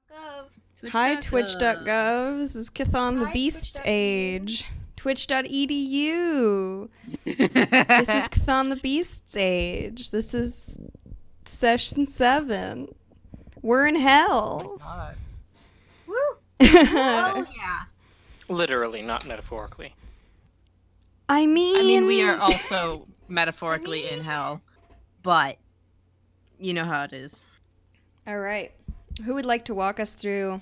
Twitch.gov. Hi, Twitch.gov. Twitch.gov. This is Chthon the Hi, Beast's Twitch.edu. Age. Twitch.edu. This is Chthon the Beast's Age. This is session 7. We're in hell. God. Woo! Hell yeah. Literally, not metaphorically. I mean, we are also metaphorically in hell, but you know how it is. All right. Who would like to walk us through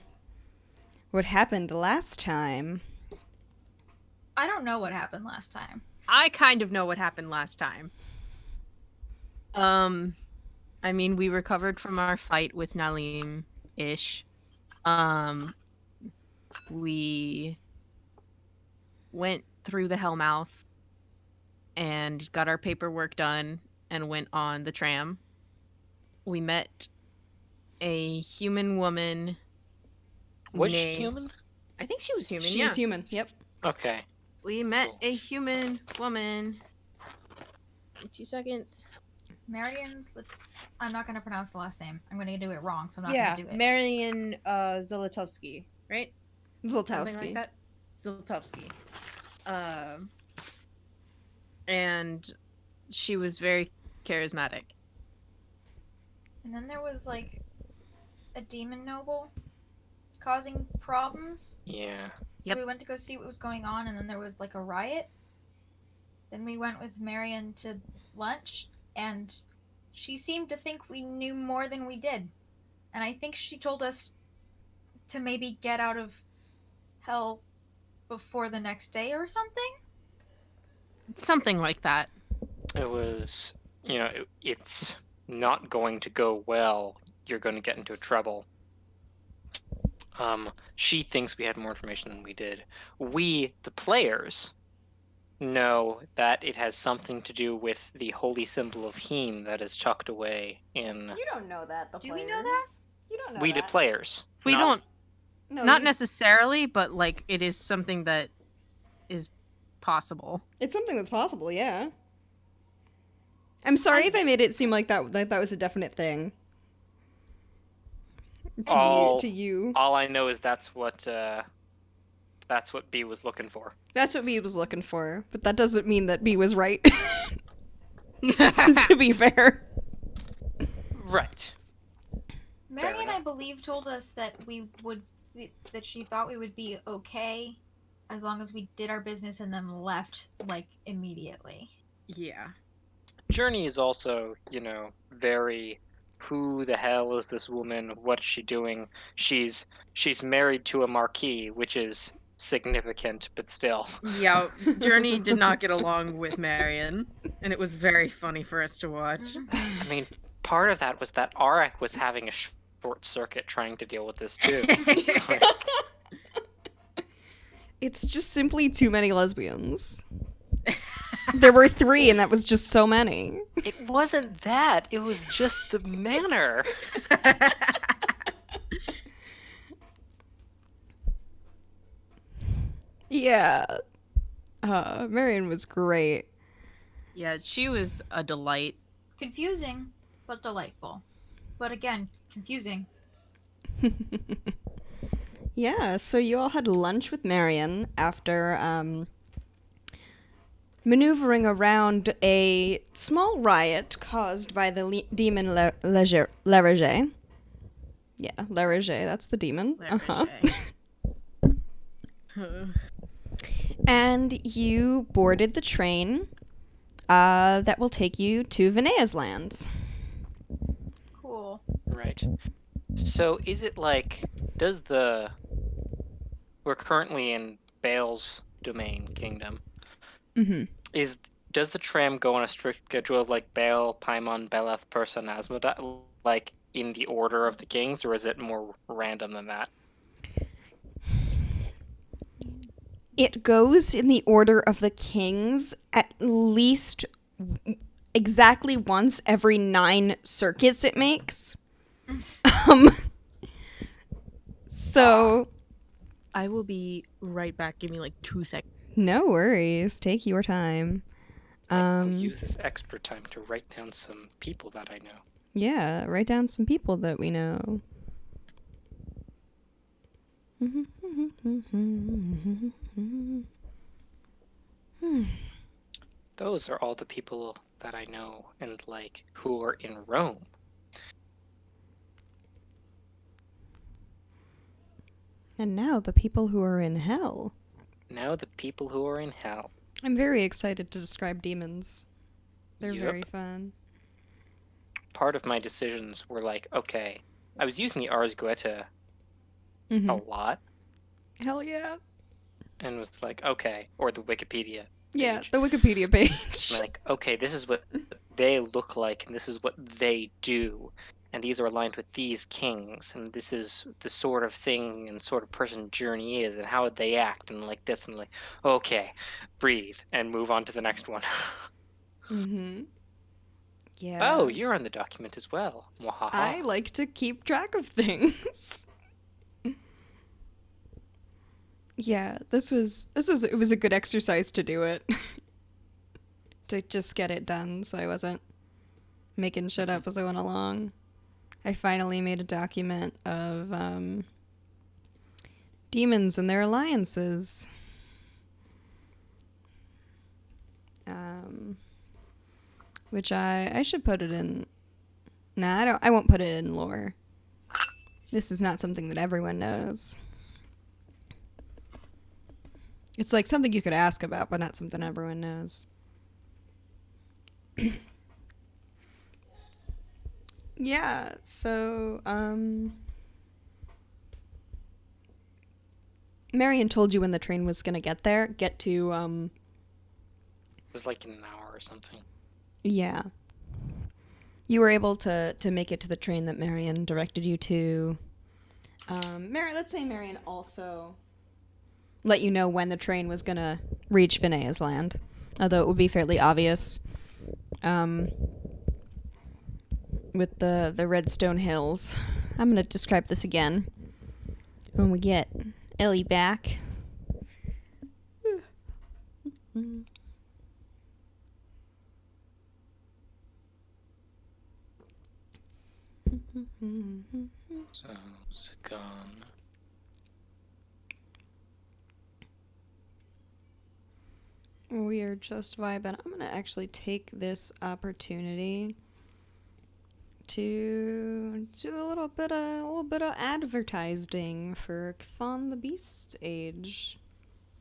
what happened last time? I don't know what happened last time. I kind of know what happened last time. I mean, we recovered from our fight with Nalim-ish. We went through the Hellmouth and got our paperwork done and went on the tram. We met a human woman. Was she human? I think she was human, She's human. Yep. Okay. We met Cool. a human woman. 2 seconds. I'm not going to pronounce the last name. I'm going to do it wrong, so I'm not going to do it. Marian Zolotovsky, right? Something like Zoltowski. that. Zolotovsky. And she was very charismatic. And then there was, like, a demon noble causing problems. Yeah. So Yep. we went to go see what was going on, and then there was, like, a riot. Then we went with Marion to lunch, and she seemed to think we knew more than we did. And I think she told us to maybe get out of hell before the next day or something. Something like that. It was, it's not going to go well. You're going to get into trouble. She thinks we had more information than we did. We, the players, know that it has something to do with the holy symbol of Heme that is tucked away in... You don't know that, the Do players. we know that? You don't know We, that. the players. We not- don't, No, not you- necessarily, but like it is something that is possible. It's something that's possible, yeah. I'm sorry if I made it seem like that was a definite thing. To you. All I know is that's what B was looking for. That's what B was looking for, but that doesn't mean that B was right. To be fair. Right. Marion, enough. I believe, told us that that she thought we would be okay as long as we did our business and then left, like, immediately. Yeah. Journey is also, very... Who the hell is this woman? What is she doing? She's married to a marquis, which is significant, but still. Yeah, Journey did not get along with Marion, and it was very funny for us to watch. I mean, part of that was that Arak was having a short circuit trying to deal with this too. It's just simply too many lesbians. There were 3, and that was just so many. It wasn't that. It was just the manner. Yeah. Marion was great. Yeah, she was a delight. Confusing, but delightful. But again, confusing. Yeah, so you all had lunch with Marion after maneuvering around a small riot caused by the demon L'Erage. Yeah, L'Erage, that's the demon. And you boarded the train that will take you to Vinea's lands. Cool. Right. So is it like, we're currently in Baal's domain kingdom. Mm-hmm. Does the tram go on a strict schedule of like Baal, Paimon, Beleth, Persa, and Asmodai, like in the order of the kings, or is it more random than that? It goes in the order of the kings at least exactly once every 9 circuits it makes. So... I will be right back. Give me like 2 seconds. No worries. Take your time. I'll use this extra time to write down some people that I know. Yeah, write down some people that we know. Those are all the people that I know and like who are in Rome. And now the people who are in hell. Now the people who are in hell. I'm very excited to describe demons. They're Yep. very fun. Part of my decisions were like, okay, I was using the Ars Goetia a Mm-hmm. lot Hell yeah. and was like, okay, or the Wikipedia Yeah, page. the Wikipedia page. I'm like, okay, this is what they look like, and this is what they do, and these are aligned with these kings, and this is the sort of thing and sort of person Journey is, and how they act, and like this, and like, okay, breathe, and move on to the next one. Mm-hmm. Yeah. Oh, you're on the document as well. Mwahaha. I like to keep track of things. Yeah, it was a good exercise to do it. To just get it done so I wasn't making shit up as I went along. I finally made a document of demons and their alliances. Which I should put it in. Nah, I won't put it in lore. This is not something that everyone knows. It's like something you could ask about, but not something everyone knows. Yeah, so, Marion told you when the train was gonna get to, It was like in an hour or something. yeah. You were able to make it to the train that Marion directed you to. Let's say Marion also let you know when the train was gonna reach Phineas Land, although it would be fairly obvious. With the Redstone Hills. I'm gonna describe this again when we get Ellie back. So, Zagon. We are just vibing. I'm gonna actually take this opportunity to do a little bit of advertising for Chthon the Beast's Age.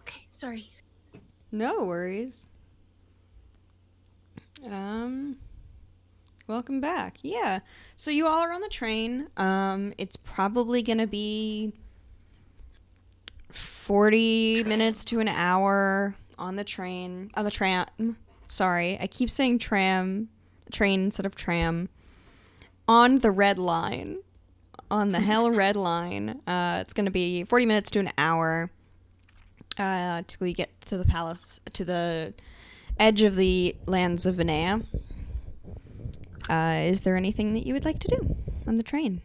Okay, sorry. No worries. Welcome back. Yeah. So you all are on the train. It's probably gonna be 40 minutes to an hour on the train. On the tram. Sorry, I keep saying train instead of tram. On the red line. On the hell red line. It's gonna be 40 minutes to an hour. Till you get to the palace, to the edge of the lands of Vinea. Is there anything that you would like to do on the train?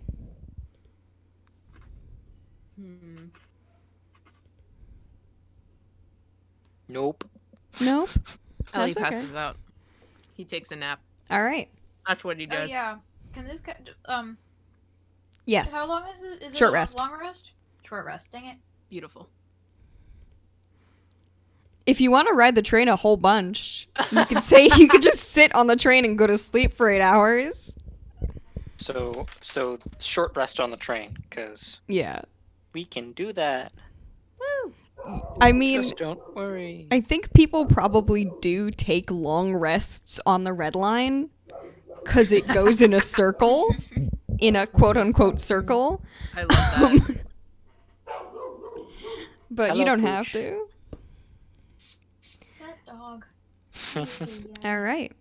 Nope. Nope. Ellie That's okay. passes out. He takes a nap. All right. That's what he Oh does. yeah. Can this Yes. how long is it? Is Short it rest. a long rest? Short rest. Dang it. Beautiful. If you want to ride the train a whole bunch, you could say you could just sit on the train and go to sleep for 8 hours. So short rest on the train, because Yeah. we can do that. Woo! I mean, Just don't worry. I think people probably do take long rests on the red line because it goes in a circle, in a quote-unquote circle. I love that. But Hello, you don't Pooch. have to. That dog. All right.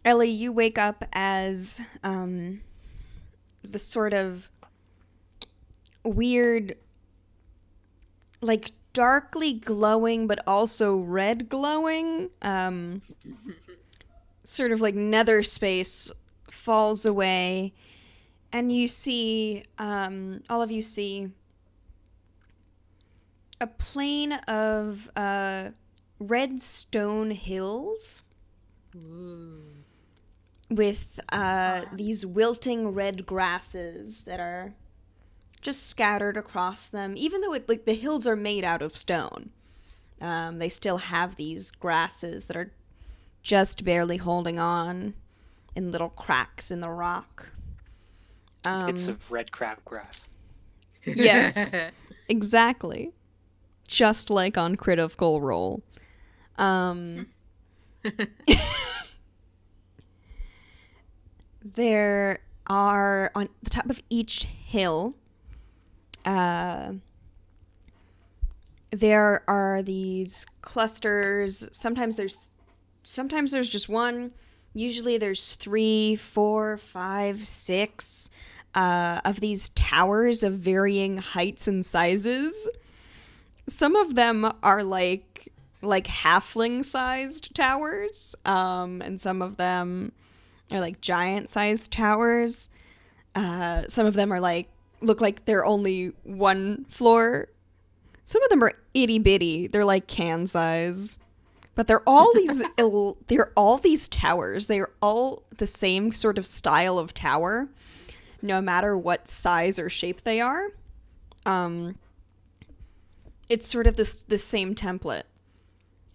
Ellie, you wake up as the sort of weird, like darkly glowing but also red glowing, sort of like nether space falls away, and you see, all of you see a plain of red stone hills. Ooh. with these wilting red grasses that are just scattered across them. Even though the hills are made out of stone, they still have these grasses that are just barely holding on in little cracks in the rock. Bits of red crabgrass. Yes, exactly. Just like on Critical Role. There are, on the top of each hill, there are these clusters. Sometimes there's just one. Usually there's 3, 4, 5, 6 of these towers of varying heights and sizes. Some of them are like halfling-sized towers, and some of them are like giant-sized towers. Some of them are look like they're only one floor. Some of them are itty-bitty. They're like can size. But they're all these towers. They're all the same sort of style of tower, no matter what size or shape they are. It's sort of the same template.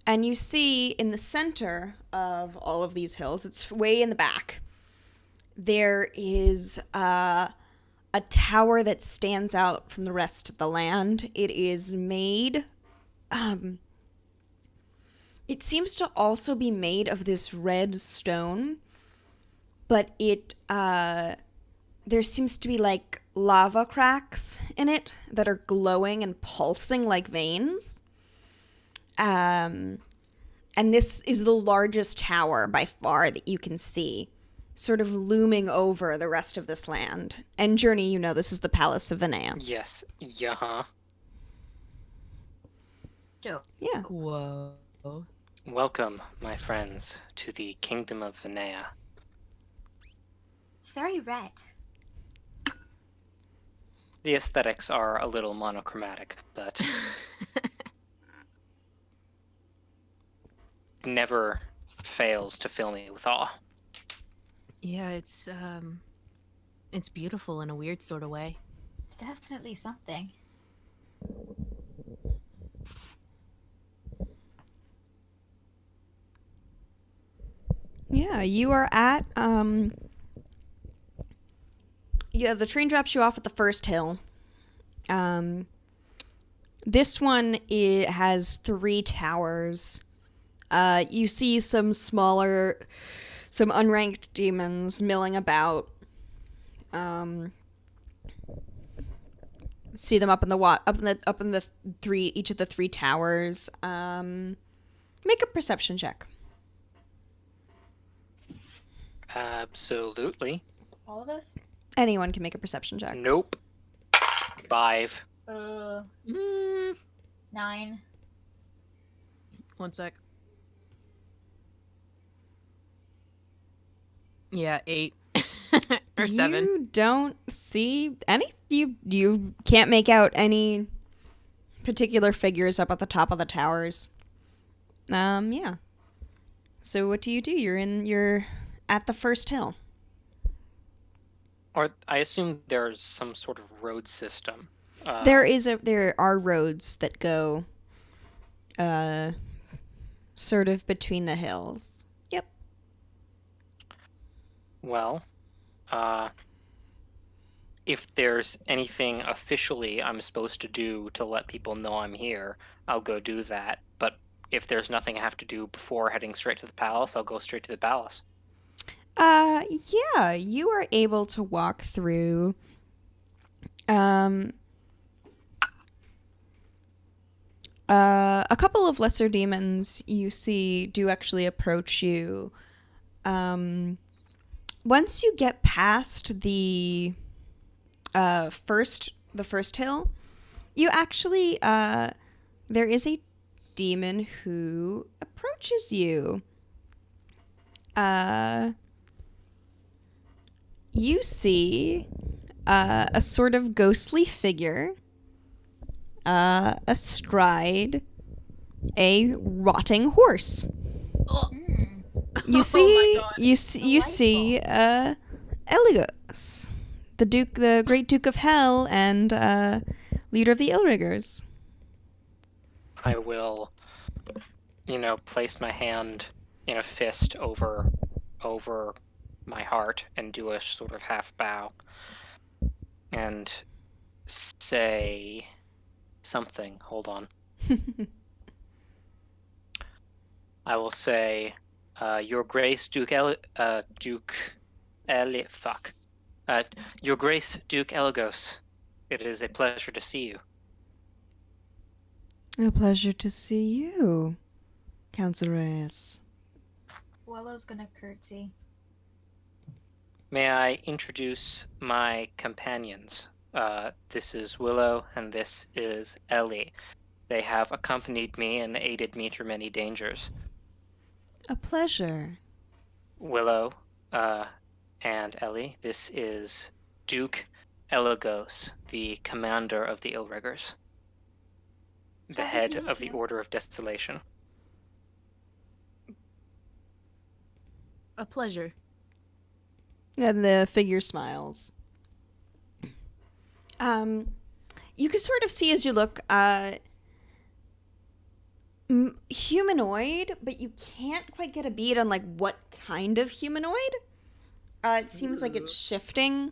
And you see in the center of all of these hills, it's way in the back, there is a tower that stands out from the rest of the land. It is made... it seems to also be made of this red stone, but there seems to be like lava cracks in it that are glowing and pulsing like veins. And this is the largest tower by far that you can see, sort of looming over the rest of this land. And Journey, this is the Palace of Vinea. Yes. Yeah. Dope. Yeah. Whoa. Welcome, my friends, to the Kingdom of Vinea. It's very red. The aesthetics are a little monochromatic, but never fails to fill me with awe. Yeah, it's beautiful in a weird sort of way. It's definitely something. Yeah, you are at the train drops you off at the first hill. This one has 3 towers. You see some unranked demons milling about. See them up in the each of the 3 towers. Make a perception check. Absolutely. All of us? Anyone can make a perception check. Nope. 5. 9. 1 sec. Yeah, 8 or 7. You don't see any. You can't make out any particular figures up at the top of the towers. Yeah. So what do? You're at the first hill. Or I assume there's some sort of road system. There are roads that go sort of between the hills. Yep. Well, if there's anything officially I'm supposed to do to let people know I'm here, I'll go do that. But if there's nothing I have to do before heading straight to the palace, I'll go straight to the palace. Yeah, you are able to walk through a couple of lesser demons you see do actually approach you. Once you get past the first hill, you actually there is a demon who approaches you. You see a sort of ghostly figure astride a rotting horse. You see, God. you see, Elios, the Great Duke of Hell, and leader of the Illriggers. I will, place my hand in a fist over my heart and do a sort of half bow and say something. Hold on. I will say, Your Grace, Your Grace, Duke Elagos. It is a pleasure to see you. A pleasure to see you, Council Reyes. Willow's gonna curtsy. May I introduce my companions? This is Willow, and this is Ellie. They have accompanied me and aided me through many dangers. A pleasure. Willow, and Ellie, this is Duke Elagos, the commander of the Illriggers, the So good head to meet of the you. Order of Desolation. A pleasure. And the figure smiles. You can sort of see as you look, humanoid, but you can't quite get a bead on like what kind of humanoid. It seems like it's shifting.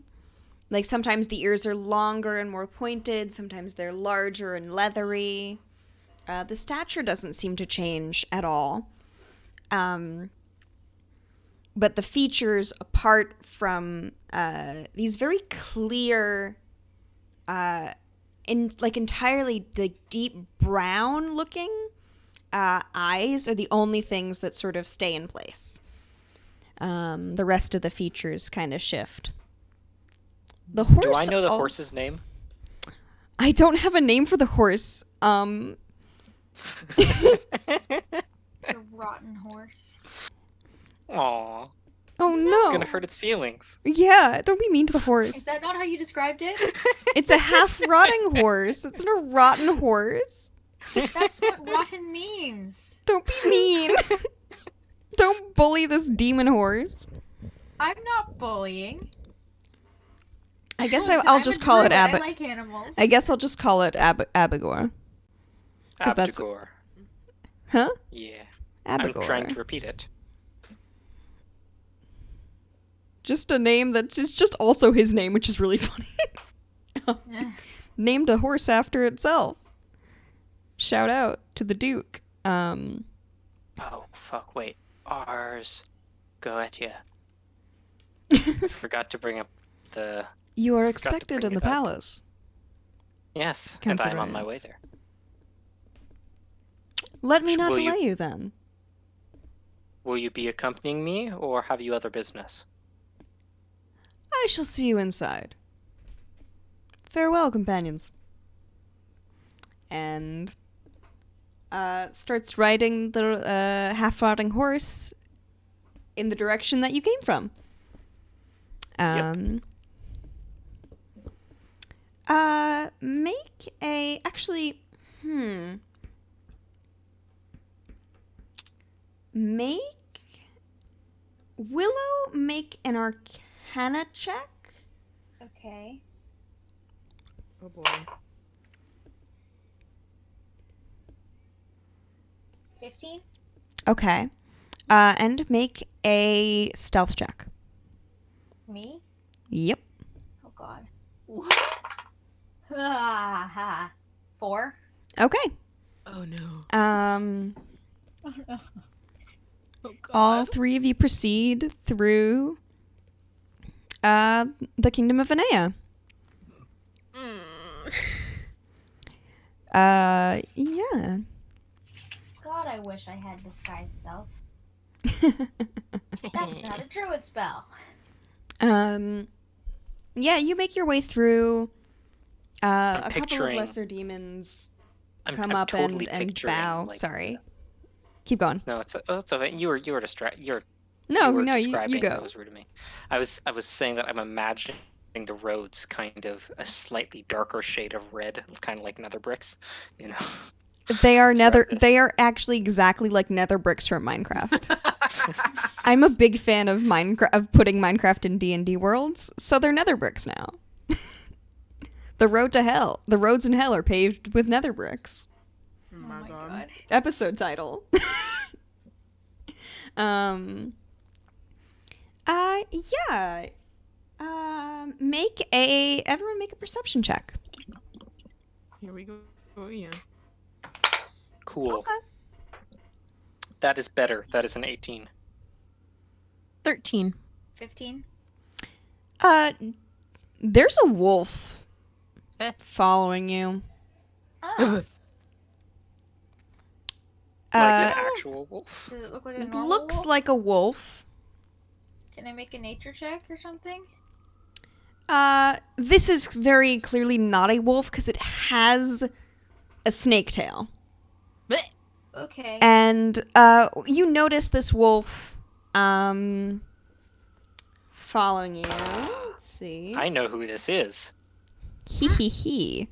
Like sometimes the ears are longer and more pointed, sometimes they're larger and leathery. The stature doesn't seem to change at all. But the features, apart from these very clear, entirely like deep brown looking eyes, are the only things that sort of stay in place. The rest of the features kind of shift. The horse. Do I know the also- horse's name? I don't have a name for the horse. The rotten horse. Aww, Oh no. gonna hurt its feelings. Yeah, don't be mean to the Is horse. that not how you described it? It's a half rotting horse. It's not a rotten horse. That's what rotten means. Don't be mean. Don't bully this demon horse. I'm not bullying. I guess Listen, I'll I'm a just call it druid. I like animals. I guess I'll just call it Abigor. 'Cause that's- Abdagor. Huh? Yeah. Abigor. I'm trying to repeat it. Just a name that's it's just also his name, which is really funny. Eh. Named a horse after itself. Shout out to the Duke. Oh, fuck, wait. Ars Goetia. Forgot to bring up the... You are to expected bring in the it up. palace. Yes, and I'm on my way Consider there. Let me not Will you- delay you then. Will you be accompanying me, or have you other business? I shall see you inside. Farewell, companions. And starts riding the half-rotting horse in the direction that you came from. Make a actually, make Willow make an Arcana check. Okay. Oh boy. 15? Okay. And make a stealth check. Me? Yep. Oh god. What? Ha ha. 4? Okay. Oh no. Oh no. Oh god. All three of you proceed through the Kingdom of Vanea. Yeah. God, I wish I had disguise self. That's not a druid spell. Yeah, you make your way through a couple of picturing- lesser demons I'm up totally and picturing, bow. like- Sorry. Keep going. No, it's okay. You were distracted. No, were no, you describing go. That was rude to me. I was saying that I'm imagining the roads kind of a slightly darker shade of red, kind of like nether bricks, you know. They are throughout this. they are actually exactly like nether bricks from Minecraft. I'm a big fan of Minecraft, of putting Minecraft in D&D worlds, so they're nether bricks now. The roads in hell are paved with nether bricks. Oh my god. Episode title. Yeah. Everyone make a perception check. Here we go. Oh, yeah. Cool. Okay. That is better. That is an 18. 13. 15. There's a wolf Eh. following you. Oh. Like Uh, an actual wolf. Does it look like a it normal looks wolf? like a wolf. Can I make a nature check or something? This is very clearly not a wolf because it has a snake tail. Blech. Okay. And you notice this wolf following you. Let's see. I know who this is. Hee hee hee.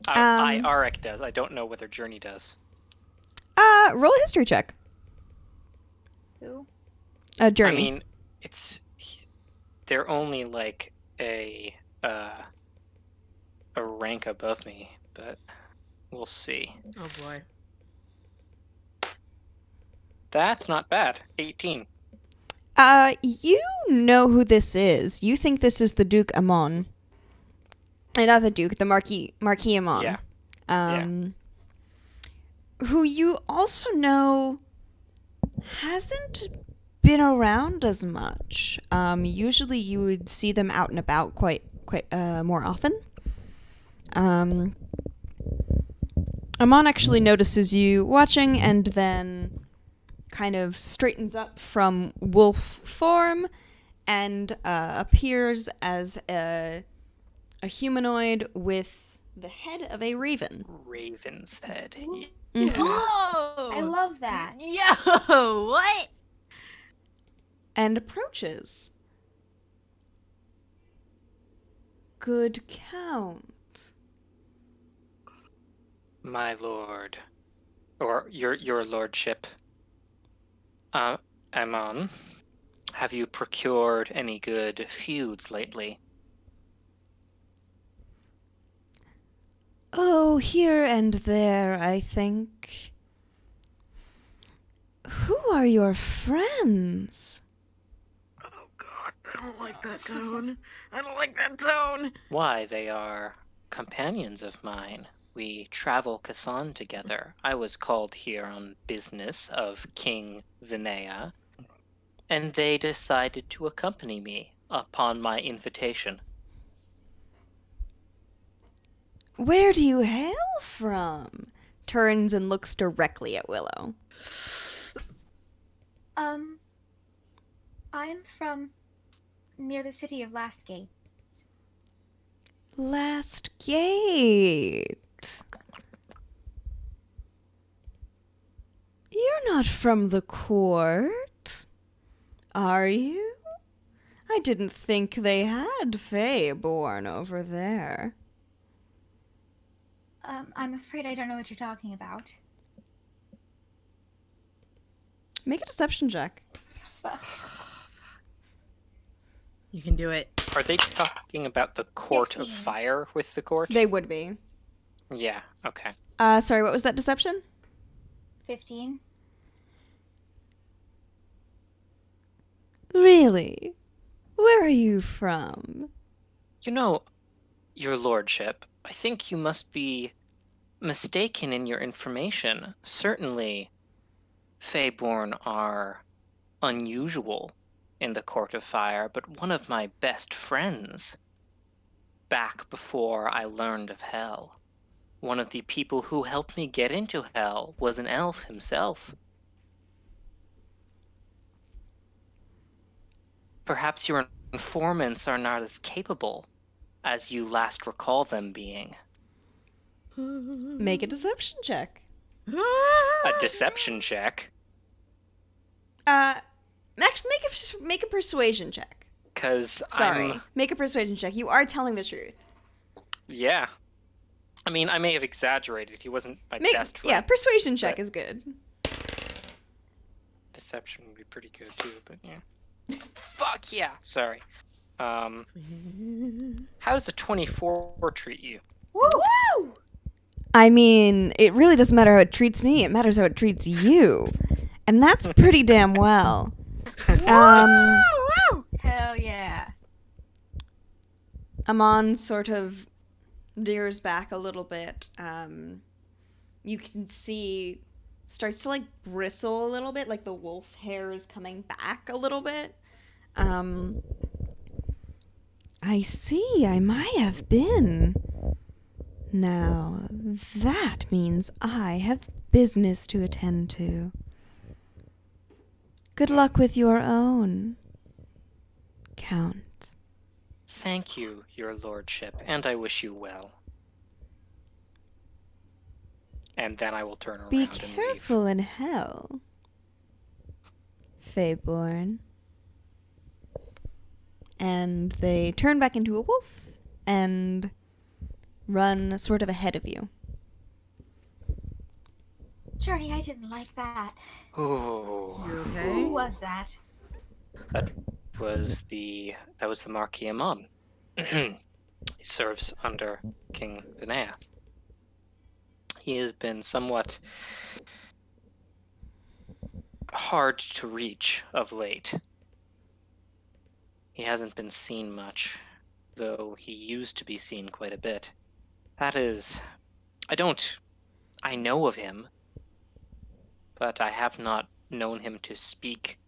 Arik does. I don't know whether Journey does. Roll a history check. Who? Journey. I mean, they're only like a rank above me, but we'll see. Oh boy. That's not bad. 18. You know who this is. You think this is the Duke Amon. Not the Duke, the Marquis Amon. Yeah. Who you also know hasn't been around as much. Usually you would see them out and about quite more often. Amon actually notices you watching and then kind of straightens up from wolf form and appears as a humanoid with the head of a raven. Raven's head. Mhm. Whoa! I love that. Yo, what? And approaches. Good count. My lord. Or your lordship. Amon, have you procured any good feuds lately? Oh, here and there, I think. Who are your friends? Oh god, I don't like that tone. I don't like that tone. Why, they are companions of mine. We travel Chthon together. I was called here on business of King Vinea, and they decided to accompany me upon my invitation. Where do you hail from? Turns and looks directly at Willow. I'm from near the city of Last Gate. Last Gate. You're not from the court, are you? I didn't think they had Fae born over there. I'm afraid I don't know what you're talking about. Make a deception check. Fuck. You can do it. Are they talking about the court of 15. fire with the court? They would be. Yeah, okay. Sorry, what was that deception? 15. Really? Where are you from? You know, your lordship, I think you must be mistaken in your information. Certainly, Faeborn are unusual in the Court of Fire, but one of my best friends, back before I learned of Hell, one of the people who helped me get into Hell was an elf himself. Perhaps your informants are not as capable as you last recall them being. Make a deception check. A deception check? Max, make a persuasion check. Because Sorry. Make a persuasion check. You are telling the truth. Yeah. I mean, I may have exaggerated. He wasn't my best friend. Yeah, persuasion check but- is good. perception would be pretty good too, but yeah. Fuck yeah! Sorry. How does a 24 treat you? Woo! I mean, it really doesn't matter how it treats me. It matters how it treats you. And that's pretty damn well. Hell yeah. Amon sort of rears back a little bit. You can see starts to like bristle a little bit, like the wolf hair is coming back a little bit. I see, I might have been. Now, that means I have business to attend to. Good luck with your own, Count. Thank you, your lordship, and I wish you well. And then I will turn around Be and leave. careful in hell, Feyborn. And they turn back into a wolf and run sort of ahead of you. Journey, I didn't like that. Oh, You Who okay? was that? that was the Marquis Amon. He serves under King Vinaya. He has been somewhat hard to reach of late. He hasn't been seen much, though he used to be seen quite a bit. That is... I know of him, but I have not known him to speak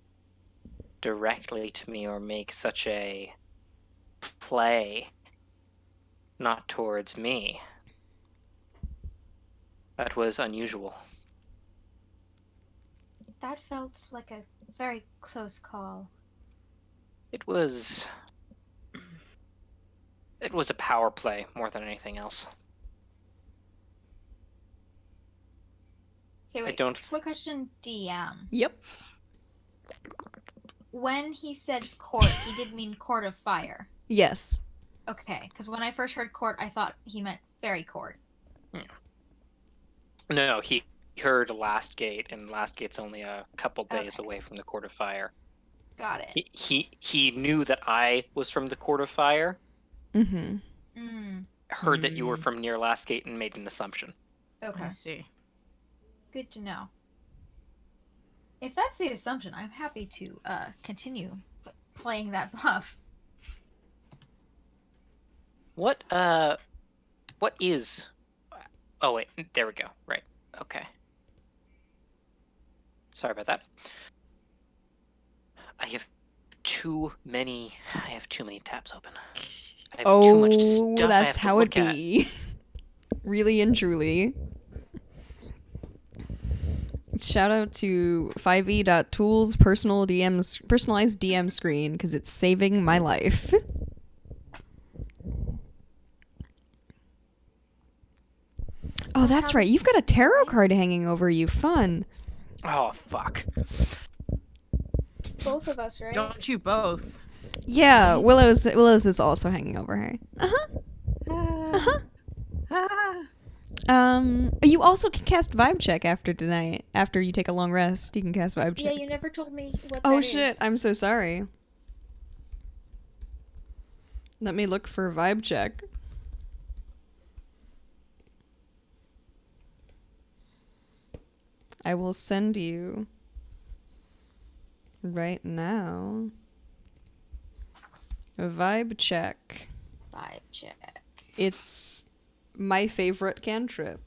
directly to me or make such a play, not towards me. That was unusual. That felt like a very close call. It was a power play more than anything else. Okay, I wait. don't... Quick question, DM. Yep. When he said court, he did mean court of fire. Yes. Okay, because when I first heard court, I thought he meant fairy court. No, he heard Last Gate, and Last Gate's only a couple days Okay. away from the Court of Fire. Got it. He knew that I was from the Court of Fire, Mm-hmm. heard that you were from near Last Gate, and made an assumption. Okay. I see. Good to know. If that's the assumption, I'm happy to continue playing that bluff. What is... Oh, wait, there we go. Right. Okay. Sorry about that. I have too many tabs open. I have too much Oh, stuff I that's have to how it look at. be. Really and truly. Shout out to 5e.tools personalized DM screen because it's saving my life. Oh, that's right. You've got a tarot card hanging over you. Fun. Oh, fuck. Both of us, right? Don't you both? Yeah, Willow's is also hanging over her. Uh-huh. You also can cast Vibe Check after tonight. After you take a long rest, you can cast Vibe Yeah, Check. you never told me what Oh that shit, is. I'm so sorry. Let me look for Vibe Check. I will send you right now a Vibe Check. Vibe check. It's my favorite cantrip.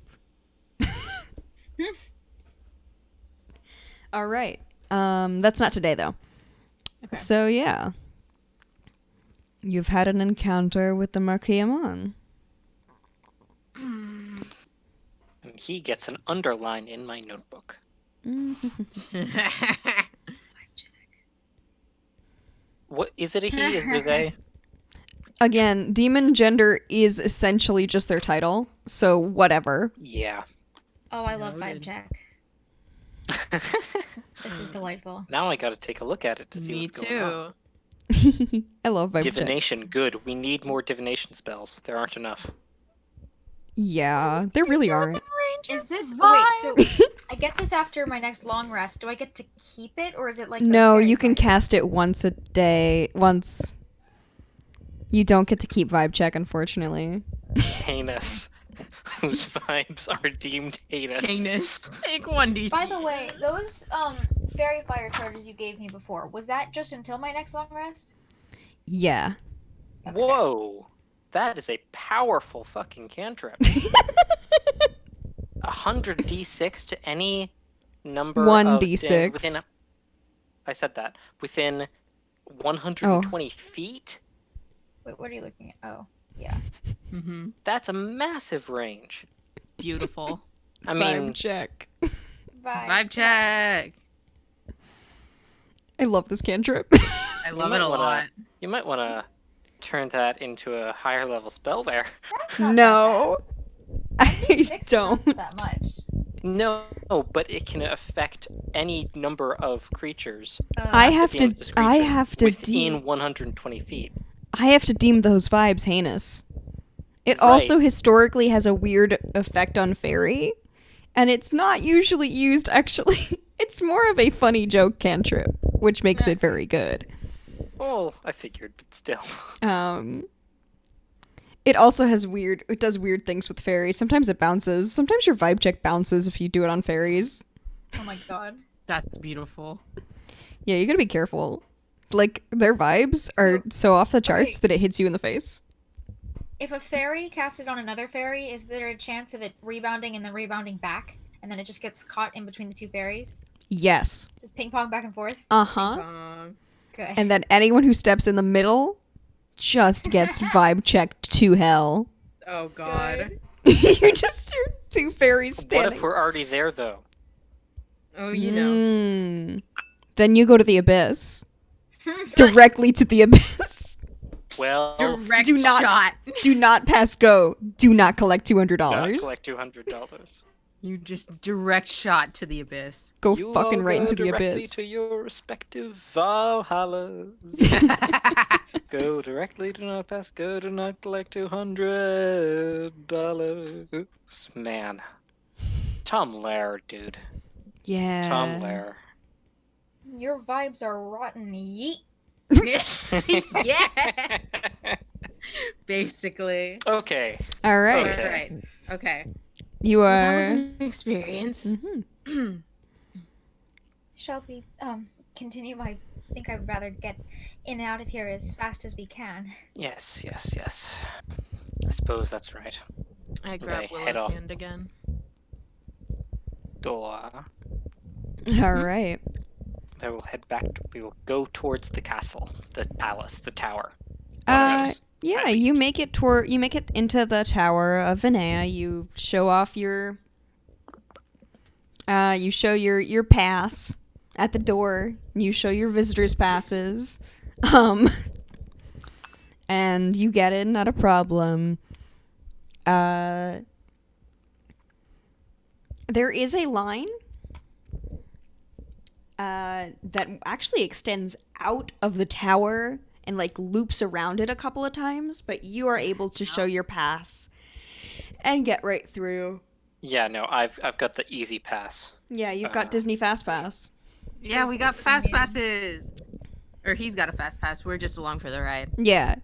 All right. That's not today though. Okay. So yeah. You've had an encounter with the Marquis Amon. And he gets an underline in my notebook. What is it? A he? Is it a they? Again, demon gender is essentially just their title, so whatever. Yeah. Oh, I love Noted. vibe check. This is delightful. Now I got to take a look at it to see Me what's going on. too. I love Vibe Check. Divination, good. We need more divination spells. There aren't enough. Yeah, there really aren't. Is this wait? So I get this after my next long rest. Do I get to keep it, or is it like those No, fairy you can fires? cast it once a day. Once. You don't get to keep vibe check, unfortunately. Heinous. Whose vibes are deemed heinous. Heinous. Take 1d6. By the way, those fairy fire charges you gave me before, was that just until my next long rest? Yeah. Okay. Whoa. That is a powerful fucking cantrip. 100 d6 to any number of 1d6. within. I said that within 120 feet. Wait, what are you looking at? Oh, yeah. Mm-hmm. That's a massive range. Beautiful. I mean, Vibe check. Vibe check. I love this cantrip. I love it a lot. you might want to turn that into a higher level spell there. That's not No. that I bad. 6 is don't. not that much. No, but it can affect any number of creatures. I have to. Deem this I creature have to within deem. 120 feet. I have to deem those vibes heinous. It Right. also historically has a weird effect on fairy, and it's not usually used. Actually, it's more of a funny joke cantrip, which makes it very good. Oh, I figured, but still. It also has weird. It does weird things with fairies. Sometimes it bounces. Sometimes your vibe check bounces if you do it on fairies. Oh my god. That's beautiful. Yeah, you gotta be careful. Like their vibes are so off the charts that it hits you in the face. If a fairy casts it on another fairy, is there a chance of it rebounding and then rebounding back? And then it just gets caught in between the two fairies? Yes. Just ping pong back and forth? Uh-huh. Good. And then anyone who steps in the middle just gets vibe checked to hell. Oh god. You just are two fairies What standing. if we're already there, though? Oh, you know. Then you go to the abyss. Directly to the abyss. Well, Direct do not- shot. Do not pass go. Do not collect $200. not collect $200. You just direct shot to the abyss. Go You fucking all right go into the directly abyss. to your respective Valhallas. Go directly, do not pass go, do not collect $200. Man. Tom Lair, dude. Yeah. Tom Lair. Your vibes are rotten. Yeet. Yeah. Basically. Okay. All right. Okay. Alright. Okay. You Well, are. that was an experience. Mhm. Shall we continue? I think I'd rather get in and out of here as fast as we can. Yes, yes, yes. I suppose that's right. I grab Okay, head Willow's off. hand again. Door. All right. I will head back. We will go towards the castle, the palace, the tower. Uh, Yes, yeah, at you least. make it toward. You make it into the tower of Vinea. You show off your. You show your pass at the door. You show your visitors passes, and you get in, not a problem. There is a line that actually extends out of the tower and like loops around it a couple of times, but you are able to show your pass and get right through. Yeah, no, I've got the easy pass. Yeah, you've got Disney Fast Pass. Yeah, we got Disney fast Premium. passes. Or he's got a fast pass. We're just along for the ride. Yeah.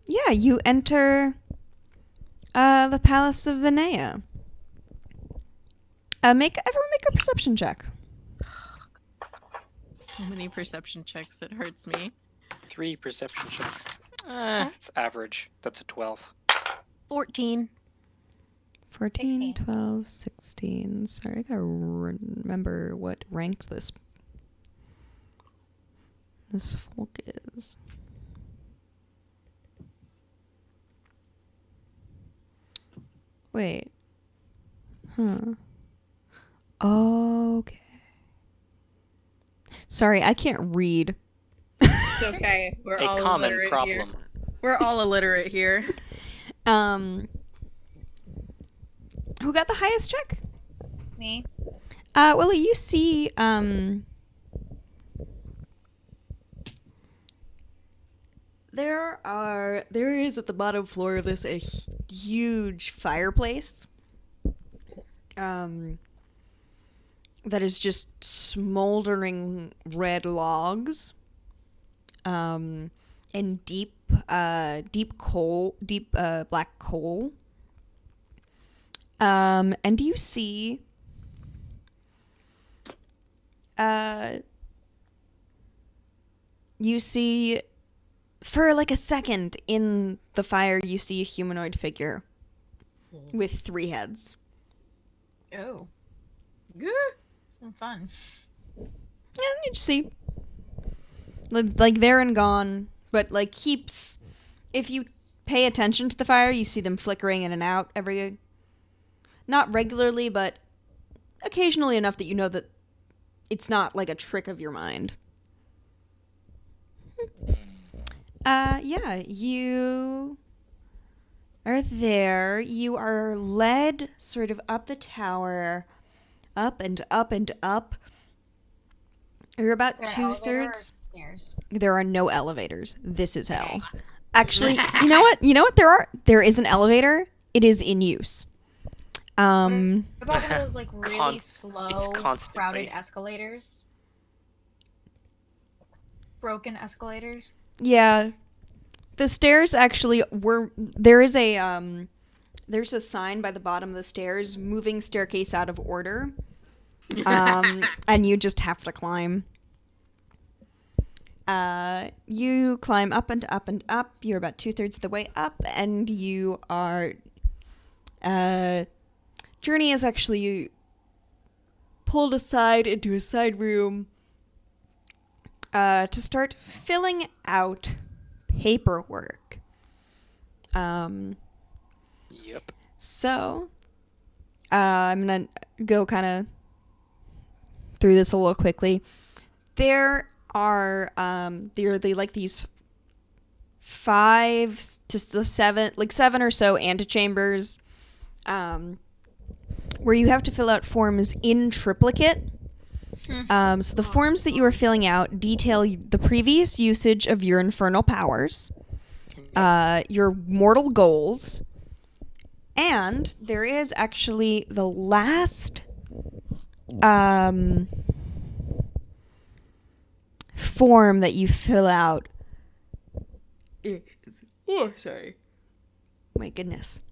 Yeah, you enter the Palace of Vinea. Everyone make a perception check. So many perception checks, it hurts me. 3 perception checks. It's average. That's a 12. 14. 14, 16. 12, 16. Sorry, I gotta remember what ranked this folk is. Wait. Huh. Okay. Sorry, I can't read. It's okay. We're A all common illiterate problem. here. We're all illiterate here. Who got the highest check? Me? Willie, you see, There is at the bottom floor of this a huge fireplace. That is just smoldering red logs. And deep black coal. And you see for like a second in the fire, you see a humanoid figure with 3 heads. Oh. Some fun. Yeah, you just see like there and gone, but like keeps. If you pay attention to the fire, you see them flickering in and out not regularly, but occasionally enough that you know that it's not like a trick of your mind. Yeah, you are there. You are led sort of up the tower, up and up and up. You're about Is there an elevator or 2/3. stairs? There are no elevators. This is hell. Actually, you know what? There is an elevator. It is in use. What about one of those like really it's slow, constantly. crowded escalators? Broken escalators? Yeah. The stairs actually were there's a sign by the bottom of the stairs, moving staircase out of order. And you just have to climb. You climb up and up and up. You're about 2/3 of the way up, and you are. Journey is actually pulled aside into a side room to start filling out paperwork. Yep. So, I'm gonna go kind of through this a little quickly. There are like these 5 to 7, like 7 or so antechambers, where you have to fill out forms in triplicate. So the forms that you are filling out detail the previous usage of your infernal powers, your mortal goals, and there is actually the last form that you fill out. Sorry. My goodness.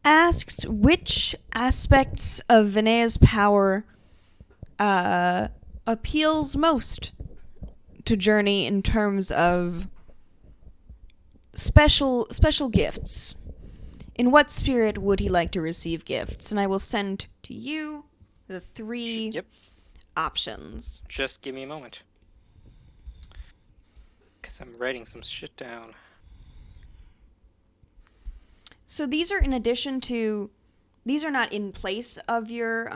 Asks which aspects of Vinay's power appeals most to Journey in terms of special gifts. In what spirit would he like to receive gifts? And I will send to you the 3 Yep. options. Just give me a moment. Because I'm writing some shit down. So these are in addition to, these are not in place of your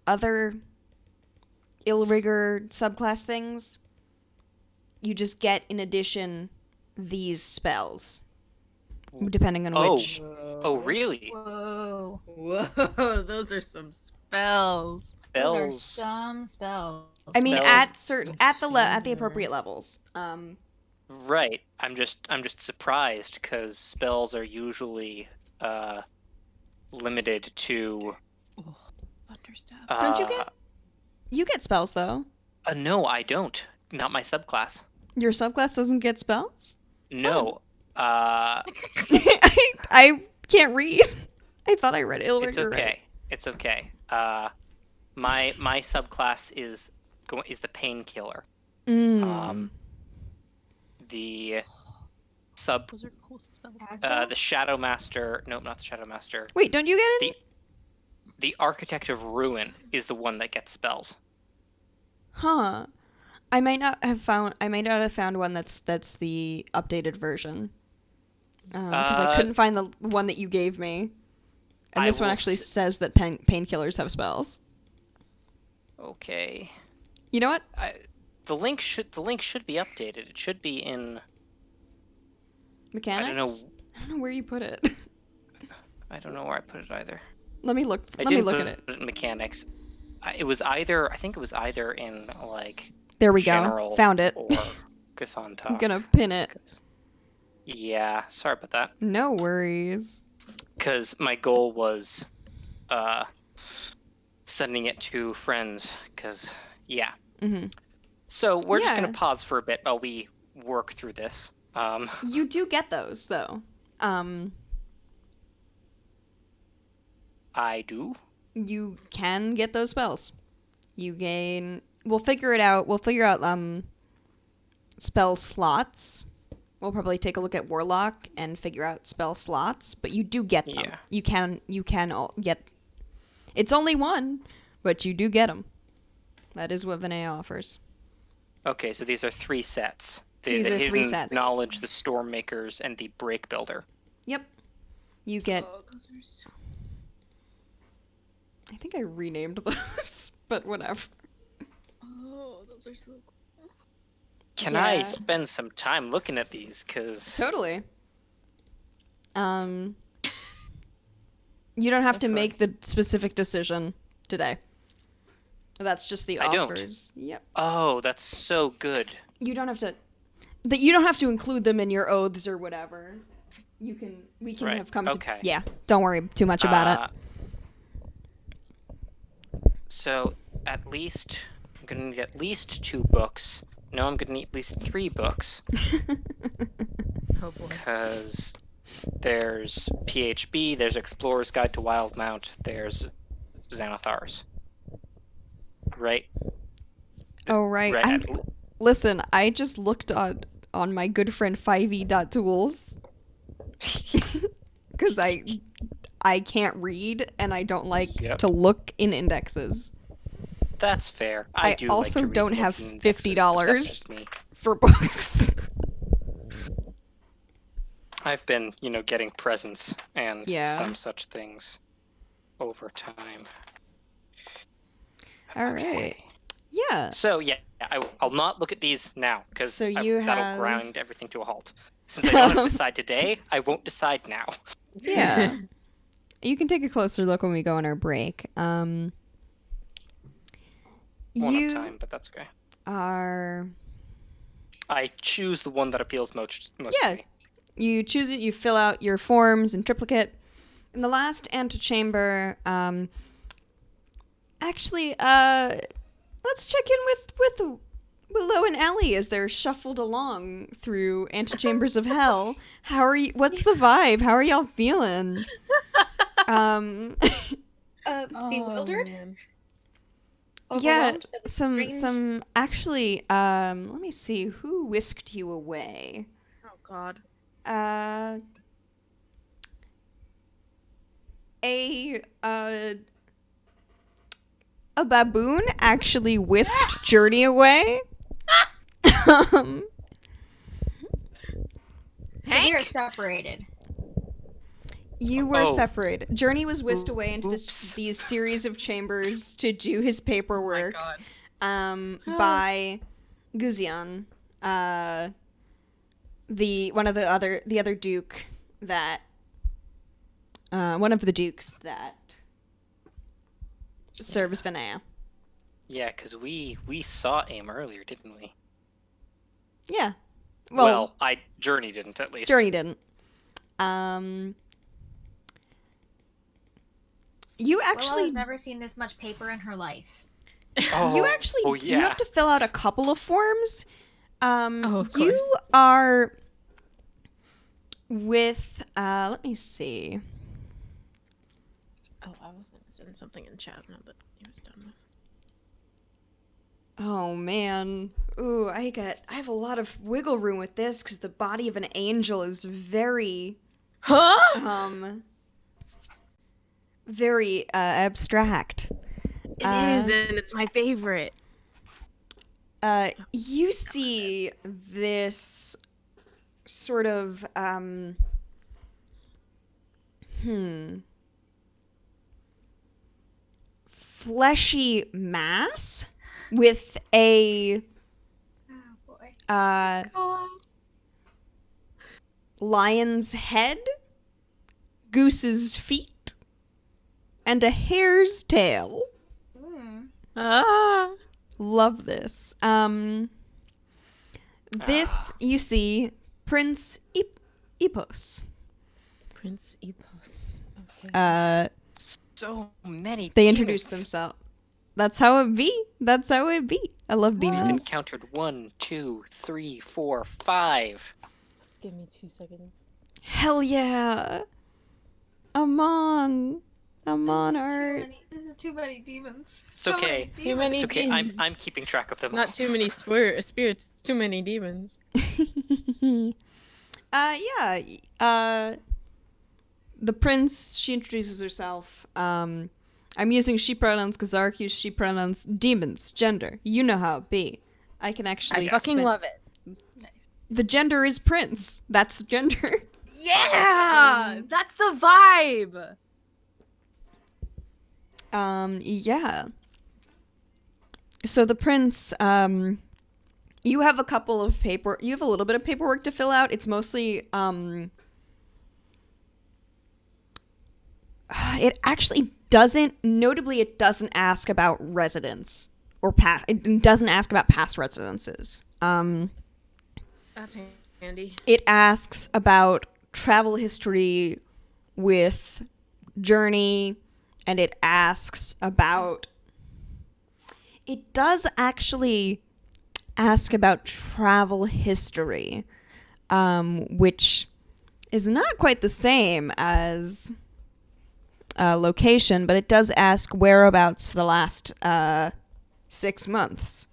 other ill-rigor subclass things. You just get in addition these spells, depending on which. Oh, really? Whoa. Whoa, those are some spells. Those are Spells. some spells. I mean, Spells. at the appropriate levels. Right. I'm just surprised because spells are usually limited to. Thunderstep. Don't you get spells though? No, I don't. Not my subclass. Your subclass doesn't get spells? No. I can't read. I thought I read ill-rigor. It's okay. Right. It's okay. My subclass is the painkiller. The Those are cool spells. the Shadow Master. Nope, not the Shadow Master. Wait, don't you get it? The Architect of Ruin is the one that gets spells. Huh. I might not have found one that's the updated version. Because I couldn't find the one that you gave me. And I this one will actually says that painkillers have spells. Okay. You know what? The link should be updated. It should be in Mechanics? I don't know where you put it. I don't know where I put it either. Let me look. I Let me didn't look put at it. it in mechanics. I think it was either in like There we go. general Found it. or Chthon talk. I'm gonna pin it. Yeah, sorry about that. No worries. Because my goal was sending it to friends. Because, yeah. Mm-hmm. So we're just Yeah. going to pause for a bit while we work through this. You do get those, though. I do. You can get those spells. You gain. We'll figure it out. We'll figure out spell slots. We'll probably take a look at Warlock and figure out spell slots, but you do get them. Yeah. You can all get. It's only one, but you do get them. That is what Vinaya offers. Okay, so these are 3 sets. These are 3 Hidden sets. Knowledge, the Stormmakers, and the Break Builder. Yep. You get. Oh, those are so... I think I renamed those, but whatever. Oh, those are so cool. Can Yeah. I spend some time looking at these? Because Totally. You don't have to Okay. make the specific decision today. That's just the I don't. offers. Yep. oh, that's so good. You don't have to. You don't have to include them in your oaths or whatever. We can Right, have come to. okay. Yeah. Don't worry too much about So at least I'm gonna need at least 2 books. No, I'm gonna need at least 3 books it. Oh boy. because there's PHB, there's Explorer's Guide to Wildmount, there's Xanathar's. Right? Oh right. Right. Listen, I just looked on my good friend 5e.tools because I can't read and I don't like Yep. to look in indexes That's fair. I do also like to read don't have looking indexes, but $50. that's just me. for books. I've been, getting presents and Yeah. some such things over time. All right. Yeah. So yeah, I'll not look at these now because So you that'll have- grind everything to a halt. Since I don't have to decide today, I won't decide now. Yeah. You can take a closer look when we go on our break. One You at a time, but that's okay. are. I choose the one that appeals most Yeah. to me. You choose it. You fill out your forms in triplicate. In the last antechamber, actually, let's check in with Willow and Ellie as they're shuffled along through antechambers of hell. How are you? What's the vibe? How are y'all feeling? Bewildered? Man. Yeah, Overwhelmed at the strange- some actually. Let me see who whisked you away. Oh god. A baboon actually whisked Journey away. So we are Hank? separated. You were Oh. separated. Journey was whisked away into Oops. these series of chambers to do his Oh my paperwork. god. By Guzion, the other duke that one of the dukes that serves Vinaya. Yeah, because we saw AIM earlier, didn't we? Yeah. Well, Journey didn't at least. Journey didn't. You Willow actually has never seen this much paper in her life. Oh, you actually oh, you yeah. have to fill out a couple of forms. Of You course. are with let me see. Oh, I was gonna send something in chat now that he was done with. Oh man. Ooh, I have a lot of wiggle room with this cuz the body of an angel is very Huh? very abstract. It is, and it's my favorite. You see this sort of fleshy mass with a Oh boy. Oh. lion's head, goose's feet, and a hare's tail. Hmm. Ah. Love this. This, you see, Prince Epos. Prince Epos. Okay. So many. They demons. introduced themselves. That's how it be. That's how it be. I love We've demons. encountered 1, 2, 3, 4, 5. Just give me 2 seconds. Hell yeah. Amon. Amon art. This is too many demons. It's okay. Too many It's okay. demons. I'm keeping track of them. Not all. too many spirits. It's too many demons. Yeah. The prince, she introduces herself. I'm using she pronouns because Zark uses she pronouns. Demons, gender. You know how it be. I can actually. I fucking love it. The gender is prince. That's the gender. Yeah! That's the vibe! Yeah. So the prince, you have a couple of you have a little bit of paperwork to fill out. It's mostly, it actually notably it doesn't ask about residence or it doesn't ask about past residences. That's handy. It asks about travel history with Journey, and it asks about... It does actually ask about travel history, which is not quite the same as location, but it does ask whereabouts for the last 6 months.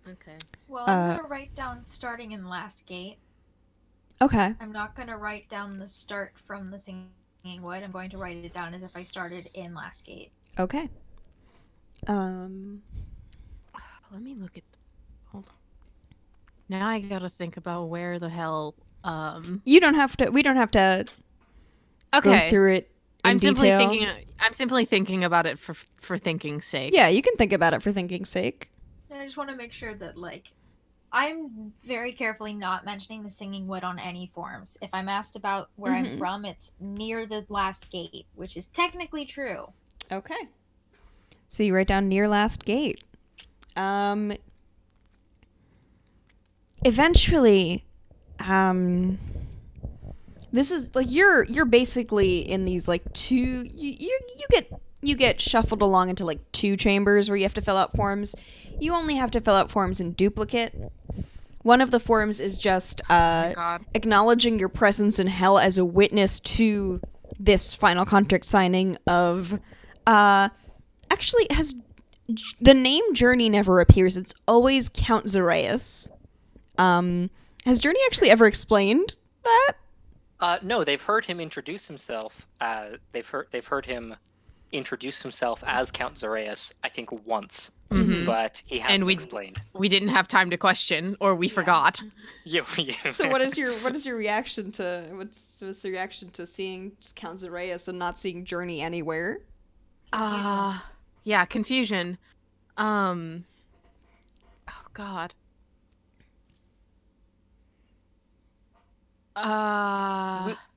Okay. Well, I'm gonna write down starting in last gate. Okay. I'm not gonna write down the start from the Singing Wood. I'm going to write it down as if I started in last gate. Okay. Let me look at... Hold on. Now I gotta think about where the hell... You don't have to... We don't have to go through it in detail. I'm simply thinking about it for thinking's sake. Yeah, you can think about it for thinking's sake. I just want to make sure that, like, I'm very carefully not mentioning the Singing Wood on any forms. If I'm asked about where I'm from, it's near the last gate, which is technically true. Okay. So you write down near last gate. Eventually, this is like you're basically in these like two. You get shuffled along into like 2 chambers where you have to fill out forms. You only have to fill out forms in duplicate. One of the forms is just acknowledging your presence in hell as a witness to this final contract signing of actually has the name Journey never appears. It's always Count Zareus. Has Journey actually ever explained that? No, they've heard him introduce himself. They've heard him introduce himself as Count Zareus, I think once, but he hasn't explained. We didn't have time to question, or we forgot. Yeah. So what is your reaction to what's the reaction to seeing just Count Zareus and not seeing Journey anywhere? Yeah, confusion. Oh God.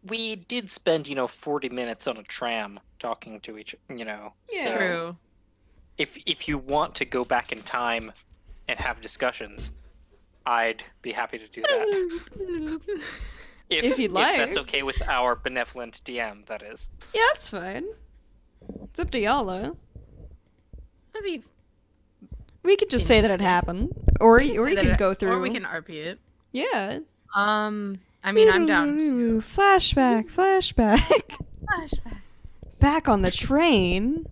We did spend 40 minutes on a tram talking to each Yeah. so True. if you want to go back in time and have discussions, I'd be happy to do that. If you'd like. If that's okay with our benevolent DM, that is. Yeah, that's fine. It's up to y'all though. We could just say that it happened, or you could go through, or we can RP it. Yeah. I mean, I'm down. Flashback. Flashback. Back on the train.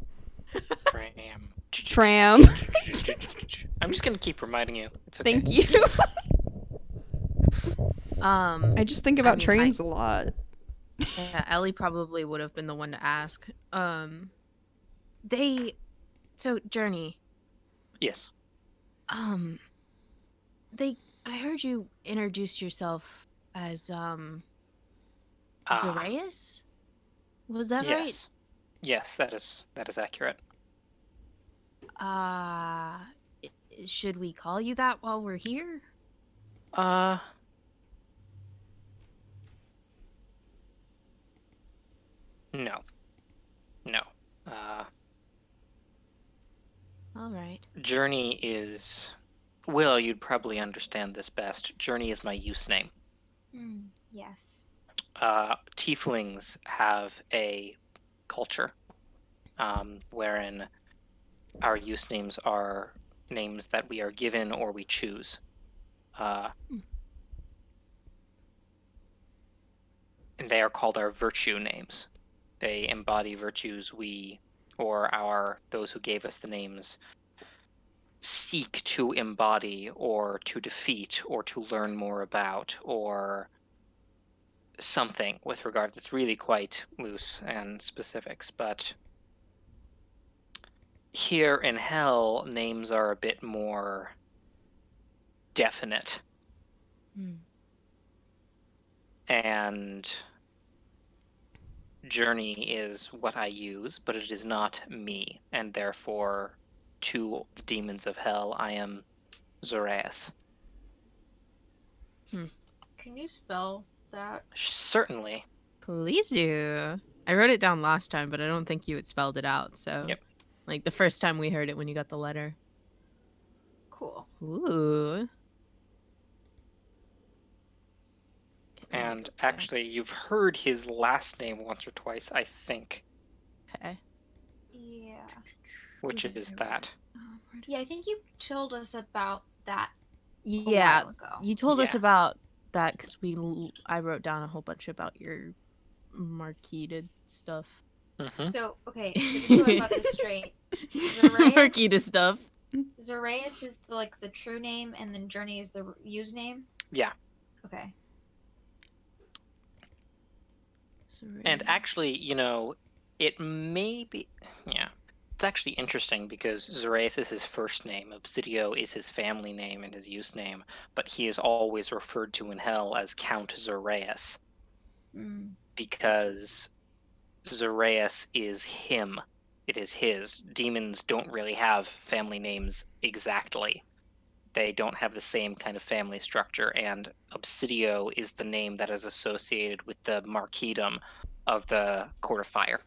Tram. Tram. I'm just gonna keep reminding you. It's okay. Thank you. I just think about mean, trains a lot. Yeah, Ellie probably would have been the one to ask. So Journey. Yes. I heard you introduce yourself as Zareus? Was that right? Yes, that is accurate. Should we call you that while we're here? No. All right. Journey is... Willow, you'd probably understand this best. Journey is my use name. Yes. Tieflings have a culture wherein our use names are names that we are given or we choose. And they are called our virtue names. They embody virtues we or those who gave us the names seek to embody or to defeat or to learn more about, or something with regard that's really quite loose and specifics. But here in Hell, names are a bit more definite. And Journey is what I use, but it is not me, and therefore, to the demons of Hell, I am Zoraeus. Can you spell that? Certainly. Please do. I wrote it down last time, but I don't think you had spelled it out. So, Yep. Like the first time we heard it when you got the letter. Cool. Ooh. And actually, you've heard his last name once or twice, I think, Okay. Yeah. which is that. Yeah, I think you told us about that a Yeah, while ago. you told us Yeah. about that because I wrote down a whole bunch about your marketed stuff. Mm-hmm. So, okay, so just so I got this straight. Zoraeus? Marketed stuff. Zoraeus is the true name, and then Journey is the use name? Yeah. Okay. And actually, it may be... Yeah. It's actually interesting because Zoraeus is his first name, Obsidio is his family name and his use name, but he is always referred to in Hell as Count Zoraeus because Zoraeus is him. It is his. Demons don't really have family names exactly. They don't have the same kind of family structure, and Obsidio is the name that is associated with the marquisdom of the Court of Fire.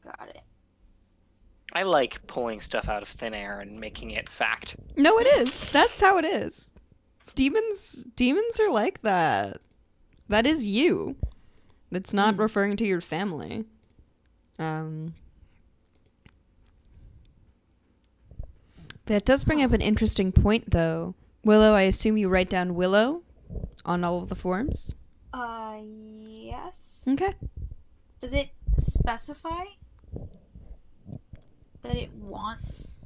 Got it. I like pulling stuff out of thin air and making it fact. No, it is. That's how it is. Demons are like that. That is you. That's not referring to your family. That does bring up an interesting point, though. Willow, I assume you write down Willow on all of the forms? Yes. Okay. Does it specify that it wants...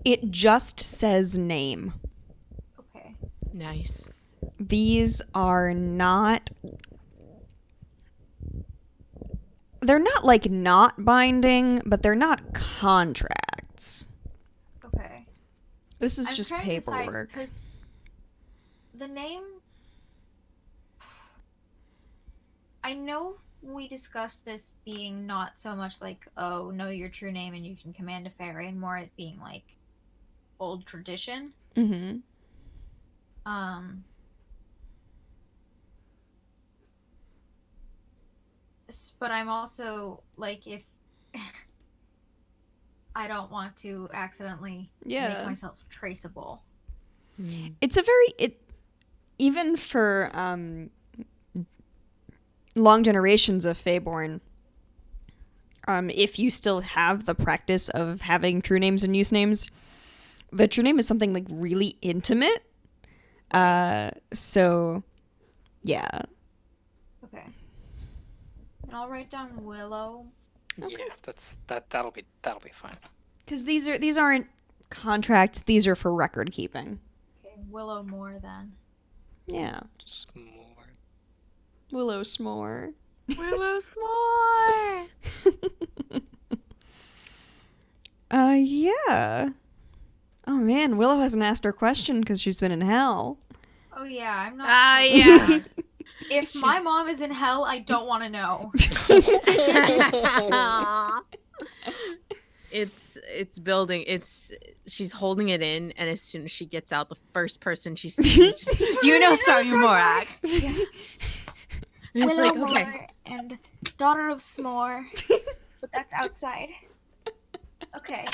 It just says name. Okay. Nice. These are not... They're not, not binding, but they're not contracts. Okay. This is I'm just trying to decide, paperwork. because the name... I know we discussed this being not so much know your true name and you can command a fairy, and more it being old tradition. Mm-hmm. But I'm also if I don't want to accidentally make myself traceable. It's a very even for long generations of Feyborn, if you still have the practice of having true names and use names, the true name is something really intimate. So yeah. Okay. And I'll write down Willow. Okay. Yeah, that'll be fine. Because these aren't contracts; these are for record keeping. Okay, Willow more then. Yeah. S'more. Willow S'more. Willow S'more. Yeah. Oh man, Willow hasn't asked her question because she's been in hell. Oh yeah, I'm not. Yeah. If my mom is in hell, I don't want to know. It's building. She's holding it in, and as soon as she gets out, the first person she sees, do you know Saryamorak? Yeah. And it's Willow okay. Moore and daughter of S'more. But that's outside. Okay.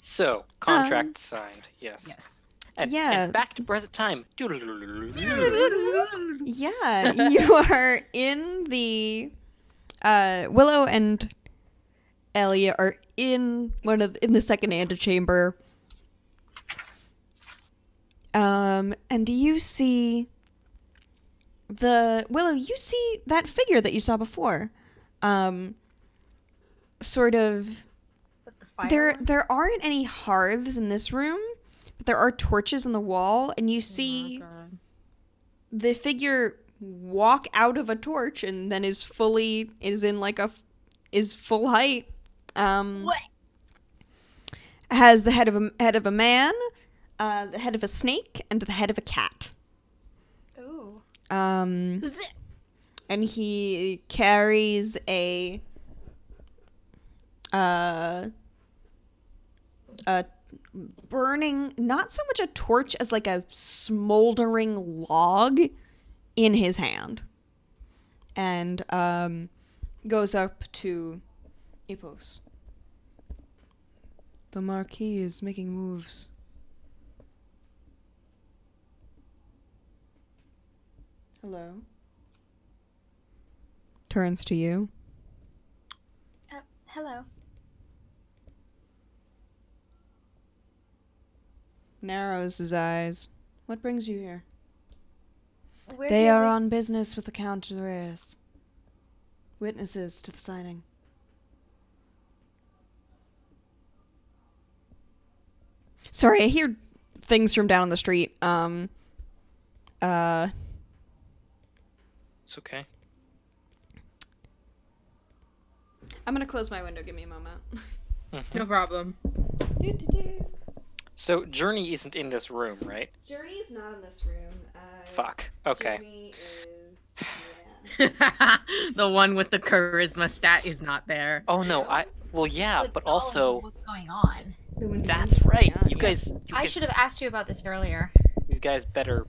So, contract signed. Yes. Yes. And, Yeah. and back to present time. Yeah, you are in the Willow and Elliot are in the second antechamber. And you see Willow, you see that figure that you saw before. Sort of With the fire. there aren't any hearths in this room, but there are torches on the wall, and you see the figure walk out of a torch and then is full height. What? Has the head of a man, the head of a snake, and the head of a cat. Ooh. And he carries a burning, not so much a torch as like a smoldering log in his hand, and goes up to Epos. The Marquis is making moves. Hello. Turns to you. Hello. Narrows his eyes. What brings you here? We're They here are with- on business with the Count of Reyes. Witnesses to the signing. Sorry, I hear things from down the street. It's okay. I'm gonna close my window. Give me a moment. No problem. So, Journey isn't in this room, right? Journey is not in this room. Fuck. Okay. Journey is. Yeah. The one with the charisma stat is not there. Oh no, well yeah, with but knowledge also of what's going on. that's right. You guys I should have asked you about this earlier. you guys better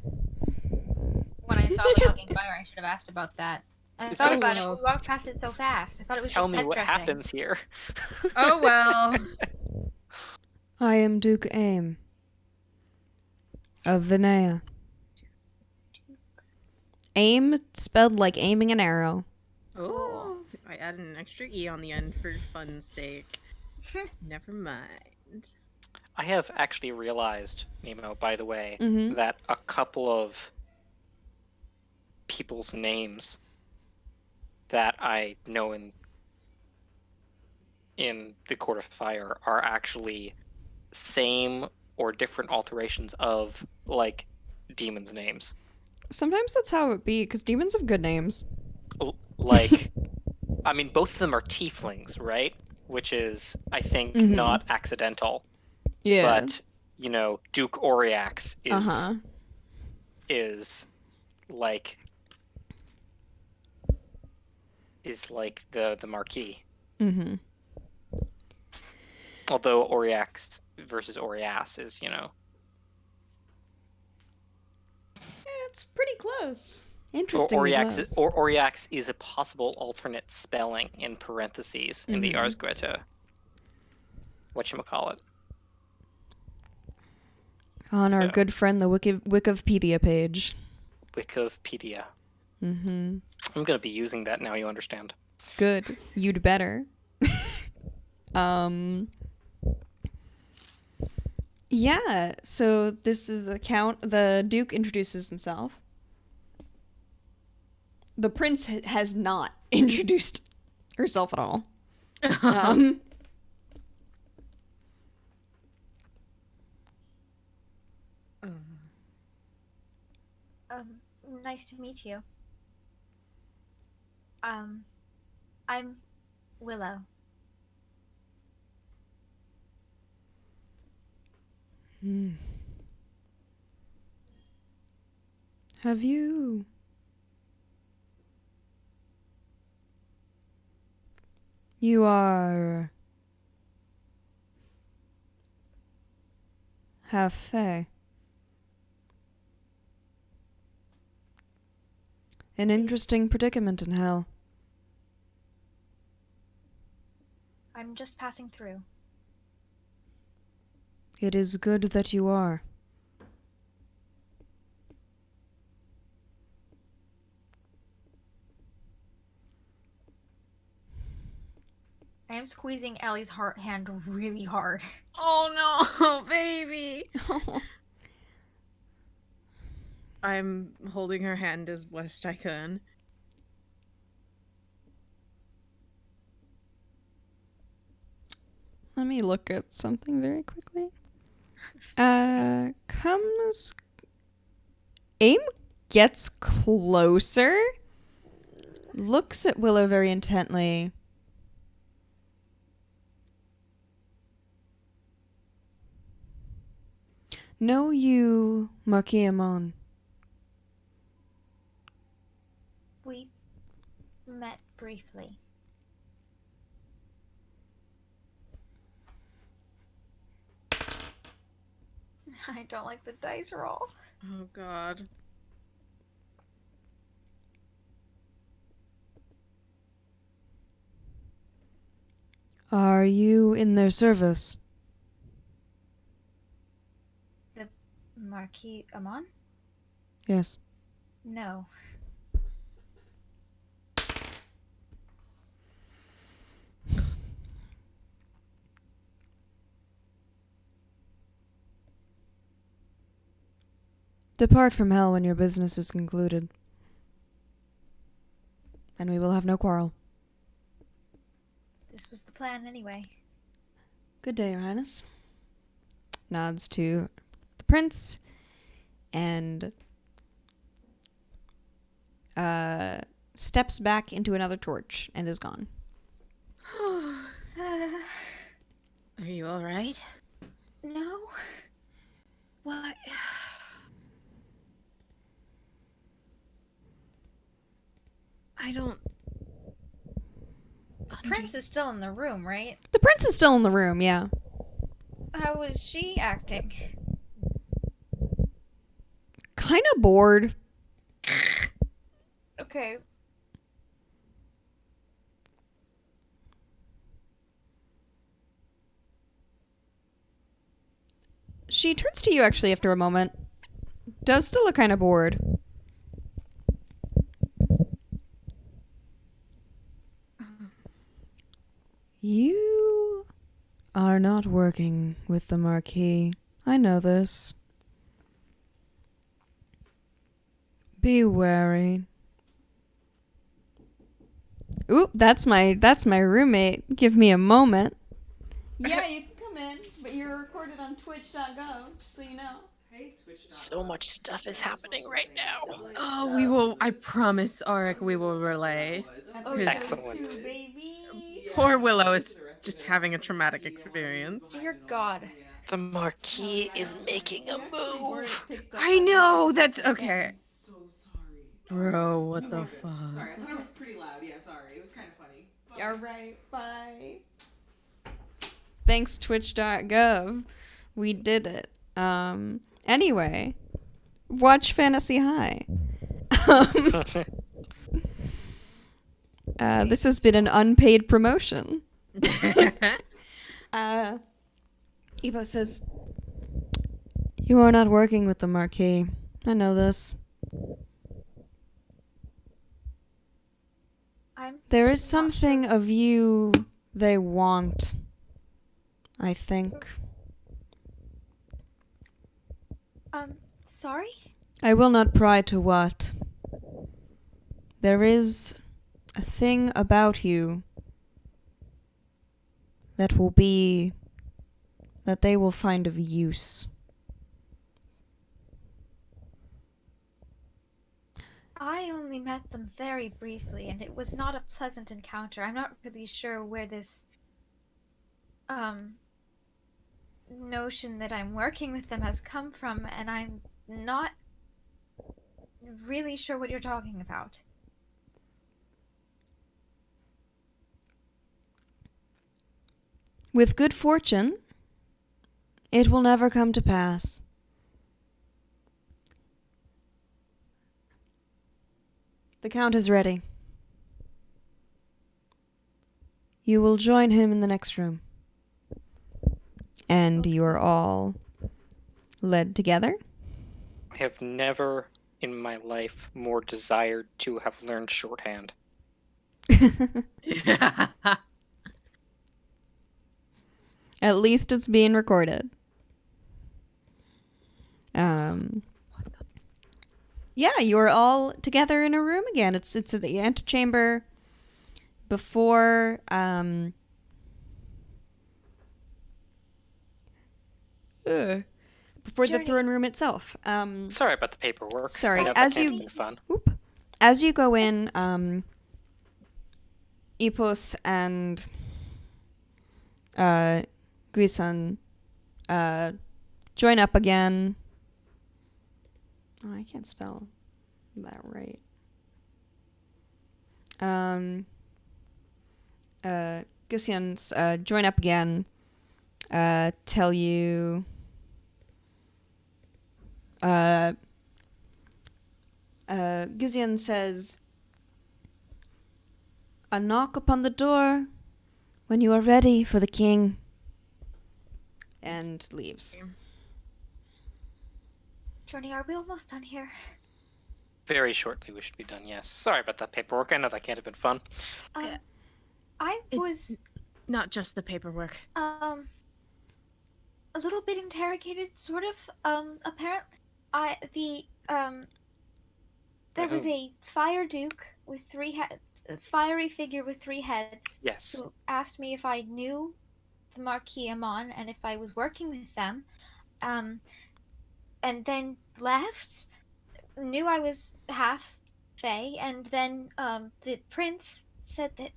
When I saw the fucking fire, I should have asked about that. I Just thought better- about it. We walked past it so fast. I thought it was tell just me set what dressing. happens here. Oh well. I am Duke Aim of Vinaya. Aim spelled like aiming an arrow. Oh, I added an extra E on the end for fun's sake. Never mind. I have actually realized, Nemo, by the way, Mhm. that a couple of people's names that I know in the Court of Fire are actually same or different alterations of like demons' names. Sometimes that's how it be, because demons have good names. Like, I mean, both of them are tieflings, right? Which is, I think, Mhm. not accidental. Yeah. But you know, Duke Oriax is like the Marquis. Mm-hmm. Although Oriax versus Orias is, you know, It's pretty close. Interestingly close. Oriax is a possible alternate spelling in parentheses in the Ars Goetia. Whatchamacallit. On our So. good friend, the Wikipedia page. Wikipedia. Mm-hmm. I'm gonna be using that now. You understand? Good. You'd better. Yeah, so this is the Count. The Duke introduces himself. The Prince has not introduced herself at all. Nice to meet you. I'm Willow. Have you... You are... half fae. An interesting predicament in hell. I'm just passing through. It is good that you are. I am squeezing Ellie's hand really hard. Oh no, baby. I'm holding her hand as best I can. Let me look at something very quickly. Comes. Aim gets closer. Looks at Willow very intently. Know you, Marquis Amon? We met briefly. I don't like the dice roll. Oh god. Are you in their service? The Marquis Amon? Yes. No. Depart from hell when your business is concluded, and we will have no quarrel. This was the plan anyway. Good day, Your Highness. Nods to the prince and steps back into another torch and is gone. Are you alright? No. What? I don't. The prince is still in the room, right? The prince is still in the room, yeah. How was she acting? Kind of bored. Okay. She turns to you actually after a moment. Does still look kind of bored. You are not working with the Marquis. I know this. Be wary. Oop, that's my roommate. Give me a moment. Yeah, you can come in, but you're recorded on twitch.gov, just so you know. So much stuff is happening right now. Oh, we will. I promise, Auric, we will relay. Excellent. Two, baby. Poor Willow is just having a traumatic experience. Dear God. The Marquis is making a move. I know, that's okay. So sorry. Bro, what the Okay, fuck? sorry, I thought it was pretty loud. Yeah, sorry. It was kind of funny. Bye. All right, bye. Thanks, twitch.gov. We did it. Anyway, watch Fantasy High. This has been an unpaid promotion. Ebo says, "You are not working with the Marquis. I know this. There is something of you they want, I think. Sorry? I will not pry to what. There is a thing about you that they will find of use." I only met them very briefly, and it was not a pleasant encounter. I'm not really sure where this, notion that I'm working with them has come from, and I'm not really sure what you're talking about. With good fortune, it will never come to pass. The Count is ready. You will join him in the next room. And you are Okay. all led together. I have never in my life more desired to have learned shorthand. At least it's being recorded. Yeah, you are all together in a room again. It's at the antechamber before before the Journey. throne room itself. Sorry about the paperwork. Sorry, I know as that can't you- have been fun. As you go in, Epos and Guisan join up again. Oh, I can't spell that right. Gusian's join up again. Tell you. Gusian says, "A knock upon the door when you are ready for the king," and leaves. Journey, are we almost done here? Very shortly we should be done, yes. Sorry about that paperwork. I know that can't have been fun. I It's was not just the paperwork. a little bit interrogated, sort of. Apparently, there was a fire duke with fiery figure with 3 heads, Yes. who asked me if I knew the Marquis Amon and if I was working with them, and then left. Knew I was half Fae, and then the prince said that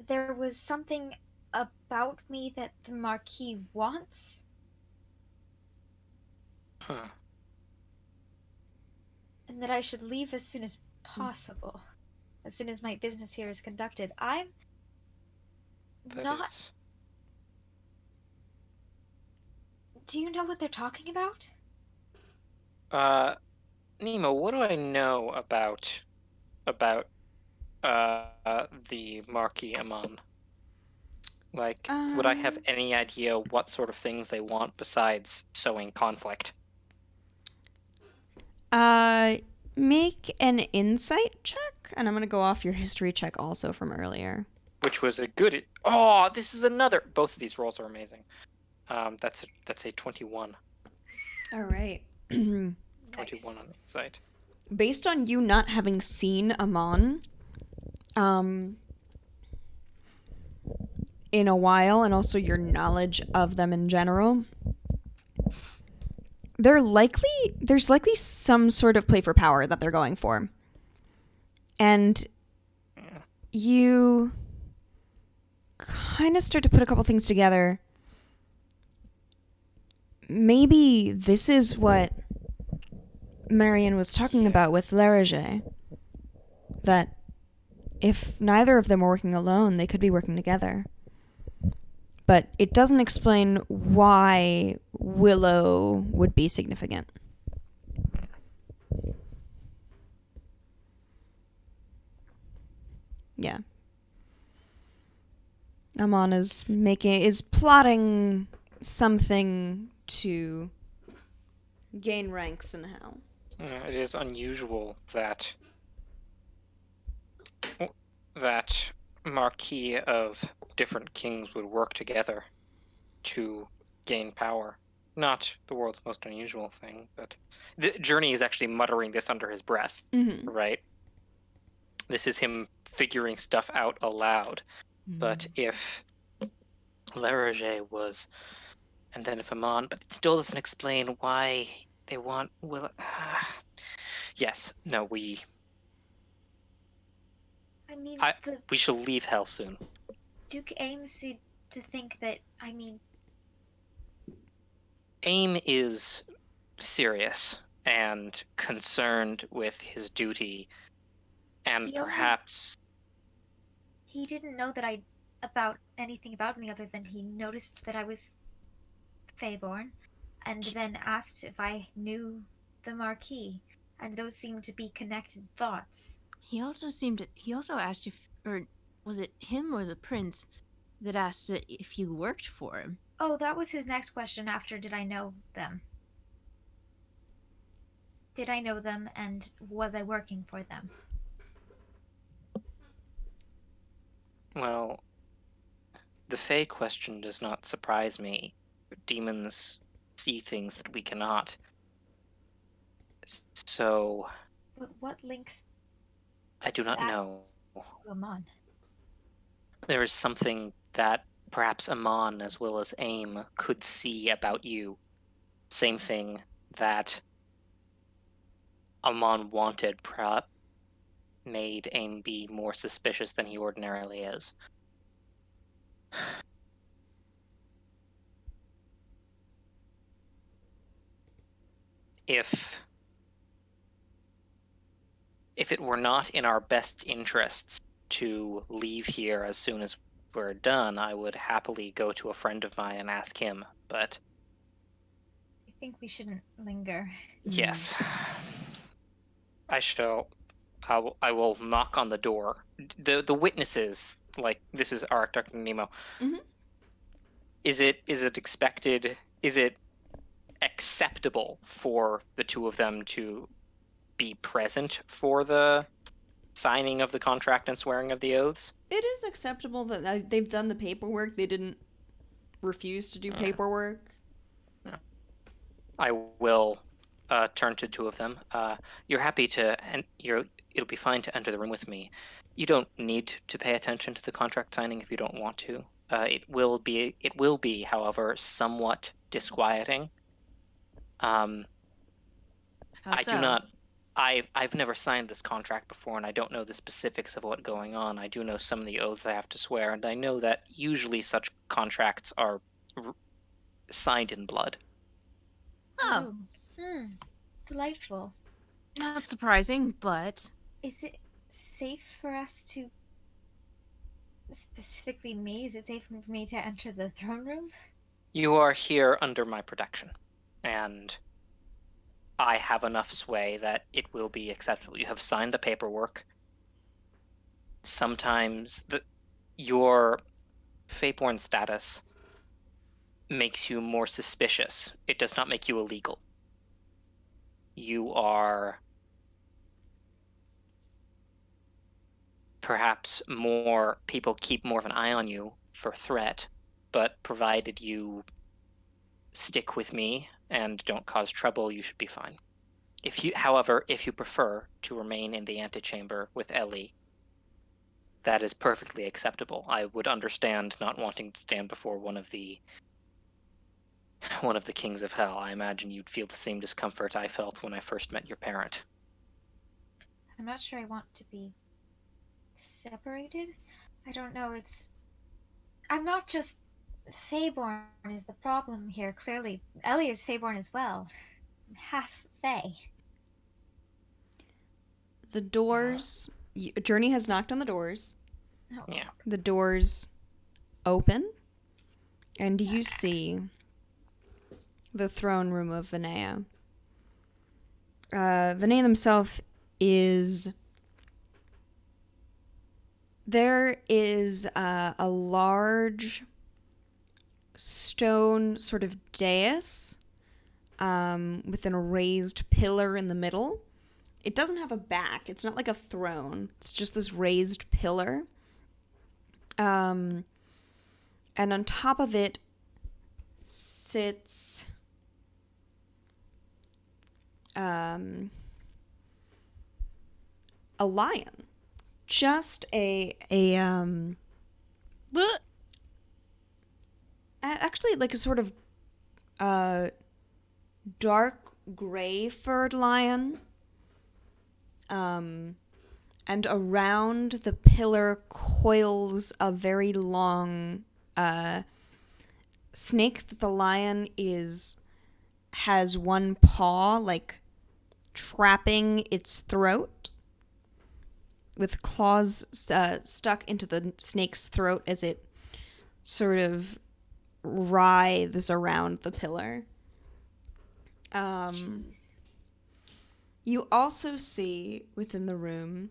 there was something about me that the Marquis wants. Huh. And that I should leave as soon as possible, as soon as my business here is conducted. I'm That not. is- Do you know what they're talking about? Nemo, what do I know about the Marquis Amon? Like, would I have any idea what sort of things they want besides sowing conflict? Make an insight check, and I'm gonna go off your history check also from earlier. Which was a good. Oh, this is another. Both of these rolls are amazing. That's a 21. All right. 21 on the insight. Based on you not having seen Amon, in a while, and also your knowledge of them in general, there's likely some sort of play for power that they're going for. And you kind of start to put a couple things together. Maybe this is what Marion was talking about with Lerager. That if neither of them were working alone, they could be working together. But it doesn't explain why Willow would be significant. Yeah. Amon is plotting something to gain ranks in hell. It is unusual that Marquis of different kings would work together to gain power. Not the world's most unusual thing, but the Journey is actually muttering this under his breath, Mm-hmm. right? This is him figuring stuff out aloud. But if Lerager was, and then if Amon, but it still doesn't explain why they want Will. Yes, no, we I mean, I- the shall leave hell soon. Duke aims to think that, I mean, AIM is serious and concerned with his duty, and He only- perhaps he didn't know that anything about me other than he noticed that I was Faeborn, and then asked if I knew the Marquis, and those seemed to be connected thoughts. He also asked if, or Was it him or the prince that asked if you worked for him? Oh, that was his next question after did I know them? Did I know them and was I working for them? Well, the Fae question does not surprise me. Demons see things that we cannot. So, But what links I do not that know. to Amon? There is something that perhaps Amon as well as Aim could see about you. Same thing that Amon wanted, perhaps made Aim be more suspicious than he ordinarily is. If it were not in our best interests to leave here as soon as we're done, I would happily go to a friend of mine and ask him, but I think we shouldn't linger. yes. I will knock on the door. The witnesses, like, this is Arc, Dr. Nemo. Mhm. Is it expected, is it acceptable for the two of them to be present for the signing of the contract and swearing of the oaths? It is acceptable that they've done the paperwork. They didn't refuse to do paperwork. I will turn to two of them. You're happy to, and it'll be fine to enter the room with me. You don't need to pay attention to the contract signing if you don't want to. It will be, however, somewhat disquieting. How I so? do not. I've never signed this contract before, and I don't know the specifics of what's going on. I do know some of the oaths I have to swear, and I know that usually such contracts are signed in blood. Oh, Delightful. not surprising, but Is it safe for us to, specifically me, is it safe for me to enter the throne room? You are here under my protection, and I have enough sway that it will be acceptable. You have signed the paperwork. Sometimes your Faeborn status makes you more suspicious. It does not make you illegal. You are perhaps more, people keep more of an eye on you for threat, but provided you stick with me and don't cause trouble, you should be fine. However, if you prefer to remain in the antechamber with Ellie, that is perfectly acceptable. I would understand not wanting to stand before one of the kings of hell. I imagine you'd feel the same discomfort I felt when I first met your parent. I'm not sure I want to be separated. I don't know, I'm not just Feyborn is the problem here, clearly. Ellie is Feyborn as well. Half Fey. The doors. Journey has knocked on the doors. Oh. Yeah. The doors open, and you see the throne room of Vinaya. Vinaya himself is. There is a large stone sort of dais with a raised pillar in the middle. It doesn't have a back. It's not like a throne. It's just this raised pillar. And on top of it sits a lion. Just actually like a sort of dark gray furred lion. And around the pillar coils a very long snake that the lion has one paw like trapping its throat, with claws stuck into the snake's throat as it sort of writhes around the pillar. You also see within the room,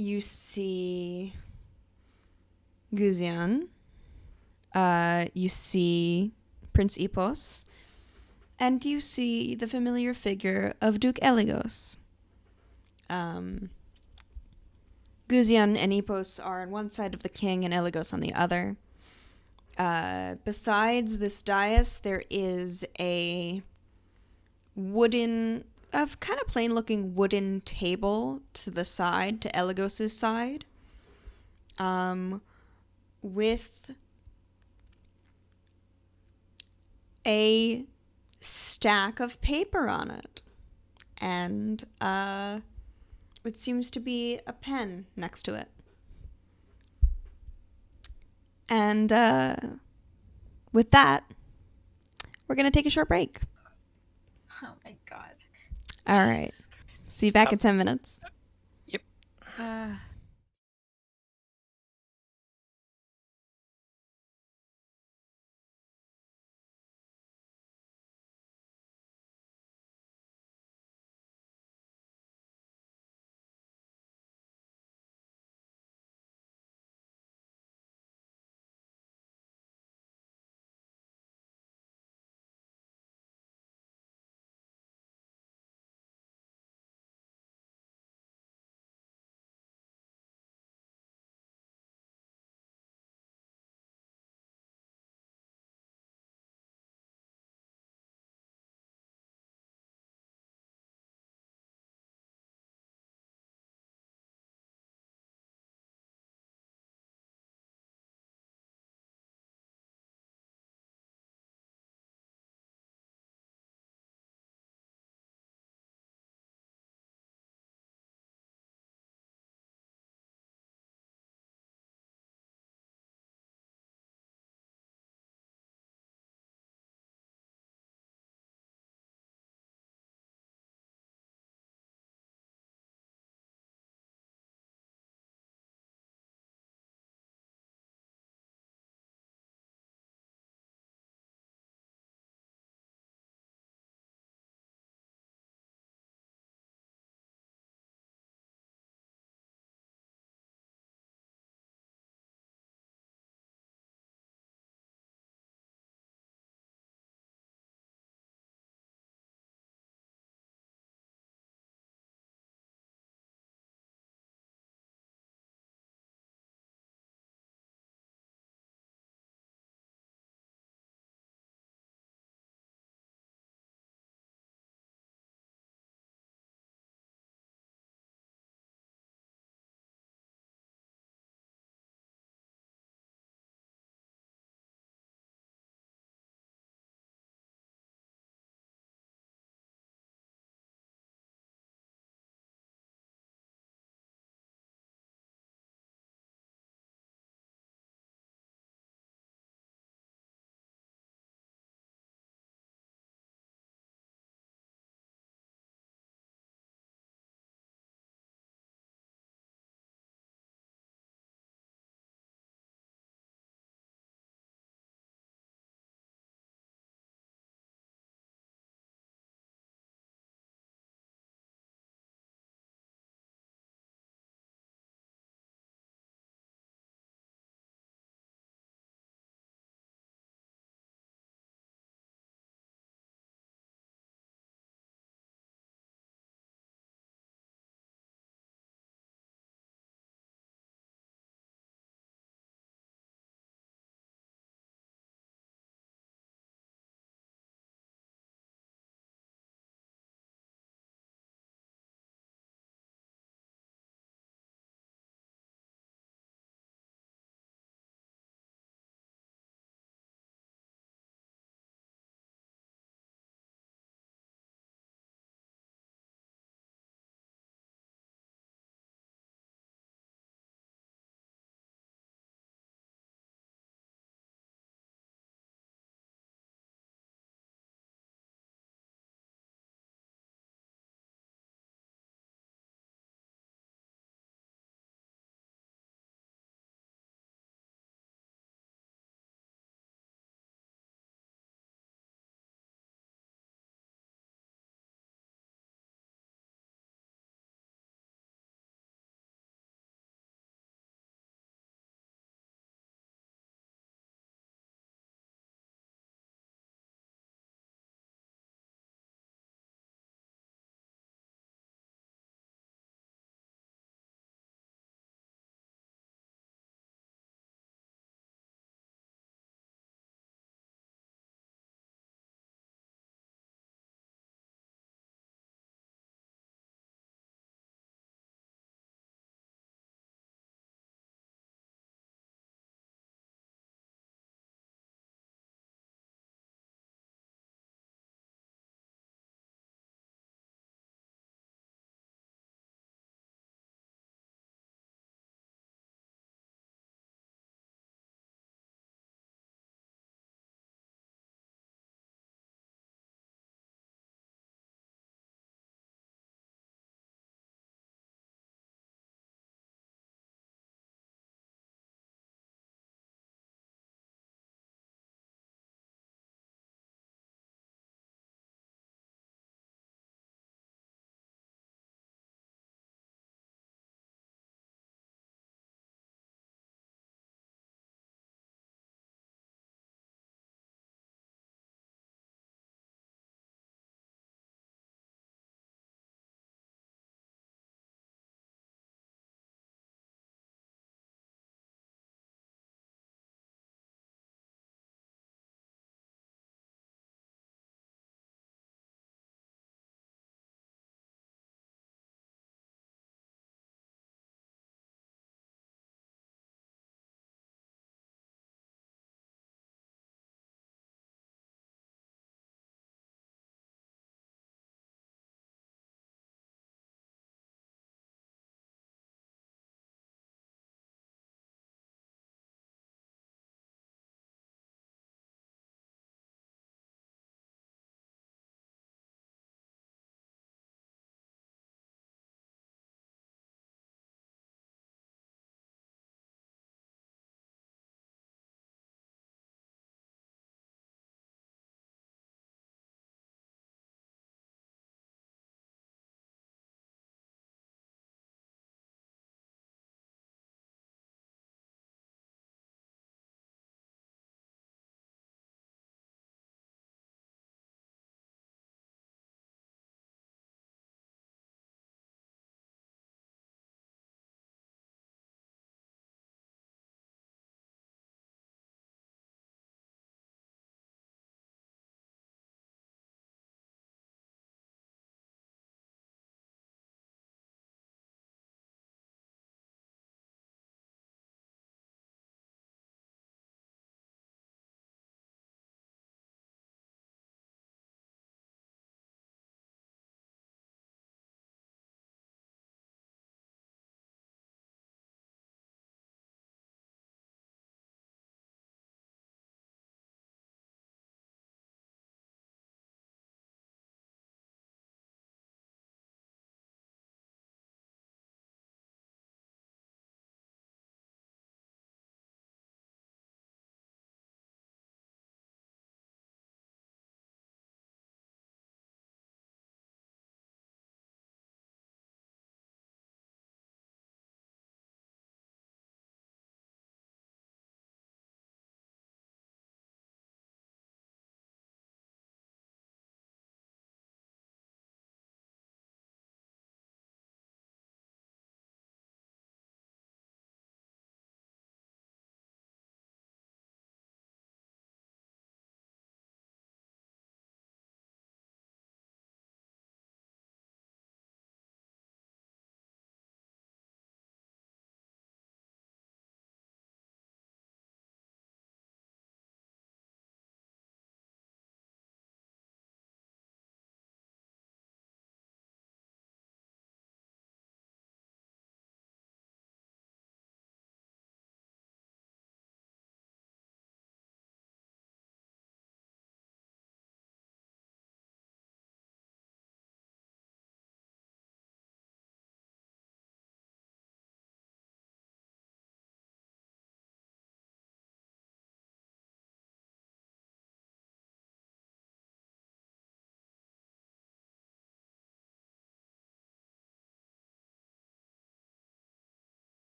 you see Guzian. You see Prince Epos. And you see the familiar figure of Duke Eligos. Guzian and Epos are on one side of the king and Eligos on the other. Besides this dais, there is a kind of plain looking wooden table to the side, to Eligos's side, with a stack of paper on it. And it seems to be a pen next to it. And with that, we're going to take a short break. Oh my god. All right. Jesus Christ. See you back in 10 minutes. Uh,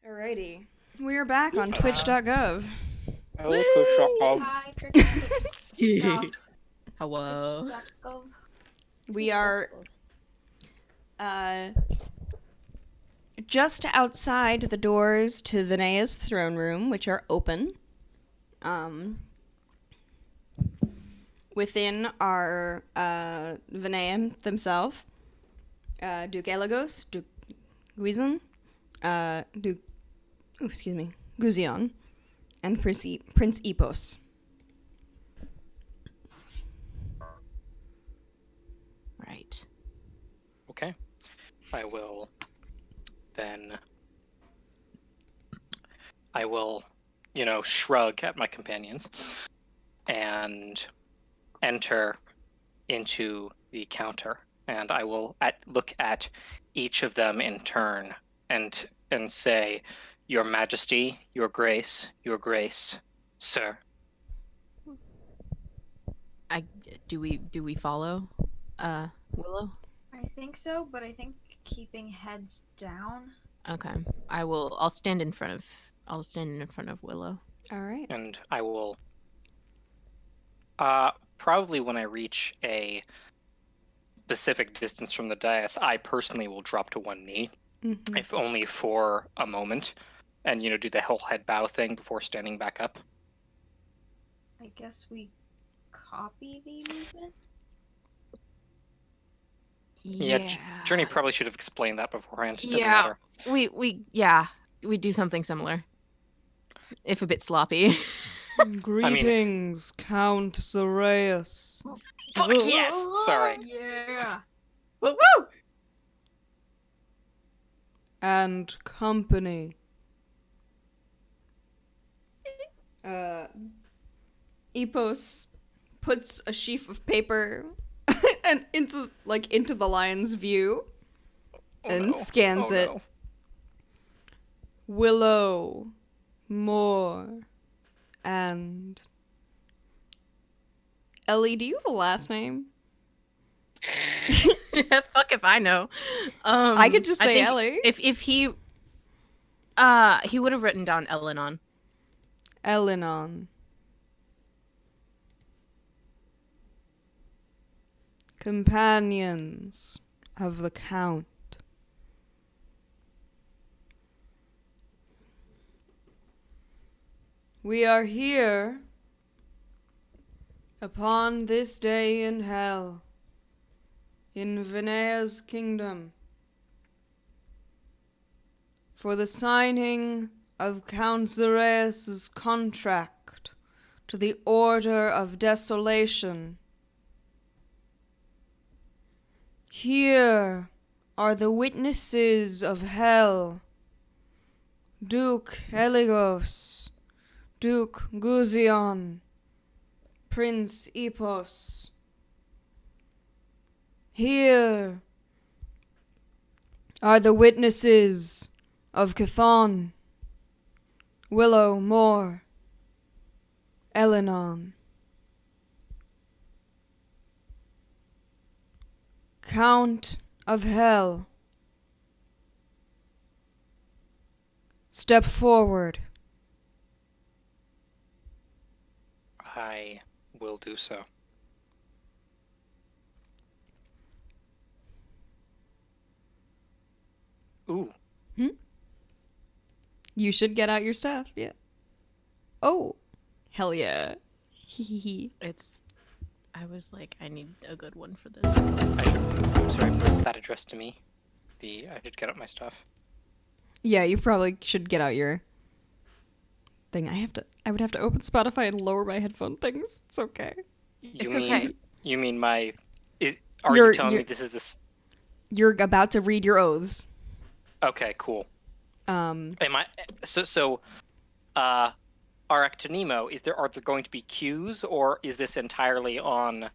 Alrighty. We are back on twitch.gov. Oh, Twitch.com. Hi, Twitch.gov. Hello. Twitch.gov. We are just outside the doors to Vinea's throne room, which are open. Within are Vinea themselves, Duke Elagos, Duke Guizon, Guzion, and Prince Epos. Right. Okay. I will then. I will, shrug at my companions and enter into the counter, and I will look at each of them in turn and say, "Your Majesty, Your Grace, sir." Do we follow Willow? I think so, but I think keeping heads down. Okay. I'll stand in front of Willow. All right. And I will probably when I reach a specific distance from the dais, I personally will drop to one knee, Mm-hmm. if only for a moment, and do the whole head bow thing before standing back up. I guess we copy the movement. Yeah, Journey probably should have explained that beforehand. It doesn't Yeah. matter. We do something similar. If a bit sloppy. Greetings, Count Zoraeus. Fuck yes! Sorry. Yeah. Woo woo! And company. Epos puts a sheaf of paper and into the lion's view and scans it. No. Willow, Moore, and Ellie. Do you have a last name? Fuck if I know. I could just I say think Ellie. If he would have written down Elenon. Elenon. Companions of the Count. We are here upon this day in hell, in Vinea's kingdom, for the signing of Count Zoraeus' contract to the Order of Desolation. Here are the witnesses of hell, Duke Eligos, Duke Guzion, Prince Epos. Here are the witnesses of Chthon, Willow, Moore, Elenon. Count of Hell, step forward. I will do so. Ooh. You should get out your stuff, yeah. Oh, hell yeah. Hee. I was like, I need a good one for this. I'm sorry, was that addressed to me? I should get up my stuff. Yeah, you probably should get out your thing. I would have to open Spotify and lower my headphone things. It's okay. It's okay. You mean are you telling me you're- this is this? You're about to read your oaths. Okay, cool. Um, Am I Aractonemo, are there going to be cues, or is this entirely on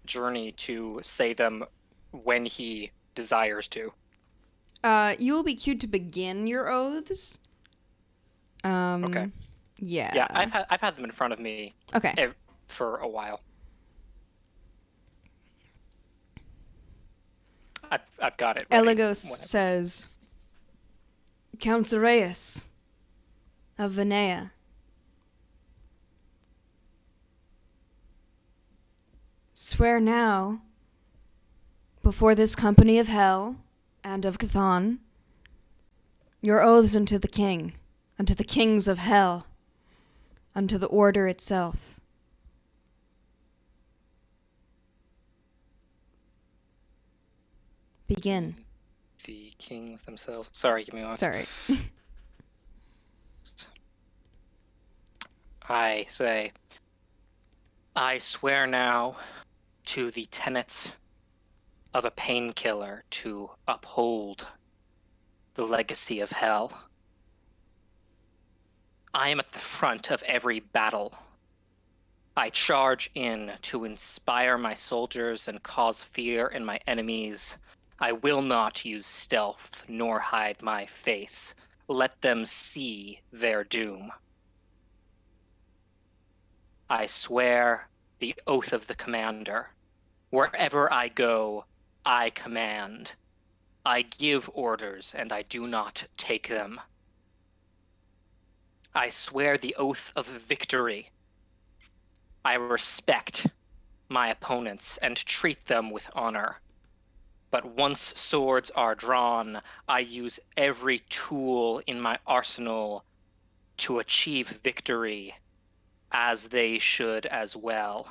Journey to say them when he desires to? you will be cued to begin your oaths. Okay. Yeah. Yeah, I've had them in front of me Okay. for a while. I've got it ready Eligos whenever. says, Count Zareus of Venea. Swear now, before this company of hell and of Chthon, your oaths unto the king, unto the kings of hell, unto the order itself. Begin. The kings themselves. Sorry, give me one. Sorry. I say, I swear now to the tenets of a painkiller to uphold the legacy of hell. I am at the front of every battle. I charge in to inspire my soldiers and cause fear in my enemies. I will not use stealth nor hide my face. Let them see their doom. I swear the oath of the commander. Wherever I go, I command. I give orders, and I do not take them. I swear the oath of victory. I respect my opponents and treat them with honor. But once swords are drawn, I use every tool in my arsenal to achieve victory, as they should as well.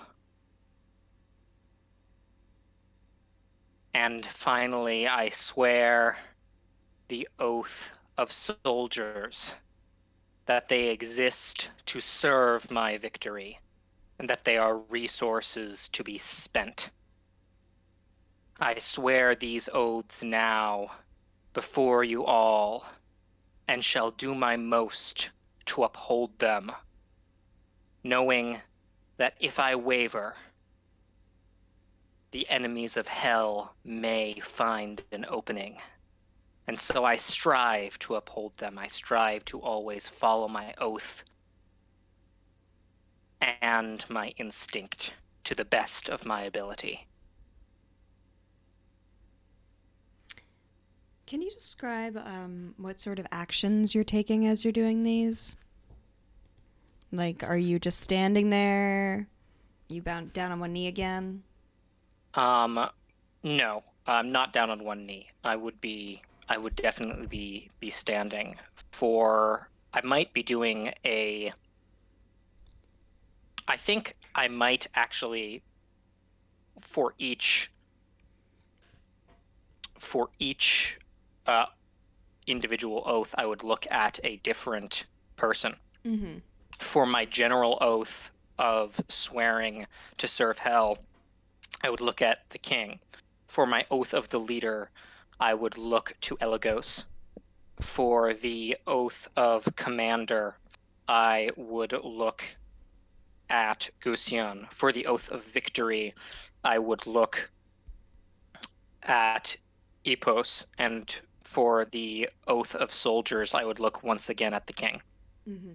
And finally, I swear the oath of soldiers, that they exist to serve my victory, and that they are resources to be spent. I swear these oaths now, before you all, and shall do my most to uphold them, knowing that if I waver, the enemies of hell may find an opening. And so I strive to uphold them. I strive to always follow my oath and my instinct to the best of my ability. Can you describe what sort of actions you're taking as you're doing these? Like, are you just standing there? You bound down on one knee again? No, I'm not down on one knee. I would definitely be standing. I might be doing I think I might actually, for each individual oath, I would look at a different person. Mm-hmm. For my general oath of swearing to serve hell, I would look at the king. For my oath of the leader, I would look to Elagos. For the oath of commander, I would look at Gusion. For the oath of victory, I would look at Epos. And for the oath of soldiers, I would look once again at the king. Mm-hmm.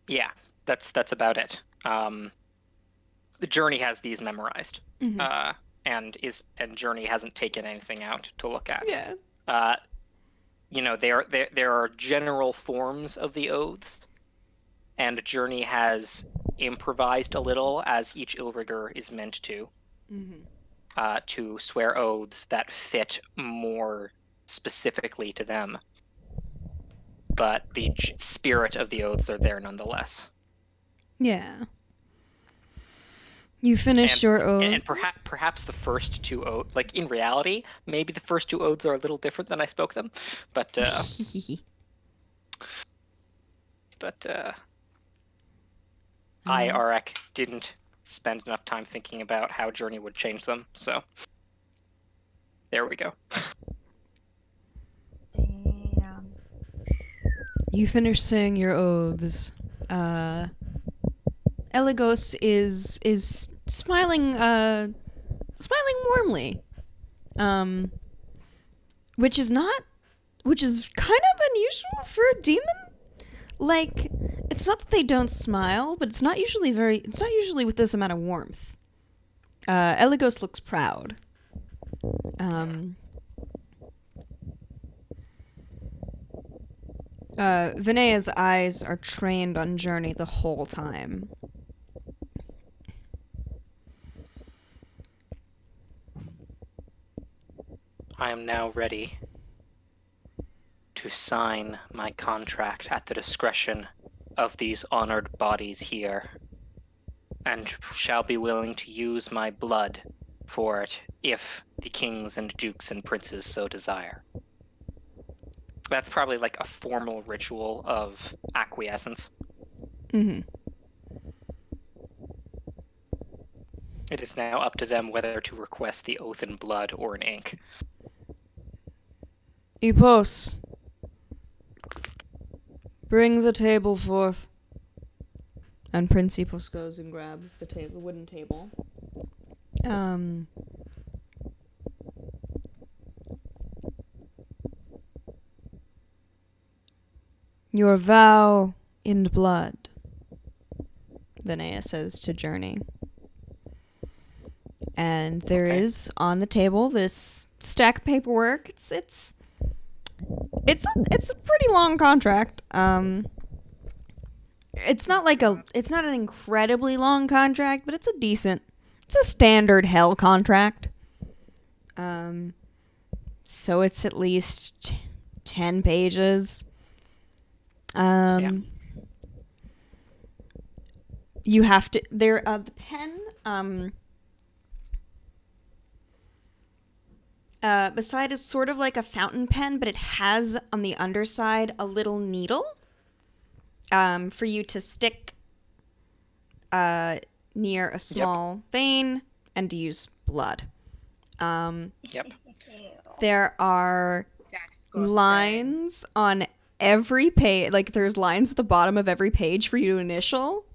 Yeah, that's about it. The Journey has these memorized, Mm-hmm. and Journey hasn't taken anything out to look at. Yeah. There are general forms of the oaths, and Journey has improvised a little, as each Illrigger is meant to, to swear oaths that fit more specifically to them. But the spirit of the oaths are there nonetheless. Yeah. You finish your oath. And perhaps the first two oaths, like in reality, maybe the first two oaths are a little different than I spoke them, but Arek didn't spend enough time thinking about how Journey would change them, so there we go. Damn. You finish saying your oaths. Elagos is smiling warmly. Which is kind of unusual for a demon. Like, it's not that they don't smile, but it's not usually with this amount of warmth. Eligos looks proud. Vinea's eyes are trained on Journey the whole time. I am now ready to sign my contract at the discretion of these honored bodies here, and shall be willing to use my blood for it if the kings and dukes and princes so desire. That's probably like a formal ritual of acquiescence. Mm-hmm. It is now up to them whether to request the oath in blood or in ink. Epos, bring the table forth. And Prince Epos goes and grabs the wooden table. Your vow in blood, Vinaya says to Journey. And there is on the table this stack of paperwork. It's a pretty long contract. It's not an incredibly long contract, but it's a standard hell contract. So it's at least 10 pages. You have to the pen beside is sort of like a fountain pen, but it has on the underside a little needle for you to stick near a small vein and to use blood. There are lines on every page, like there's lines at the bottom of every page for you to initial,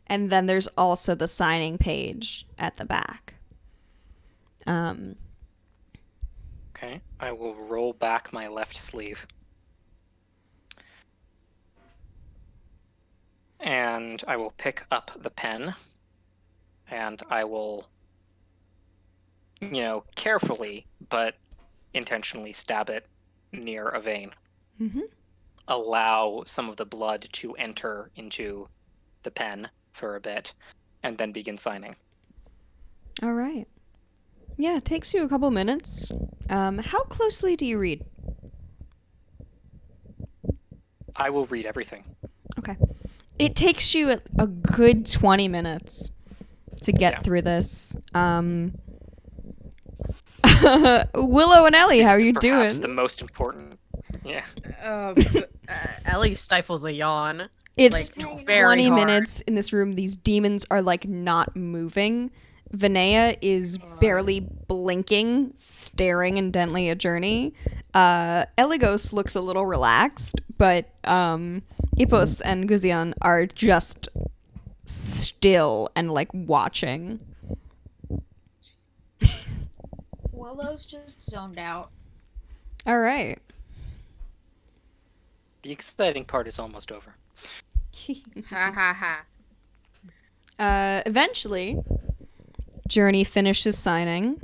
and then there's also the signing page at the back. Okay, I will roll back my left sleeve. And I will pick up the pen, and I will, carefully but intentionally stab it near a vein. Mm-hmm. Allow some of the blood to enter into the pen for a bit, and then begin signing. All right. Yeah, it takes you a couple minutes. How closely do you read? I will read everything. Okay. It takes you a good 20 minutes to get through this. Willow and Ellie, how are you Perhaps doing? the most important. Yeah. Ellie stifles a yawn. It's like, very 20 hard. minutes in this room. These demons are like not moving. Vinaya is barely blinking, staring intently at Journey. Eligos looks a little relaxed, but Epos and Guzion are just still and like watching. Willow's just zoned out. All right. The exciting part is almost over. Ha ha ha. Eventually, Journey finishes signing.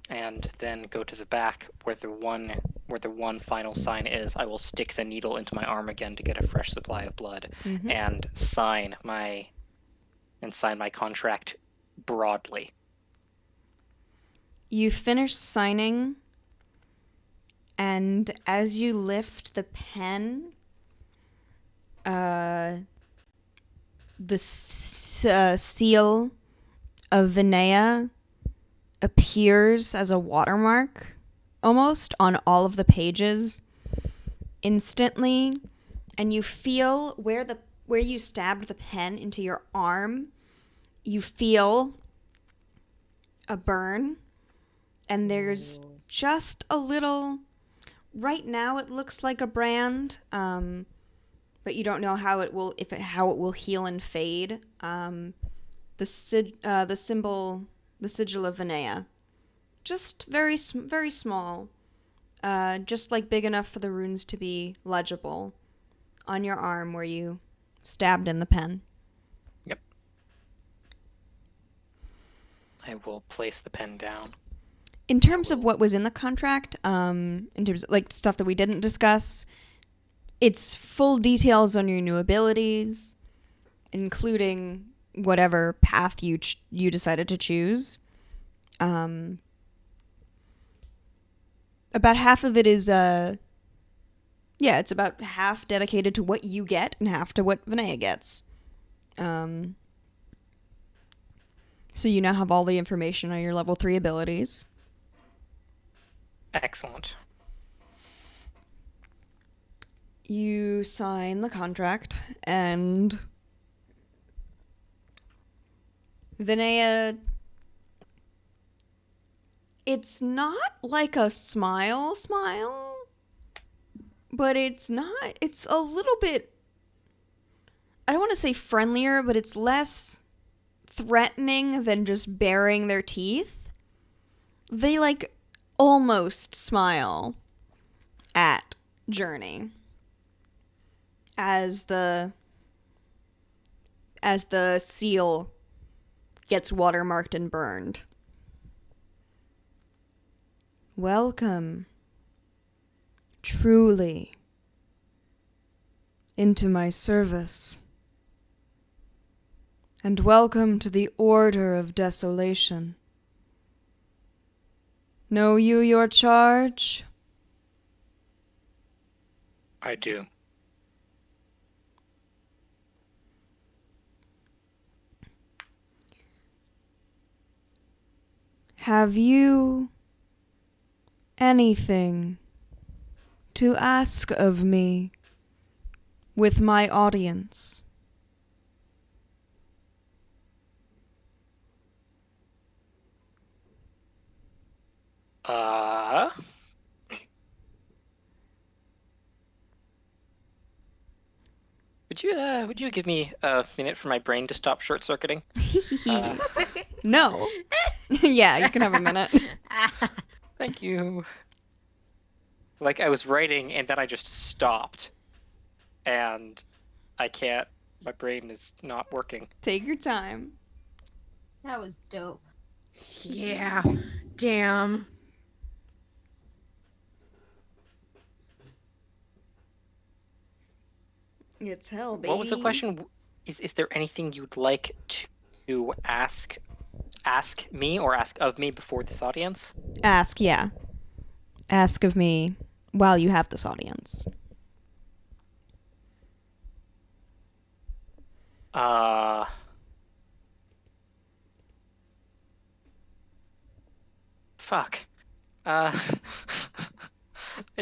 And then go to the back where the one final sign is. I will stick the needle into my arm again to get a fresh supply of blood, and sign my contract broadly. You finish signing, and as you lift the pen, the seal of Vinaya appears as a watermark almost on all of the pages instantly, and you feel where you stabbed the pen into your arm, you feel a burn, and there's just a little, right now it looks like a brand, but you don't know how it will heal and fade. The symbol, the sigil of Vinaya, just very small, just like big enough for the runes to be legible, on your arm where you stabbed in the pen. Yep. I will place the pen down. In terms of what was in the contract, in terms of like stuff that we didn't discuss, it's full details on your new abilities, including whatever path you decided to choose. About half of it is it's about half dedicated to what you get and half to what Vinaya gets. So you now have all the information on your level 3 abilities. Excellent. You sign the contract, and Vinaya, it's not like a smile, but it's a little bit, I don't want to say friendlier, but it's less threatening than just baring their teeth. They like almost smile at Journey as the seal gets watermarked and burned. Welcome, truly, into my service. And welcome to the Order of Desolation. Know you your charge? I do. Have you anything to ask of me with my audience? Would you give me a minute for my brain to stop short circuiting? No. Yeah, you can have a minute. Thank you. Like, I was writing and then I just stopped. And I can't. My brain is not working. Take your time. That was dope. Yeah. Damn. It's hell, baby. What was the question? Is there anything you'd like to ask me or ask of me before this audience? Ask, yeah. Ask of me while you have this audience. Fuck. I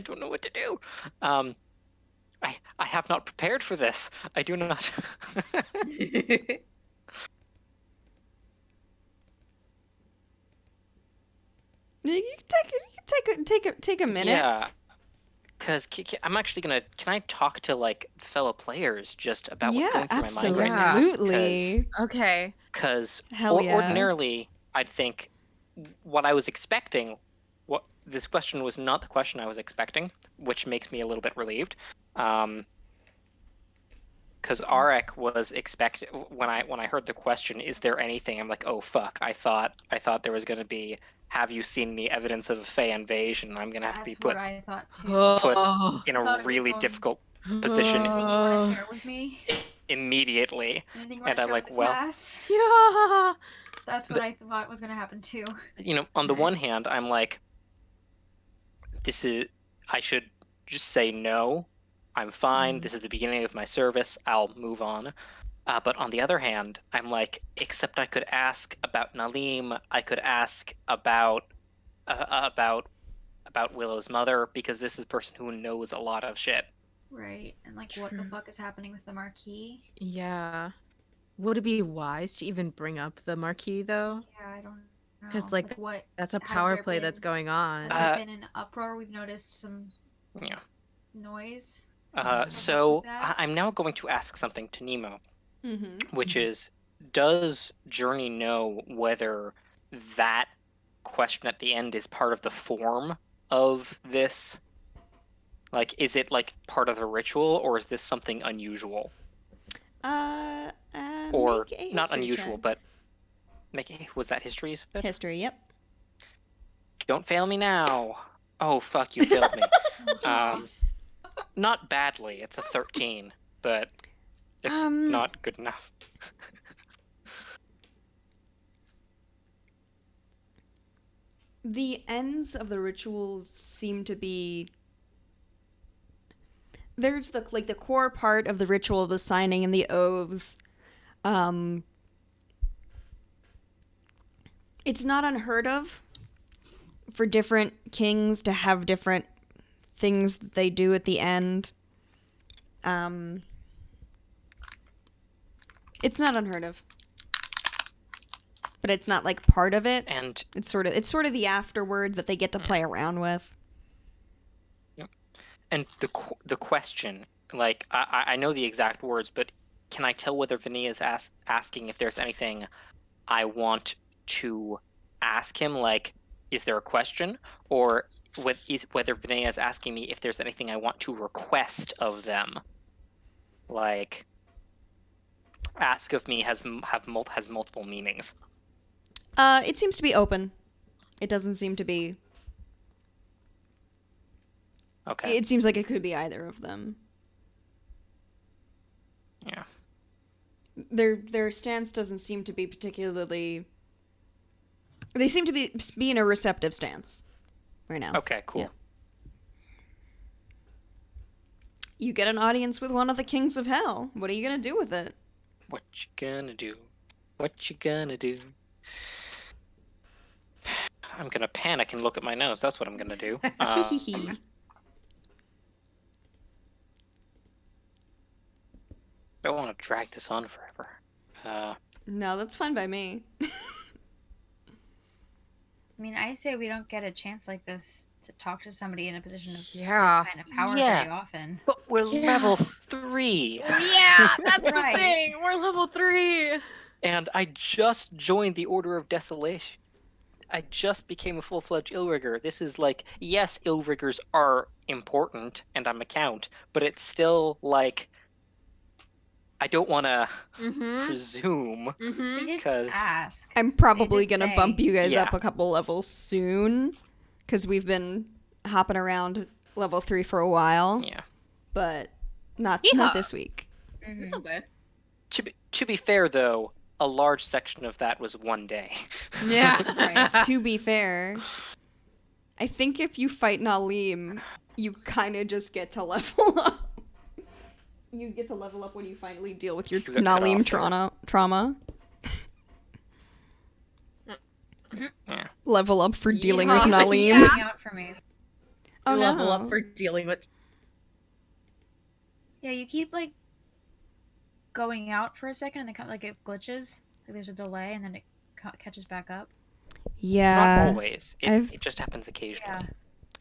don't know what to do. I have not prepared for this. I do not. You can take a minute. Yeah. Because I'm actually gonna. Can I talk to like fellow players just about what's going through my mind right now? Absolutely. Okay. Because Hell yeah. ordinarily, I'd think what I was expecting. What this question was not the question I was expecting, which makes me a little bit relieved. Because Arek was expecting when I heard the question, is there anything? I'm like, oh fuck! I thought there was gonna be. Have you seen the evidence of a Fey invasion? I'm gonna have to be That's put what I thought too. in I thought a it was really going- difficult position Anything you want to share with me? immediately. Anything you want And to I'm share like, with the well, class? Yeah. That's what I thought was going to happen too. on the one hand, I'm like, I should just say no. I'm fine. This is the beginning of my service. I'll move on. But on the other hand, I'm like, except I could ask about Nalim. I could ask about Willow's mother, because this is a person who knows a lot of shit. Right. And like, what the fuck is happening with the Marquis? Yeah. Would it be wise to even bring up the Marquis though? Yeah, I don't know. Because like what that's a has power there play been- that's going on. has there been an uproar? We've noticed some Yeah. noise. So with that? I'm now going to ask something to Nemo, Mm-hmm. which is, does Journey know whether that question at the end is part of the form of this? Like, is it like part of the ritual, or is this something unusual? Or Make a not history unusual, check. but Was that history? You said? History, yep. Don't fail me now. Oh fuck! You failed me. Not badly. It's a 13, but it's not good enough. The ends of the rituals seem to be... There's the core part of the ritual of the signing and the oaths. It's not unheard of for different kings to have different things that they do at the end. It's not unheard of, but it's not like part of it. And it's sort of the afterward that they get to play around with. Yep. And the question, like I know the exact words, but can I tell whether Vinny is asking if there's anything I want to ask him? Like, is there a question, or whether Vinny is asking me if there's anything I want to request of them? Like, ask of me has multiple meanings. It seems to be open. It doesn't seem to be... Okay. It seems like it could be either of them. Yeah. Their stance doesn't seem to be particularly... They seem to be in a receptive stance right now. Okay, cool. Yeah. You get an audience with one of the kings of hell. What are you gonna do with it? What you gonna do? What you gonna do? I'm gonna panic and look at my nose. That's what I'm gonna do. I don't want to drag this on forever. No, that's fine by me. I mean, I say we don't get a chance like this to talk to somebody in a position of this Yeah. kind of power Yeah. very often. But we're level 3. Yeah, that's Right. the thing. We're level 3. And I just joined the Order of Desolation. I just became a full-fledged Illrigger. This is like, yes, Illriggers are important, and I'm a count, but it's still like, I don't want to presume, They didn't because ask. I'm probably They did gonna say- bump you guys Yeah. up a couple levels soon, because we've been hopping around level 3 for a while, yeah. but not Yeehaw. this week. Mhm. It's okay. To be fair, though, a large section of that was one day. Yeah. Right. To be fair, I think if you fight Nalim, you kind of just get to level up. You get to level up when you finally deal with your You got cut Nalim off there. trauma. Yeah. Level up for dealing Yeehaw. with Nalim. Yeah. Looking out for me. Oh, Level no. up for dealing with. Yeah, you keep like going out for a second, and then like it glitches. Like there's a delay, and then it catches back up. Yeah. Not always. It just happens occasionally.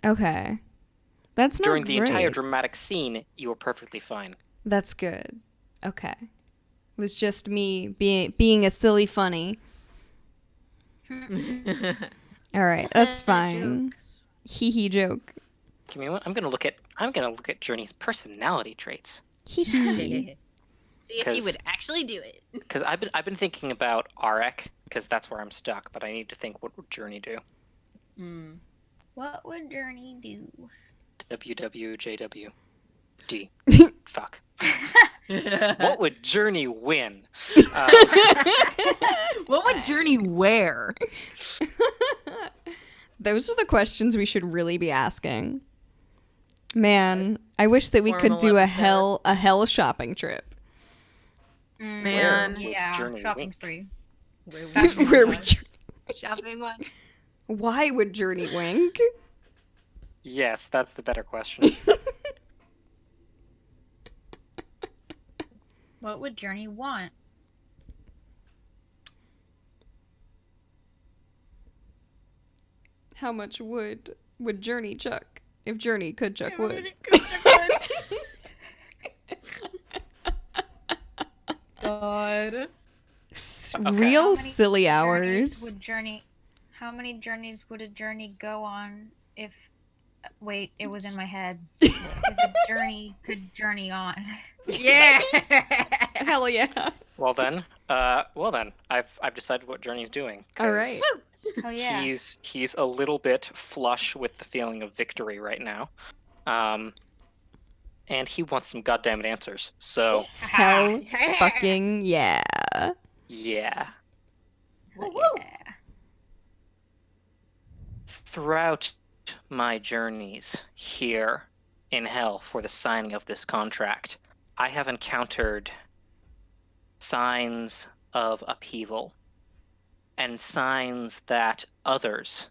Yeah. Okay. That's not During the entire great. dramatic scene, you were perfectly fine. That's good. Okay. It was just me being a silly funny. All right, that's fine. Jokes. Hee hee joke. Give me one. I'm gonna look at Journey's personality traits. Hee hee. See if he 'Cause- would actually do it. Because I've been thinking about Arek, because that's where I'm stuck. But I need to think, what would Journey do? What would Journey do? WWJWD. Fuck. What would Journey win? What would Journey wear? Those are the questions we should really be asking. Man, I wish that we could Formal do a episode. hell shopping trip. Man. Where would Yeah, Journey shopping wink? spree. Where would Shopping one. Why would Journey wink? Yes, that's the better question. What would Journey want? How much wood would Journey chuck if Journey could chuck wood? God. Real How many silly journeys hours. Would Journey? How many journeys would a journey go on if? Wait, it was in my head. If a journey could journey on. Yeah. Hell yeah. Well then, I've decided what Journey's doing. All 'Cause right. Oh yeah. he's a little bit flush with the feeling of victory right now, and he wants some goddamn answers. So Hell fucking yeah. yeah, Oh, yeah. throughout my journeys here in hell for the signing of this contract, I have encountered signs of upheaval and signs that others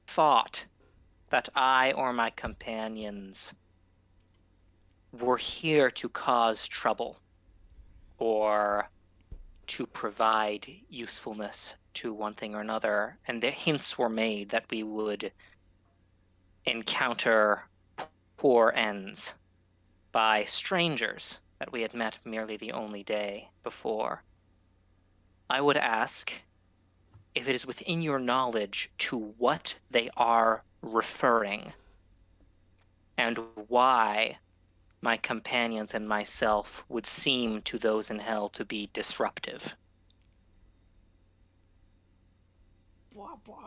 thought that I or my companions were here to cause trouble or to provide usefulness to one thing or another, and the hints were made that we would encounter poor ends by strangers that we had met merely the only day before. I would ask if it is within your knowledge to what they are referring and why my companions and myself would seem to those in hell to be disruptive. Blah, blah.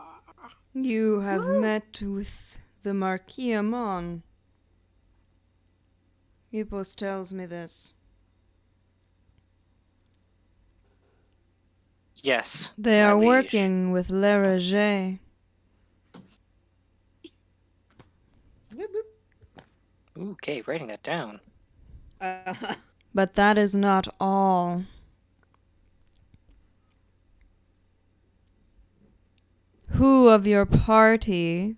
You have met with the Marquis Amon. Hippos tells me this. Yes, They my are liege. working with Le Roger. Boop, boop. Ooh, okay, writing that down. But that is not all. Who of your party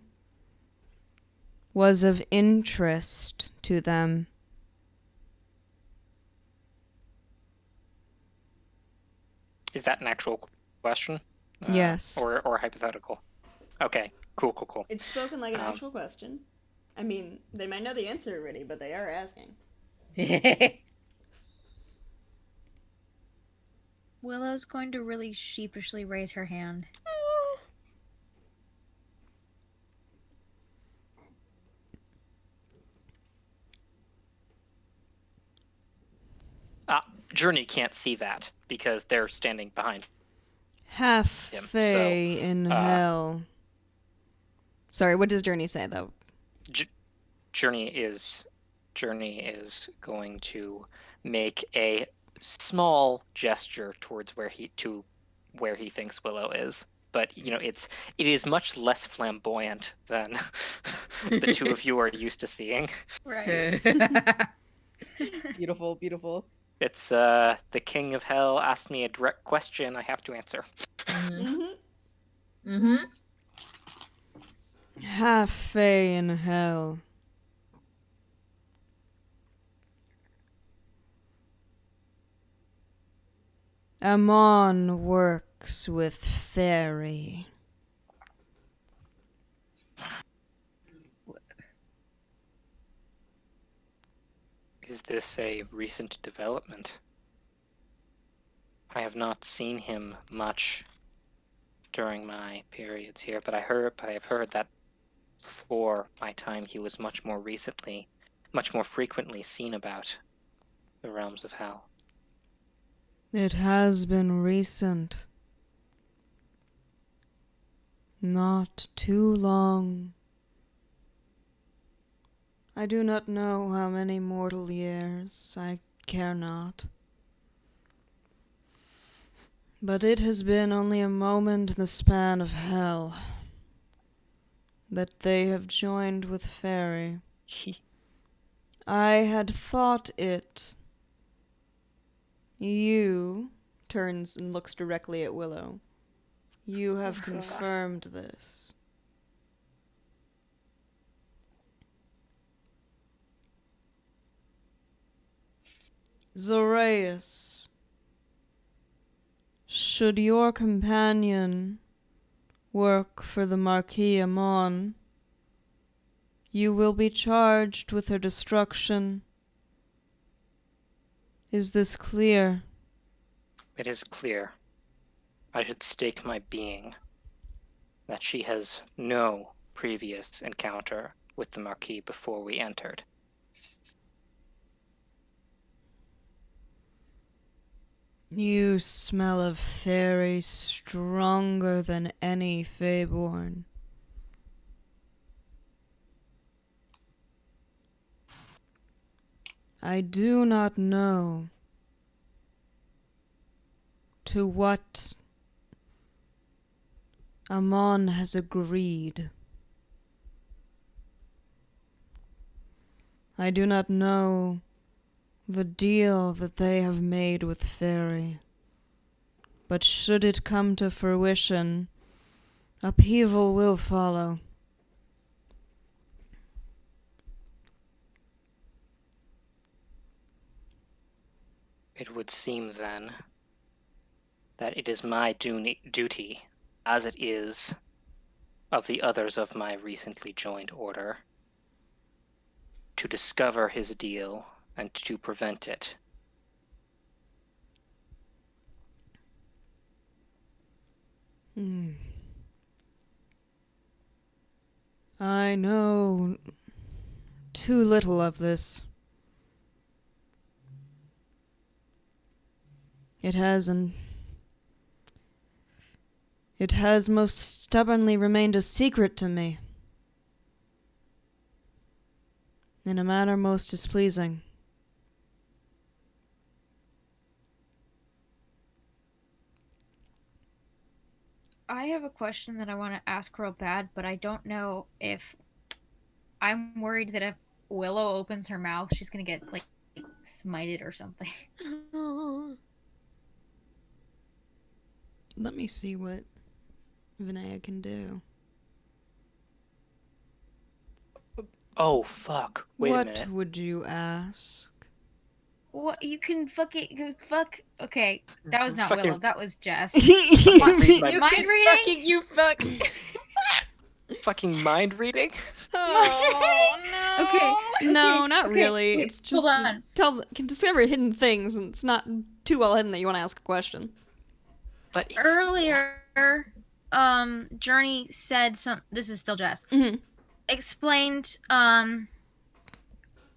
was of interest to them? Is that an actual question? Yes. Or hypothetical? Okay, cool. It's spoken like an actual question. I mean, they might know the answer already, but they are asking. Willow's going to really sheepishly raise her hand. Journey can't see that because they're standing behind. Half Him, Fae in hell. Sorry, what does Journey say though? Journey is going to make a small gesture towards where he thinks Willow is. But it is much less flamboyant than the two of you are used to seeing. Right. Beautiful, beautiful. It's the King of Hell asked me a direct question I have to answer. Half Fae in hell. Amon works with fairy. Is this a recent development? I have not seen him much during my periods here, but I have heard that before my time he was much more frequently seen about the realms of hell. It has been recent. Not too long. I do not know how many mortal years, I care not. But it has been only a moment in the span of hell that they have joined with fairy. I had thought it. You turns and looks directly at Willow. You have confirmed this. Zoraeus, should your companion work for the Marquis Amon, you will be charged with her destruction. Is this clear? It is clear. I should stake my being that she has no previous encounter with the Marquis before we entered. You smell of fairy stronger than any Feyborn. I do not know to what Amon has agreed. I do not know the deal that they have made with Fairy. But should it come to fruition, upheaval will follow. It would seem, then, that it is my duty, as it is of the others of my recently joined order, to discover his deal and to prevent it. I know too little of this. It has most stubbornly remained a secret to me, in a manner most displeasing. I have a question that I want to ask real bad, but I don't know if I'm worried that if Willow opens her mouth, she's gonna get like smited or something. Let me see what Vinaya can do. Oh, fuck. Wait a minute. What would you ask? What you can fuck? Okay, that was not Fucking- Willow. That was Jess. Mind You Mind can reading? fucking you fuck. Fucking mind reading? Oh no. Okay. No, not okay, really. wait, It's just hold on. can discover hidden things, and it's not too well hidden that you want to ask a question. But it's, Earlier, Journey said some. This is still Jess. Mhm. Explained.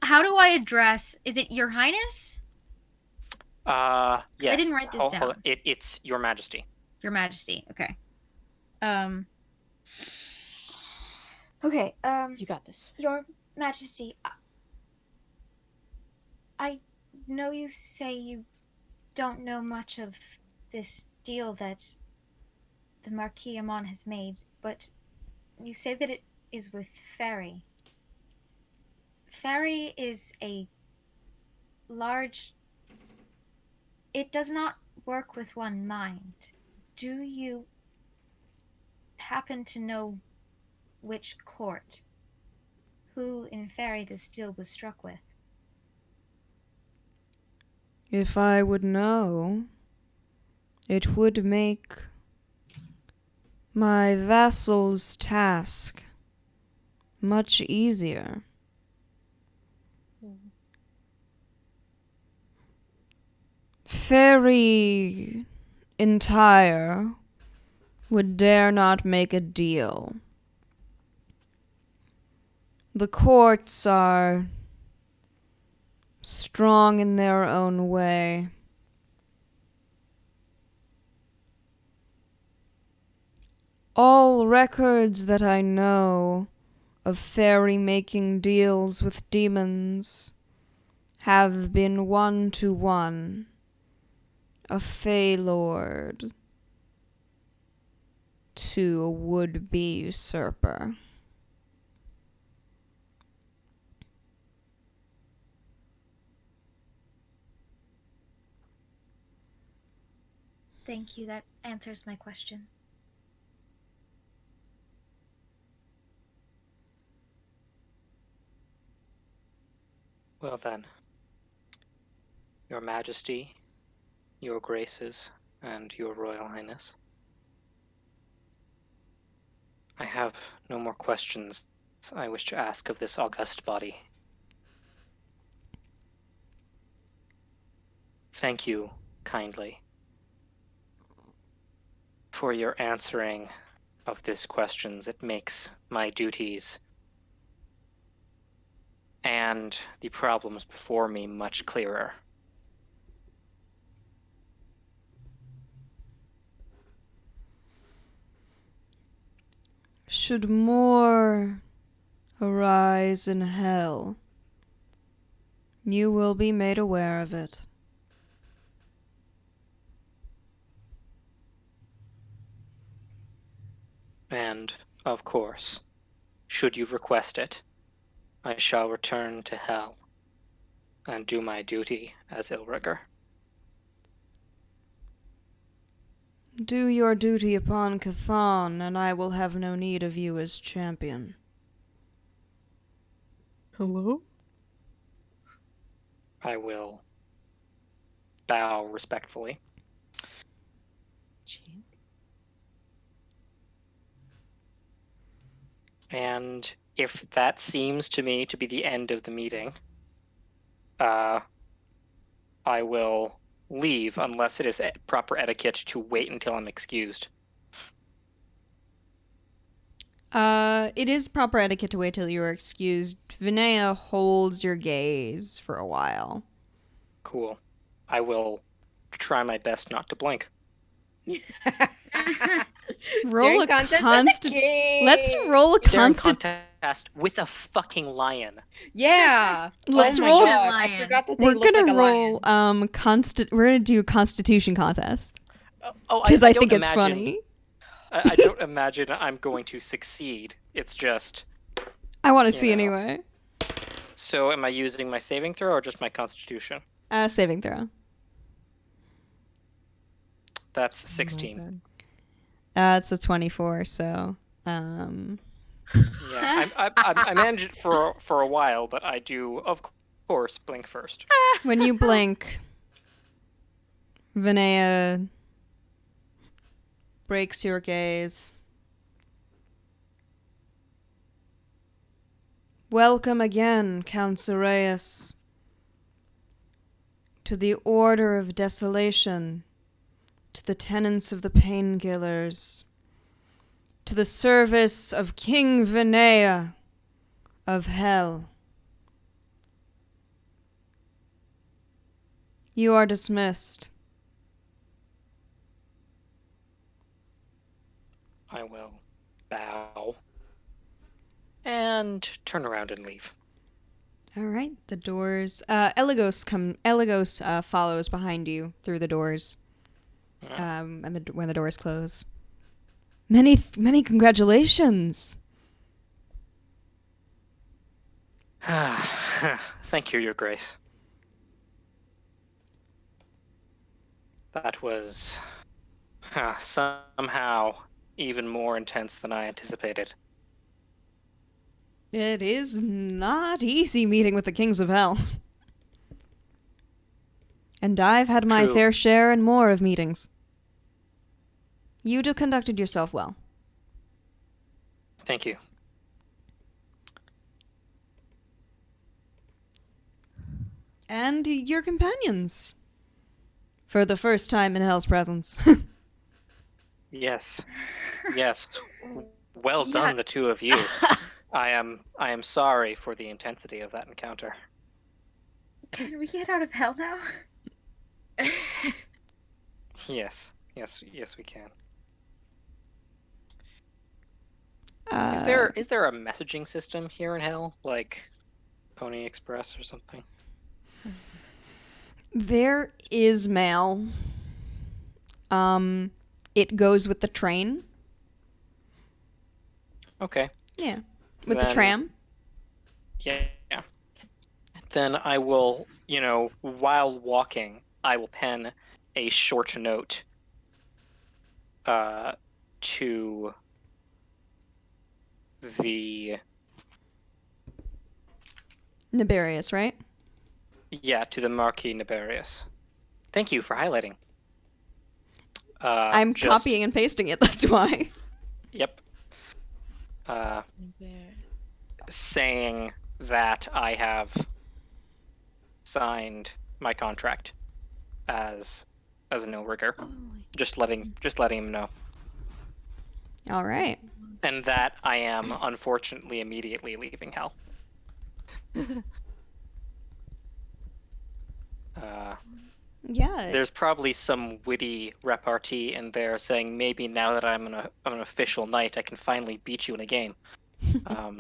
How do I address? Is it Your Highness? yes. I didn't write this Hold down. on. It's Your Majesty. Your Majesty. Okay. Okay. You got this. Your Majesty. I know you say you don't know much of this deal that the Marquis Amon has made, but you say that it is with Fairy. Fairy is a large. It does not work with one mind. Do you happen to know which court, who in Fairy this deal was struck with? If I would know, it would make my vassal's task much easier. Fairy entire would dare not make a deal. The courts are strong in their own way. All records that I know of fairy making deals with demons have been 1-to-1. A Fey Lord to a would-be usurper. Thank you, that answers my question. Well then, Your Majesty, Your Graces, and Your Royal Highness, I have no more questions I wish to ask of this august body. Thank you kindly for your answering of these questions. It makes my duties and the problems before me much clearer. should more arise in hell, you will be made aware of it. And, of course, should you request it, I shall return to hell and do my duty as Ilrigger. Do your duty upon Chthon, and I will have no need of you as champion. Hello? I will bow respectfully. And if that seems to me to be the end of the meeting, I will leave unless it is proper etiquette to wait until I'm excused. It is proper etiquette to wait till you are excused. Vinaya holds your gaze for a while. Cool. I will try my best not to blink. Roll a Staring contest consti- with the king. Let's roll a Staring consti- contest with a fucking lion. Yeah. Let's oh my roll- God, Lion. I forgot that they We're look gonna like a roll lion. we're gonna do a constitution contest. Oh, Because I don't think it's imagine- funny. I don't imagine I'm going to succeed. It's just... I want to You see know. anyway. So am I using my saving throw or just my constitution? Saving throw. That's 16. It's a 24, so Yeah, I managed it for a while, but I do, of course, blink first. when you blink, Vinaya breaks your gaze. Welcome again, Count Soreus, to the Order of Desolation, to the tenants of the Painkillers, to the service of King Vinaya of Hell. You are dismissed. I will bow and turn around and leave. All right, the doors. Eligos follows behind you through the doors. And when the doors close. Many congratulations. Thank you, Your Grace. That was somehow even more intense than I anticipated. It is not easy meeting with the kings of hell. And I've had my True. fair share and more of meetings. You conducted yourself well. Thank you. And your companions. For the first time in Hell's presence. Yes. Yes. Well done, the two of you. I am sorry for the intensity of that encounter. Can we get out of hell now? Yes, we can. Is there a messaging system here in Hell, like Pony Express or something? There is mail. It goes with the train. Okay. Yeah. With the Then- tram. Yeah. Then I will, while walking, I will pen a short note to the Nibarius, right? to the Marquis Nibarius. Thank you for highlighting. I'm just- copying and pasting it, that's why. Yep. Saying that I have signed my contract as an Ilrigger. Just letting him know. All right. And that I am unfortunately immediately leaving Hell. Yeah. There's probably some witty repartee in there saying maybe now that I'm an official knight, I can finally beat you in a game. All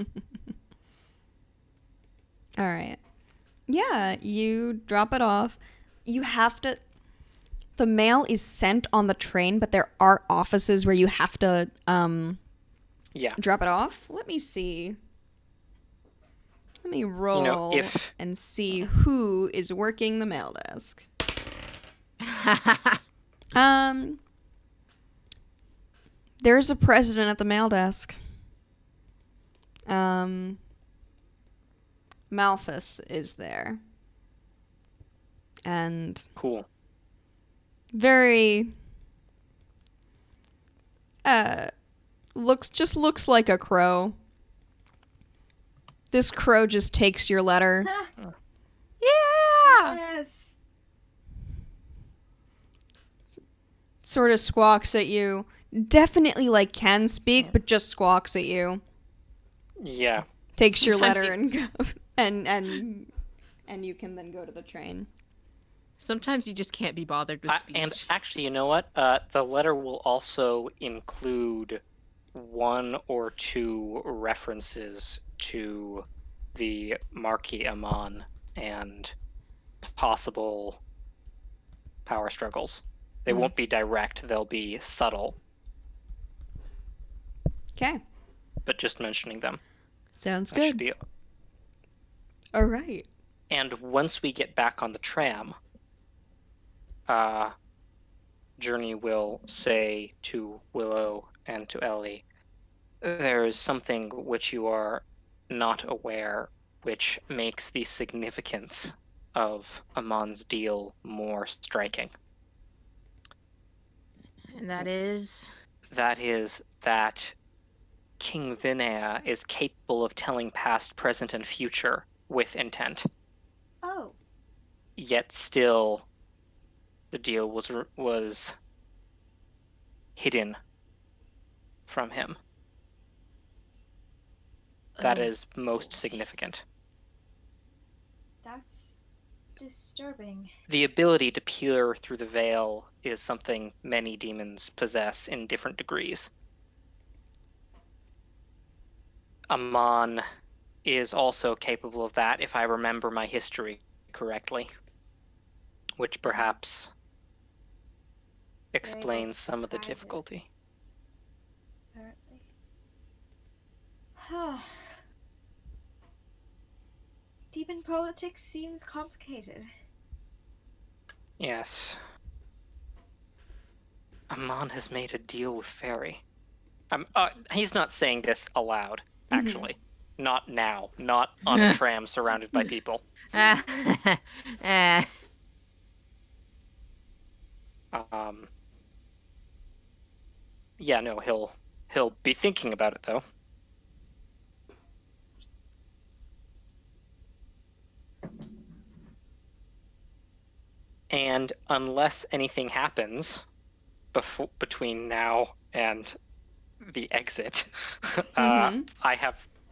right. Yeah, you drop it off. You have to. The mail is sent on the train, but there are offices where you have to Yeah. drop it off. Let me see. Let me roll You know, if and see who is working the mail desk. There's a president at the mail desk. Malthus is there. And cool. very looks like a crow. This crow just takes your letter. Yeah. Yes. Sort of squawks at you. Definitely like can speak, but just squawks at you. Yeah. Takes your Sometimes letter and go, and you can then go to the train. Sometimes you just can't be bothered with speech. And actually, you know what? The letter will also include 1 or 2 references to the Marquis Amon and possible power struggles. They won't be direct, they'll be subtle, Okay. but just mentioning them. Sounds That should good. be. All right. And once we get back on the tram, Journey will say to Willow and to Ellie, there is something which you are not aware, which makes the significance of Amon's deal more striking. And that is... That is that King Vinea is capable of telling past, present, and future with intent. Oh. Yet still, the deal was hidden from him. That is most significant. That's disturbing. The ability to peer through the veil is something many demons possess in different degrees. Amon is also capable of that, if I remember my history correctly, which perhaps explains some of the difficulty. Apparently. Demon politics seems complicated. Yes. Amon has made a deal with Fairy. He's not saying this aloud, actually. Not now. Not on a tram surrounded by people. Yeah, no, he'll be thinking about it though. And unless anything happens between now and the exit,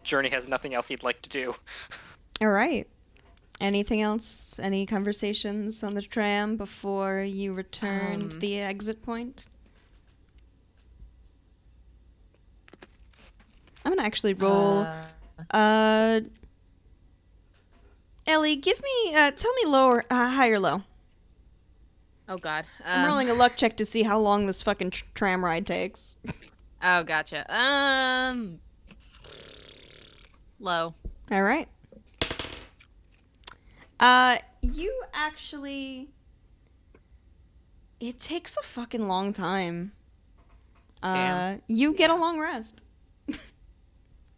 Journey has nothing else he'd like to do. All right. Anything else? Any conversations on the tram before you return to the exit point? I'm gonna actually roll. Ellie, give me. Tell me low or high or low. Oh God. I'm rolling a luck check to see how long this fucking tram ride takes. Oh, gotcha. Low. All right. You actually. It takes a fucking long time. Damn. You get a long rest.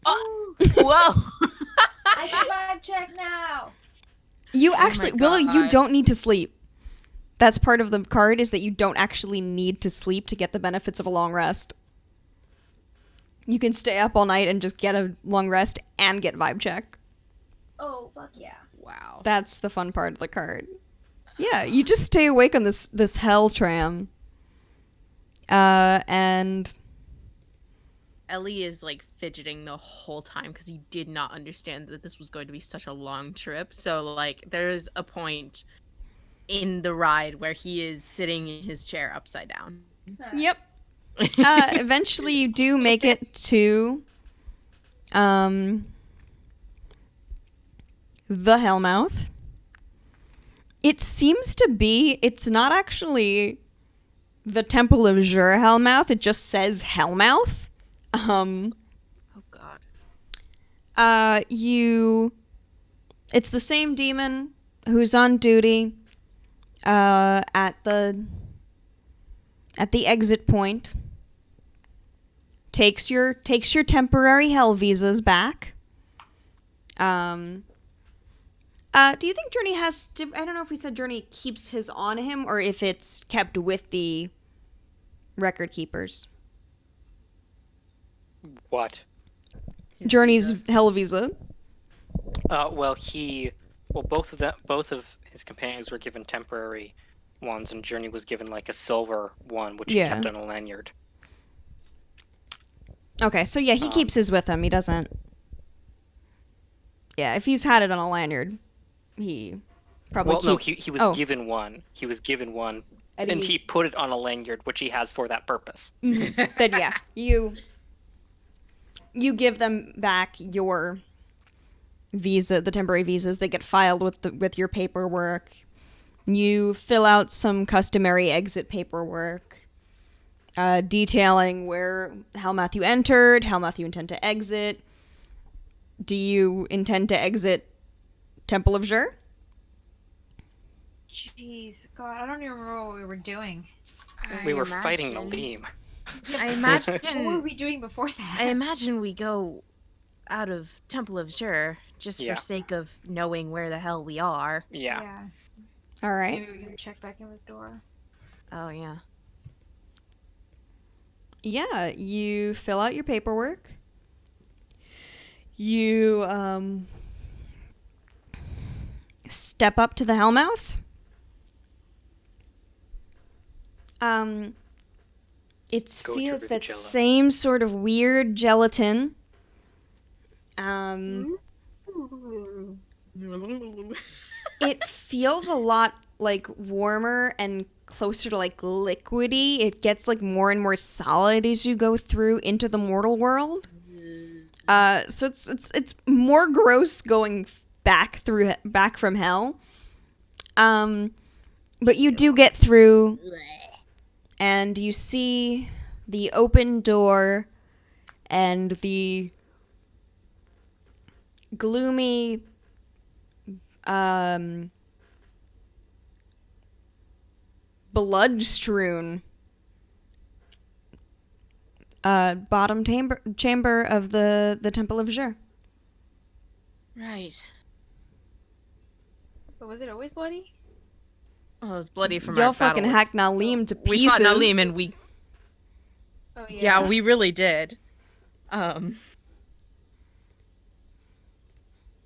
Whoa. I can vibe check now. You actually, Willow, God. you don't need to sleep. That's part of the card, is that you don't actually need to sleep to get the benefits of a long rest. You can stay up all night and just get a long rest and get vibe check. Oh, fuck yeah. Wow. That's the fun part of the card. Yeah, you just stay awake on this hell tram. And Ellie is like fidgeting the whole time because he did not understand that this was going to be such a long trip. So like there's a point in the ride where he is sitting in his chair upside down. Yep. Eventually, you do make it to the Hellmouth. It seems to be. It's not actually the Temple of Jur Hellmouth. It just says Hellmouth. Oh God. It's the same demon who's on duty at the exit point. Takes your temporary hell visas back. Do you think Journey has? I don't know if we said Journey keeps his on him or if it's kept with the record keepers. What? Journey's hell visa. Well, both of his companions were given temporary ones, and Journey was given like a silver one, which he kept on a lanyard. Okay, so yeah, he keeps his with him. He doesn't. Yeah, if he's had it on a lanyard, he probably. Well, no, he was given one. He was given one, and he put it on a lanyard, which he has for that purpose. Then yeah, you give them back your visa, the temporary visas. They get filed with your paperwork. You fill out some customary exit paperwork, detailing where Hellmouth you entered, Hellmouth you intend to exit. Do you intend to exit Temple of Jur? Jeez, God, I don't even remember what we were doing. We were fighting the Leem. I imagine. What were we doing before that? I imagine we go out of Temple of Jur just Yeah. for sake of knowing where the hell we are. Yeah. All right. Maybe we can check back in with Dora. Oh yeah. Yeah, you fill out your paperwork. You step up to the Hellmouth. It Go feels through the that jello. same sort of weird gelatin. It feels a lot like warmer and closer to like liquidy. It gets like more and more solid as you go through into the mortal world. So it's more gross going back from hell. But you do get through, and you see the open door and the gloomy blood-strewn bottom chamber of the Temple of Jur. Right. But was it always bloody? Oh, it was bloody from Y'all our battle fucking with- hacked Nalim to pieces. We fought Nalim and we. Oh Yeah, we really did.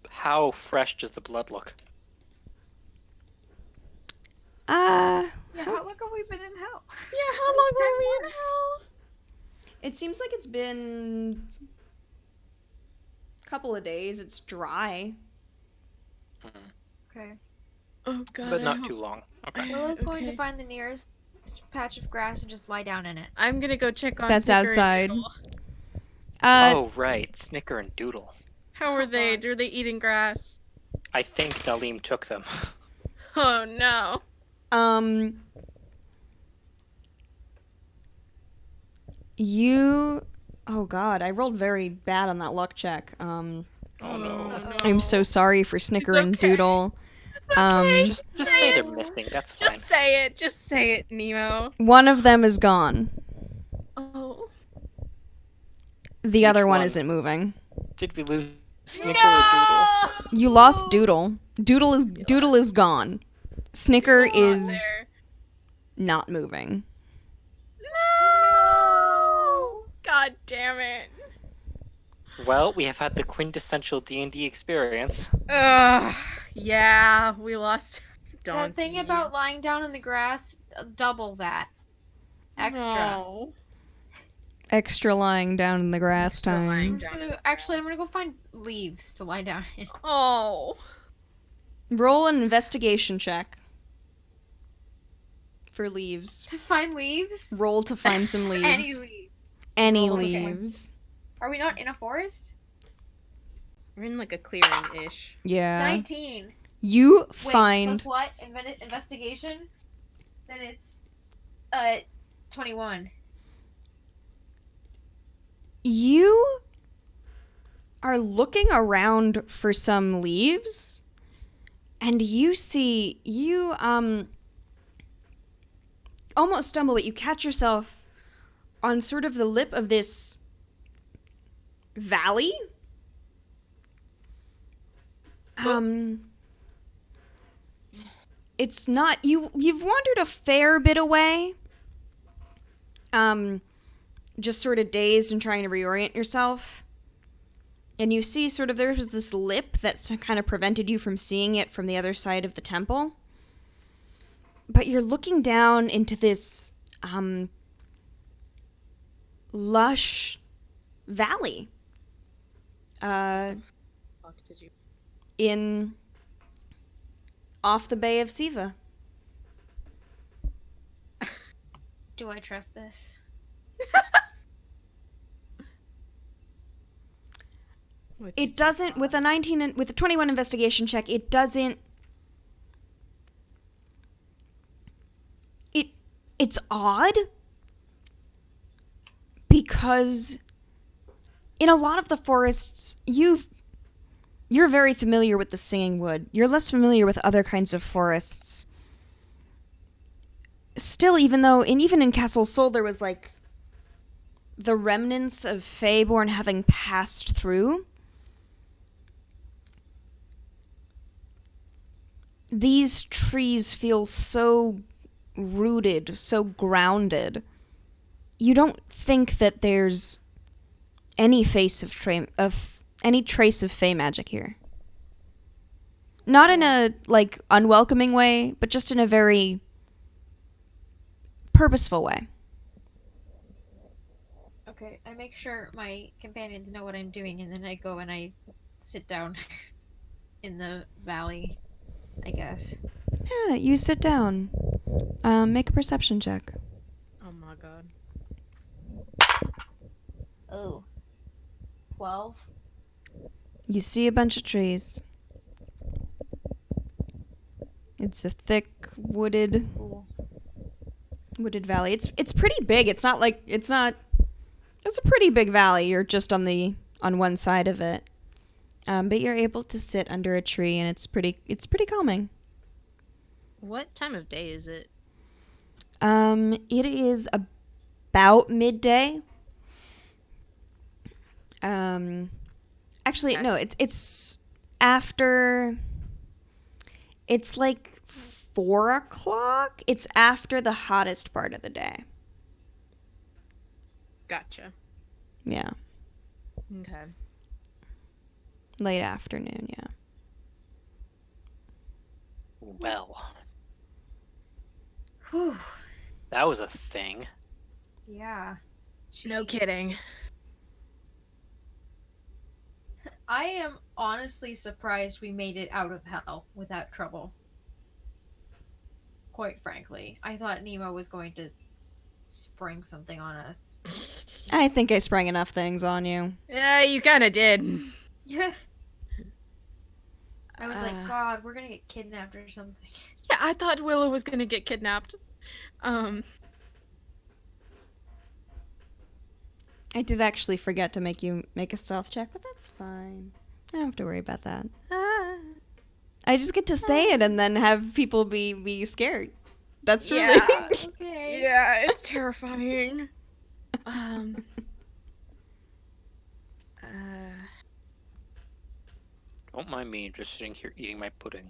How fresh does the blood look? Yeah, how long have we been in hell? Yeah, how long were we in hell? It seems like it's been a couple of days. It's dry. Okay. Oh god. But not too long. Okay. Willow's going to Okay. find the nearest patch of grass and just lie down in it. I'm gonna go check on. That's Snicker and outside. Doodle. Oh, right. Snicker and Doodle. How are they? God. Are they eating grass? I think Nalim took them. Oh no. Oh god, I rolled very bad on that luck check. Oh no. Uh-oh. I'm so sorry for Snicker It's and okay. Doodle. okay. Just say they're missing. That's fine. Just say it. Just say it, Nemo. One of them is gone. Oh. The other one one? isn't moving. Did we lose Snicker or Doodle? You lost Doodle. Doodle is gone. Snicker is There. not moving. No. God damn it. Well, we have had the quintessential D&D experience. Ugh. Yeah, we lost. That thing about lying down in the grass, double that. Extra. No. Extra lying down in the grass time. I'm gonna go find leaves to lie down in. Oh. Roll an investigation check. for leaves. To find leaves? Roll to find some leaves. Any leaves. Any Roll to find- leaves. Are we not in a forest? We're in like a clearing-ish. Yeah. 19. You Wait, find plus what? Investigation? Then it's 21. you are looking around for some leaves, and you see you almost stumble, but you catch yourself on sort of the lip of this valley. It's not you've wandered a fair bit away. Just sort of dazed and trying to reorient yourself. And you see sort of there's this lip that's kind of prevented you from seeing it from the other side of the temple. But you're looking down into this lush valley. Fuck did you? In off the Bay of Siva. Do I trust this? It doesn't with a 21 investigation check. It doesn't. It's odd because in a lot of the forests you're very familiar with the singing wood. You're less familiar with other kinds of forests. Still, even in Castle Sol there was like the remnants of Feyborn having passed through. These trees feel so rooted, so grounded. You don't think that there's any trace of Fey magic here. Not in a like unwelcoming way, but just in a very purposeful way. Okay, I make sure my companions know what I'm doing, and then I go and I sit down in the valley, I guess. Yeah, you sit down. Make a perception check. Oh my god. Oh. 12? You see a bunch of trees. It's a thick wooded valley. It's pretty big. It's a pretty big valley. You're just on one side of it. But you're able to sit under a tree and it's pretty calming. What time of day is it? It is about midday. Actually, Okay. no, it's after. It's like 4:00. It's after the hottest part of the day. Gotcha. Yeah, Okay. late afternoon. Yeah. Well, Whew. that was a thing. Yeah. No Jeez. kidding. I am honestly surprised we made it out of hell without trouble. Quite frankly. I thought Nemo was going to spring something on us. I think I sprang enough things on you. Yeah, you kind of did. Yeah. I was like, Uh. God, we're gonna get kidnapped or something. Yeah, I thought Willow was gonna get kidnapped. I did actually forget to make you make a stealth check, but that's fine. I don't have to worry about that. I just get to say it and then have people be scared. That's really Yeah. Okay. Yeah, it's terrifying. Don't mind me just sitting here eating my pudding.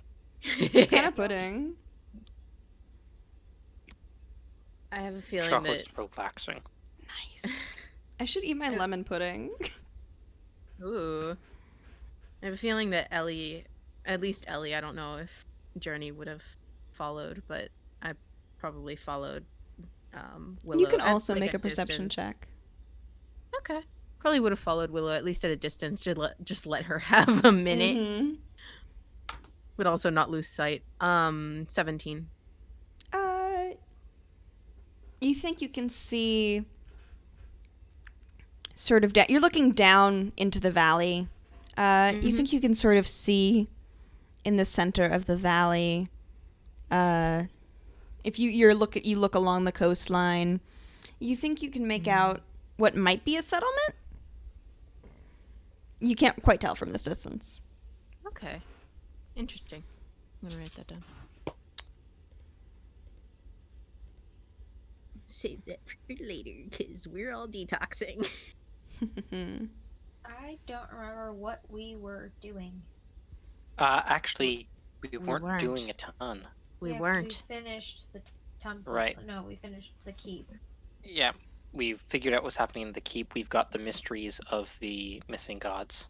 kind of pudding. I have a feeling Chocolate's relaxing. Nice. I should eat my lemon pudding. that. Ooh. I have a feeling that Ellie, at least Ellie, I don't know if Journey would have followed, but I probably followed Willow. You can at, also like, make a a perception distance. check. Okay. Probably would have followed Willow at least at a distance to just let her have a minute, Mhm. but also not lose sight. 17. You think you can see sort of you're looking down into the valley. You think you can sort of see in the center of the valley. If you look along the coastline, you think you can make out what might be a settlement. You can't quite tell from this distance. Okay. Interesting. I'm gonna write that down. Save that for later, because we're all detoxing. I don't remember what we were doing. Actually, we weren't weren't. doing a ton. We Yeah, weren't. We finished the temple. Right. No, we finished the keep. Yeah, we've figured out what's happening in the keep. We've got the mysteries of the missing gods.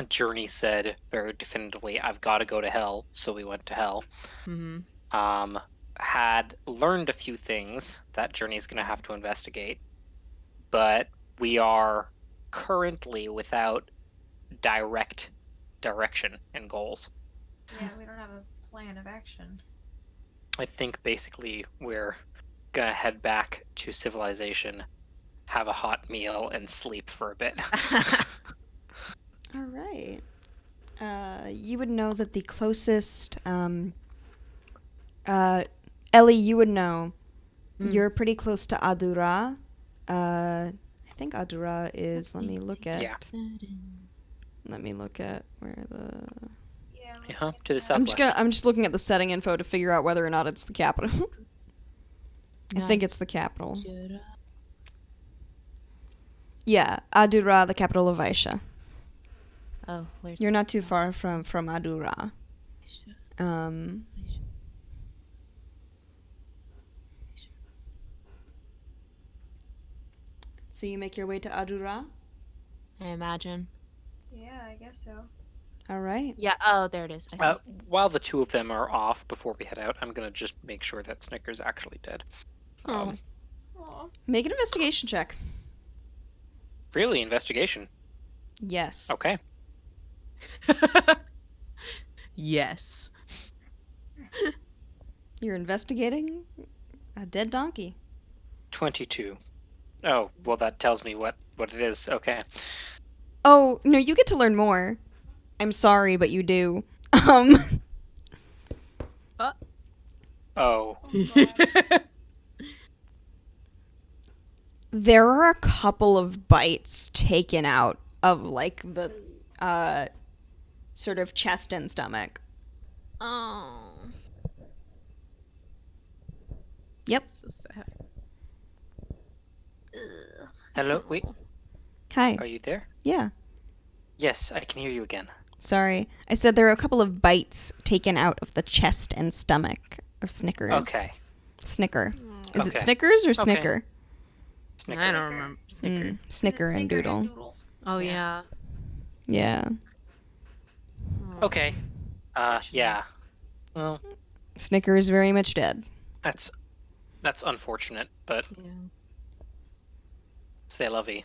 Journey said very definitively, "I've got to go to hell," so we went to hell. Mm-hmm. Had learned a few things that Journey is going to have to investigate, but we are currently without direct direction and goals. Yeah, we don't have a plan of action. I think basically we're gonna head back to civilization, have a hot meal, and sleep for a bit. All right. You would know that the closest, Ellie, you would know. You're pretty close to Adura. I think Adura is. Let me look at. Yeah. Let me look at where the. Yeah. Yeah, to the southwest. I'm just looking at the setting info to figure out whether or not it's the capital. I think it's the capital. Yeah, Adura, the capital of Aisha. Oh, where's... You're not too far from Adura. So you make your way to Adura? I imagine. Yeah, I guess so. All right. Yeah, oh, there it is. I see. While the two of them are off before we head out, I'm gonna just make sure that Snicker's actually dead. Oh. Aw. Make an investigation check. Really, investigation. Yes. Okay. Yes. You're investigating a dead donkey. 22. Oh, well, that tells me what it is. Okay. Oh, no, you get to learn more. I'm sorry, but you do. Um, Oh. there are a couple of bites taken out of, like, the, sort of chest and stomach. Oh. Yep. So sad. Hello? Wait, Hi. are you there? Yeah. Yes, I can hear you again. Sorry. I said there are a couple of bites taken out of the chest and stomach of Snickers. Okay. Snicker. Is it Okay. Snickers or Snicker? Snicker. I don't remember. Snicker. Snicker and Doodle. Oh, yeah. Yeah. Okay. Yeah. Well, Snicker is very much dead. that's unfortunate, but Yeah. c'est la vie.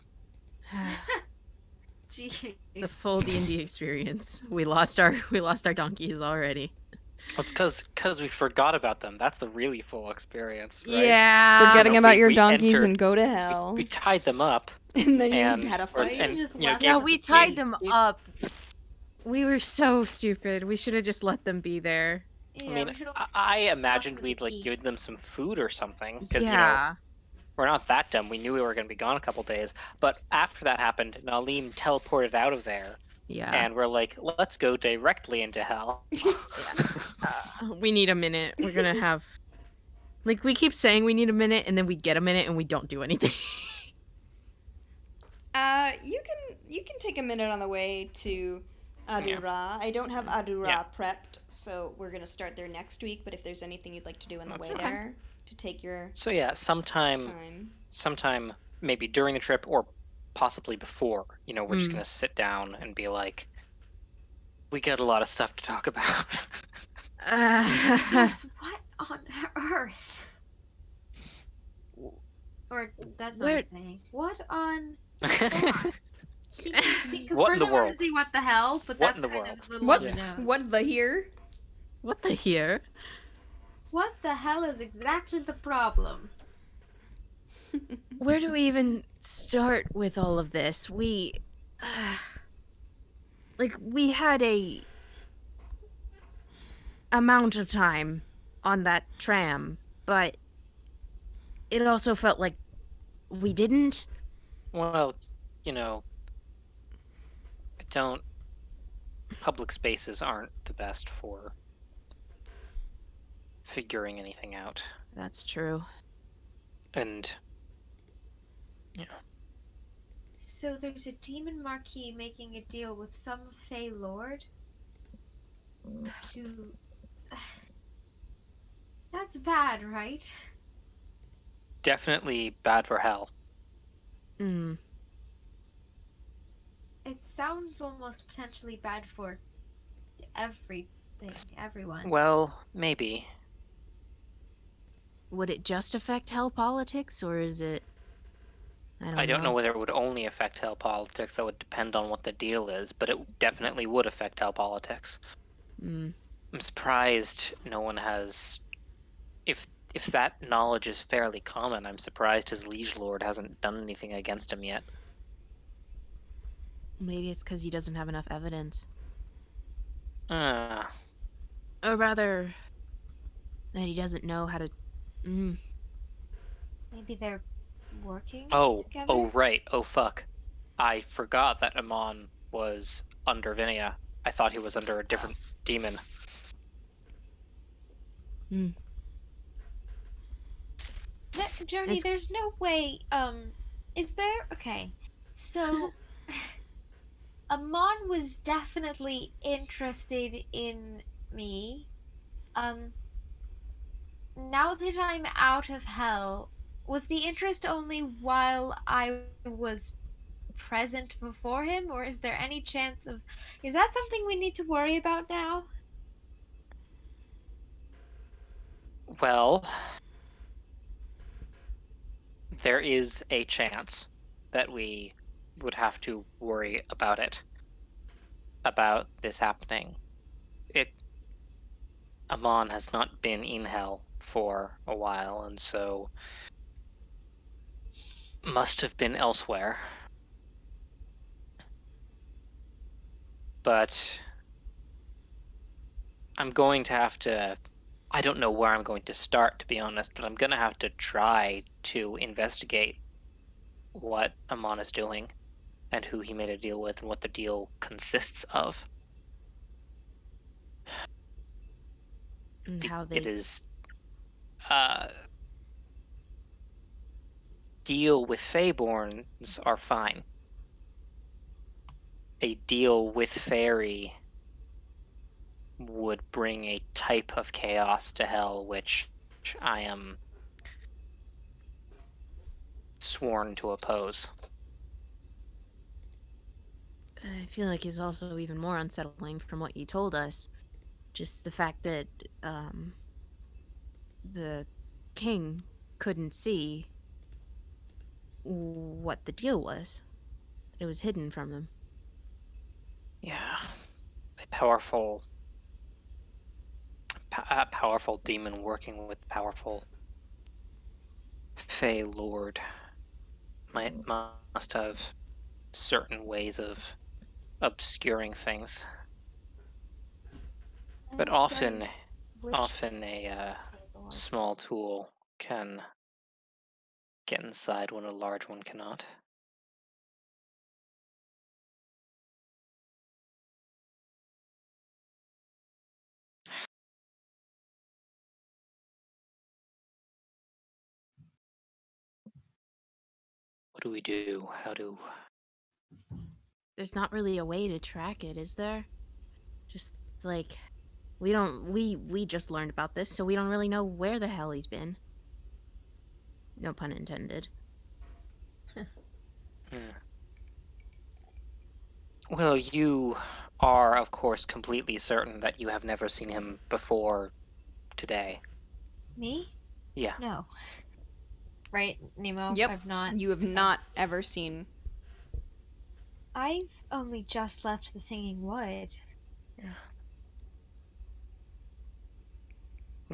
Jeez. The full D&D experience. We lost our donkeys already. Well, it's because we forgot about them. That's the really full experience, right? Yeah. Forgetting no, about we- your we donkeys entered- and go to hell. We tied them up. And then and you had a fight. and, Just you know, left Yeah, them. we tied them up. We were so stupid. We should have just let them be there. Yeah, I mean, we should've- I imagined for the we'd like key. given them some food or something because you know Yeah. we're not that dumb. We knew we were going to be gone a couple days. But after that happened, Nalim teleported out of there, Yeah. and we're like, let's go directly into hell. We need a minute. We're gonna have... Like, we keep saying we need a minute, and then we get a minute, and we don't do anything. You can take a minute on the way to Adura. I don't have Adura Yeah. prepped, so we're gonna start there next week. But if there's anything you'd like to do on the That's way okay. there to take your So yeah, sometime maybe during the trip or possibly before, you know, we're just gonna sit down and be like, we got a lot of stuff to talk about. Yes, what on earth? Or that's not Where- saying. What on? Because What in first the I wanted world? to say what the hell, but What that's in the kind world? of little what on the nose. what the here? What the here? What the hell is exactly the problem? Where do we even start with all of this? We had a amount of time on that tram, but it also felt like we didn't. Well, you know, I don't. Public spaces aren't the best for figuring anything out. That's true. And, you know, So there's a demon marquis making a deal with some Fey lord to. That's bad, right? definitely bad for hell. Mm. It sounds almost potentially bad for everything, everyone. Well, maybe. Would it just affect hell politics, or is it? I don't know know. whether it would only affect hell politics. That would depend on what the deal is, but it definitely would affect hell politics. Mm. I'm surprised no one has. If that knowledge is fairly common, I'm surprised his liege lord hasn't done anything against him yet. Maybe it's because he doesn't have enough evidence. Ah, Or rather, that he doesn't know how to. Mm. Maybe they're working oh, together? right. Oh, fuck. I forgot that Amon was under Vinia. I thought he was under a different demon. Mm. Joni, It's there's no way, is there? Okay. So, Amon was definitely interested in me. Um, now that I'm out of hell, was the interest only while I was present before him, or is there any chance of. Is that something we need to worry about now? Well, there is a chance that we would have to worry about it, about this happening. It Amon has not been in hell for a while, and so must have been elsewhere. But I'm going to have to. I don't know where I'm going to start, to be honest, but I'm going to have to try to investigate what Amon is doing and who he made a deal with and what the deal consists of. how It they. is uh deal with Feyborns are fine. A deal with Fairy would bring a type of chaos to hell which I am sworn to oppose. I feel like is also even more unsettling from what you told us. Just the fact that the king couldn't see what the deal was. It was hidden from them. Yeah, a powerful demon working with powerful Fey Lord must have certain ways of obscuring things. But often, Which often a Lord? small tool can get inside when a large one cannot. What do we do? How do... There's not really a way to track it, is there? Just like we don't we just learned about this, so we don't really know where the hell he's been. No pun intended. Hmm. Well, you are, of course, completely certain that you have never seen him before today. Me? Yeah. No. Right, Nemo? Yep. I've not. You have Okay. not ever seen. I've only just left the Singing Wood.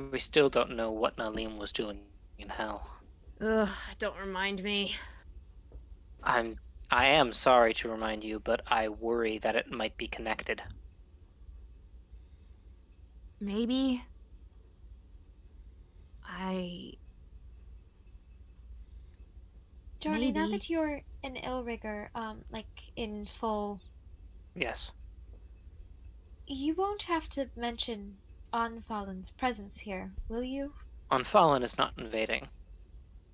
We still don't know what Nalim was doing in hell. Ugh, don't remind me. I am sorry to remind you, but I worry that it might be connected. Maybe. I. Johnny, now Maybe. that you're an Illrigger, like in full, Yes. you won't have to mention Onfallen's presence here, will you? Unfallen is not invading.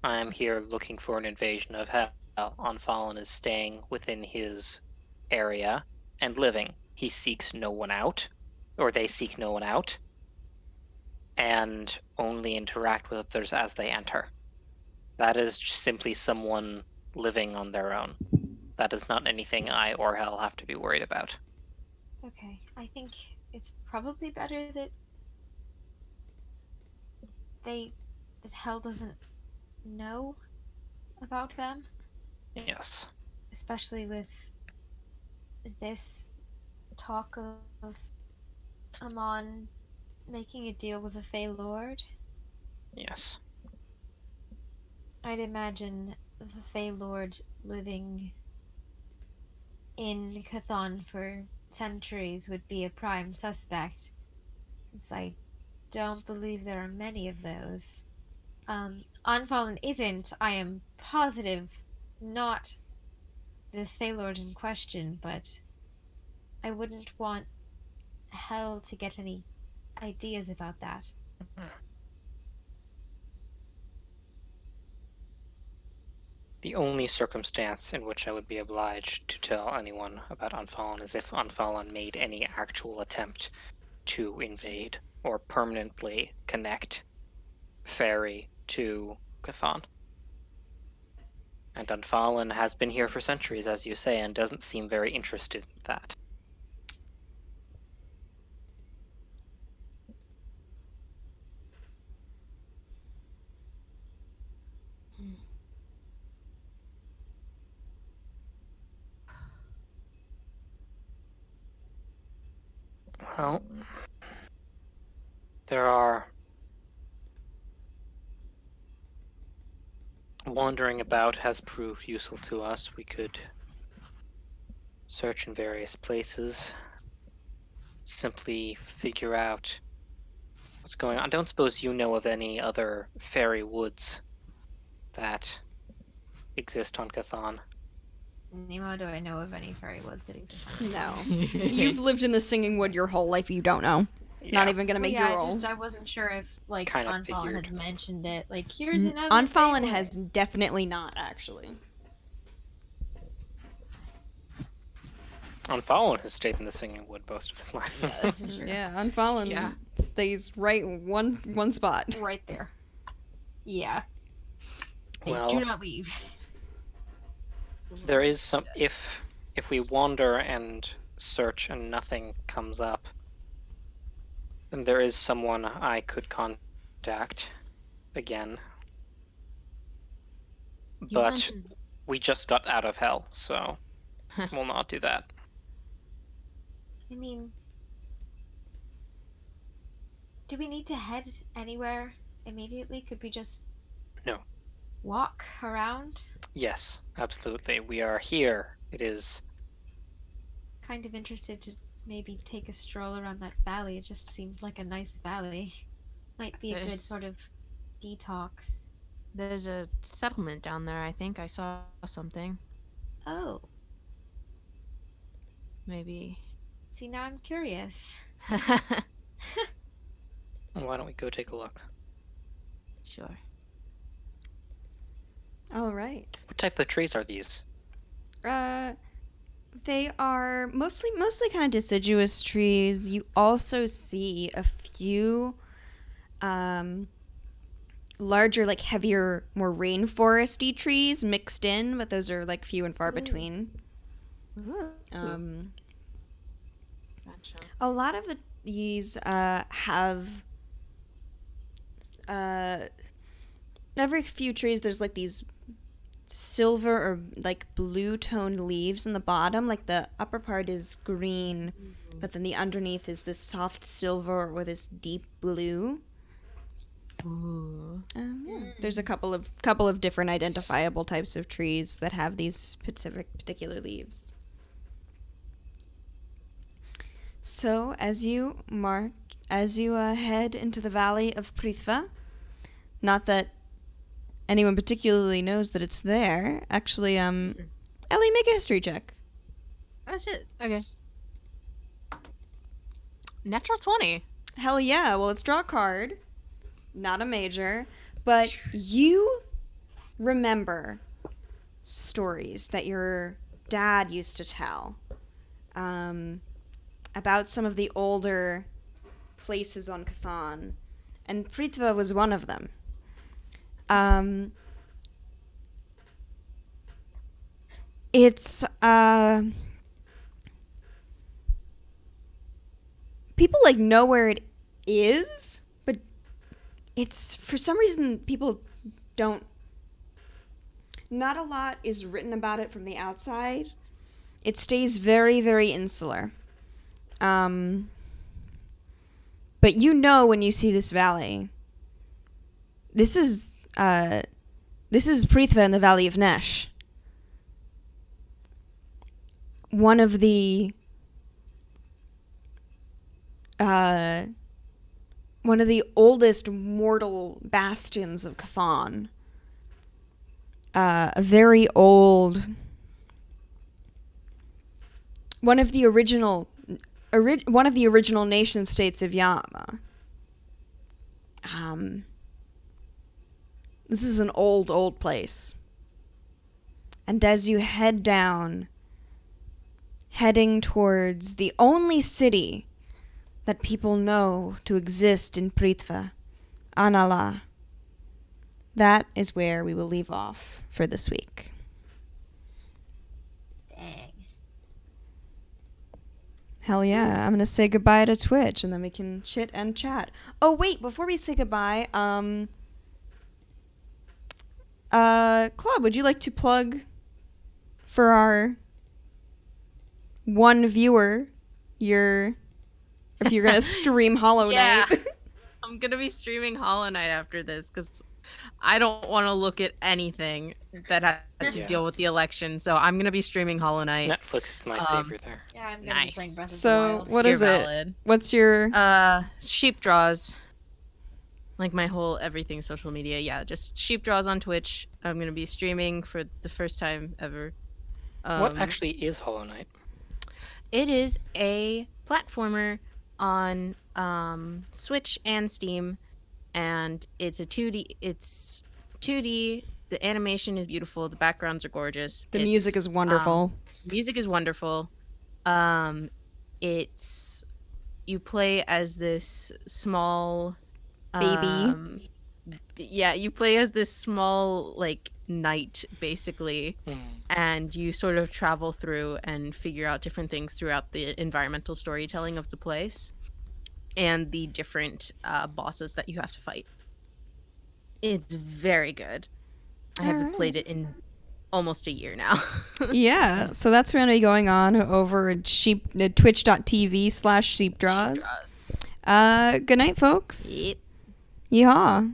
I am here looking for an invasion of hell. Unfallen is staying within his area and living. He seeks no one out, or they seek no one out, and only interact with others as they enter. That is simply someone living on their own. That is not anything I or Hell have to be worried about. Okay, I think it's probably better that that Hell doesn't know about them, Yes. especially with this talk of Amon making a deal with a Fey Lord. Yes. I'd imagine the Fey Lord living in Chthon for centuries would be a prime suspect, since I don't believe there are many of those. Unfallen isn't, I am positive, not the Fey Lord in question, but I wouldn't want Hell to get any ideas about that. The only circumstance in which I would be obliged to tell anyone about Unfallen is if Unfallen made any actual attempt to invade or permanently connect Fairy to Chthon. And Unfallen has been here for centuries, as you say, and doesn't seem very interested in that. Well, there are wandering about has proved useful to us. We could search in various places, simply figure out what's going on. I don't suppose you know of any other fairy woods that exist on Chthon. Nemo, do I know of any fairy woods that exist? No. You've lived in the Singing Wood your whole life, you don't know. Not even gonna Well, make yeah, you roll. I wasn't sure if like Kind of Unfallen figured. had mentioned it. Like, here's another Unfallen Fey has wood. definitely not, actually. Unfallen has stayed in the Singing Wood most of his life. Yeah, this is true. Yeah, Unfallen Yeah. stays right one spot. Right there. Yeah. They Well, do not leave. there is some if we wander and search and nothing comes up, then there is someone I could contact again. You But mentioned. we just got out of hell, so we'll not do that. I mean, do we need to head anywhere immediately? Could we just No. walk around? Yes, absolutely. We are here. It is Kind of interested to maybe take a stroll around that valley. It just seemed like a nice valley. Might be a good There's- sort of detox. There's a settlement down there, I think. I saw something. Oh, Maybe. see, now I'm curious. why don't we go take a look? Sure. All right. What type of trees are these? They are mostly kind of deciduous trees. You also see a few larger, like heavier, more rainforesty trees mixed in, but those are like few and far between. Gotcha. A lot of these have every few trees there's like these silver or like blue toned leaves in the bottom. Like the upper part is green, but then the underneath is this soft silver or this deep blue. Ooh. Yeah. There's a couple of different identifiable types of trees that have these particular leaves. So as you head into the valley of Prithva, not that anyone particularly knows that it's there. Actually, Ellie, make a history check. Oh shit. Okay. Natural 20. Hell yeah. Well, let's draw a card. Not a major, but you remember stories that your dad used to tell about some of the older places on Chthon, and Prithva was one of them. It's people like know where it is, but it's for some reason people don't. Not a lot is written about it from the outside. It stays very, very insular. But you know when you see this valley, this is Prithva in the Valley of Nesh. One of the oldest mortal bastions of Chthon. A very old, one of the original nation states of Yama. This is an old place. And as you head down, heading towards the only city that people know to exist in Prithva, Anala, that is where we will leave off for this week. Dang. Hell yeah. I'm going to say goodbye to Twitch, and then we can chit and chat. Oh, wait, before we say goodbye, Club, would you like to plug for our one viewer if you're going to stream Hollow Yeah. Knight? I'm gonna be streaming Hollow Knight after this because I don't want to look at anything that has to Yeah. deal with the election. So I'm gonna be streaming Hollow Knight. Netflix is my savior there. Yeah, I'm gonna be playing Nice. Breath of the So, Wild. what You're is it? valid. What's your... Sheep draws. Like my whole everything social media. Yeah, just sheep draws on Twitch. I'm gonna be streaming for the first time ever. What actually is Hollow Knight? It is a platformer on Switch and Steam, and it's a 2D. It's 2D. The animation is beautiful. The backgrounds are gorgeous. The music is wonderful. Music is wonderful. It's you play as this small Baby. Yeah, you play as this small like knight basically, and you sort of travel through and figure out different things throughout the environmental storytelling of the place and the different bosses that you have to fight. It's very good. I haven't played it in almost a year now. Yeah, so that's going to be going on over at twitch.tv/sheepdraws. Sheep draws. Good night, folks. Yep. Yeehaw.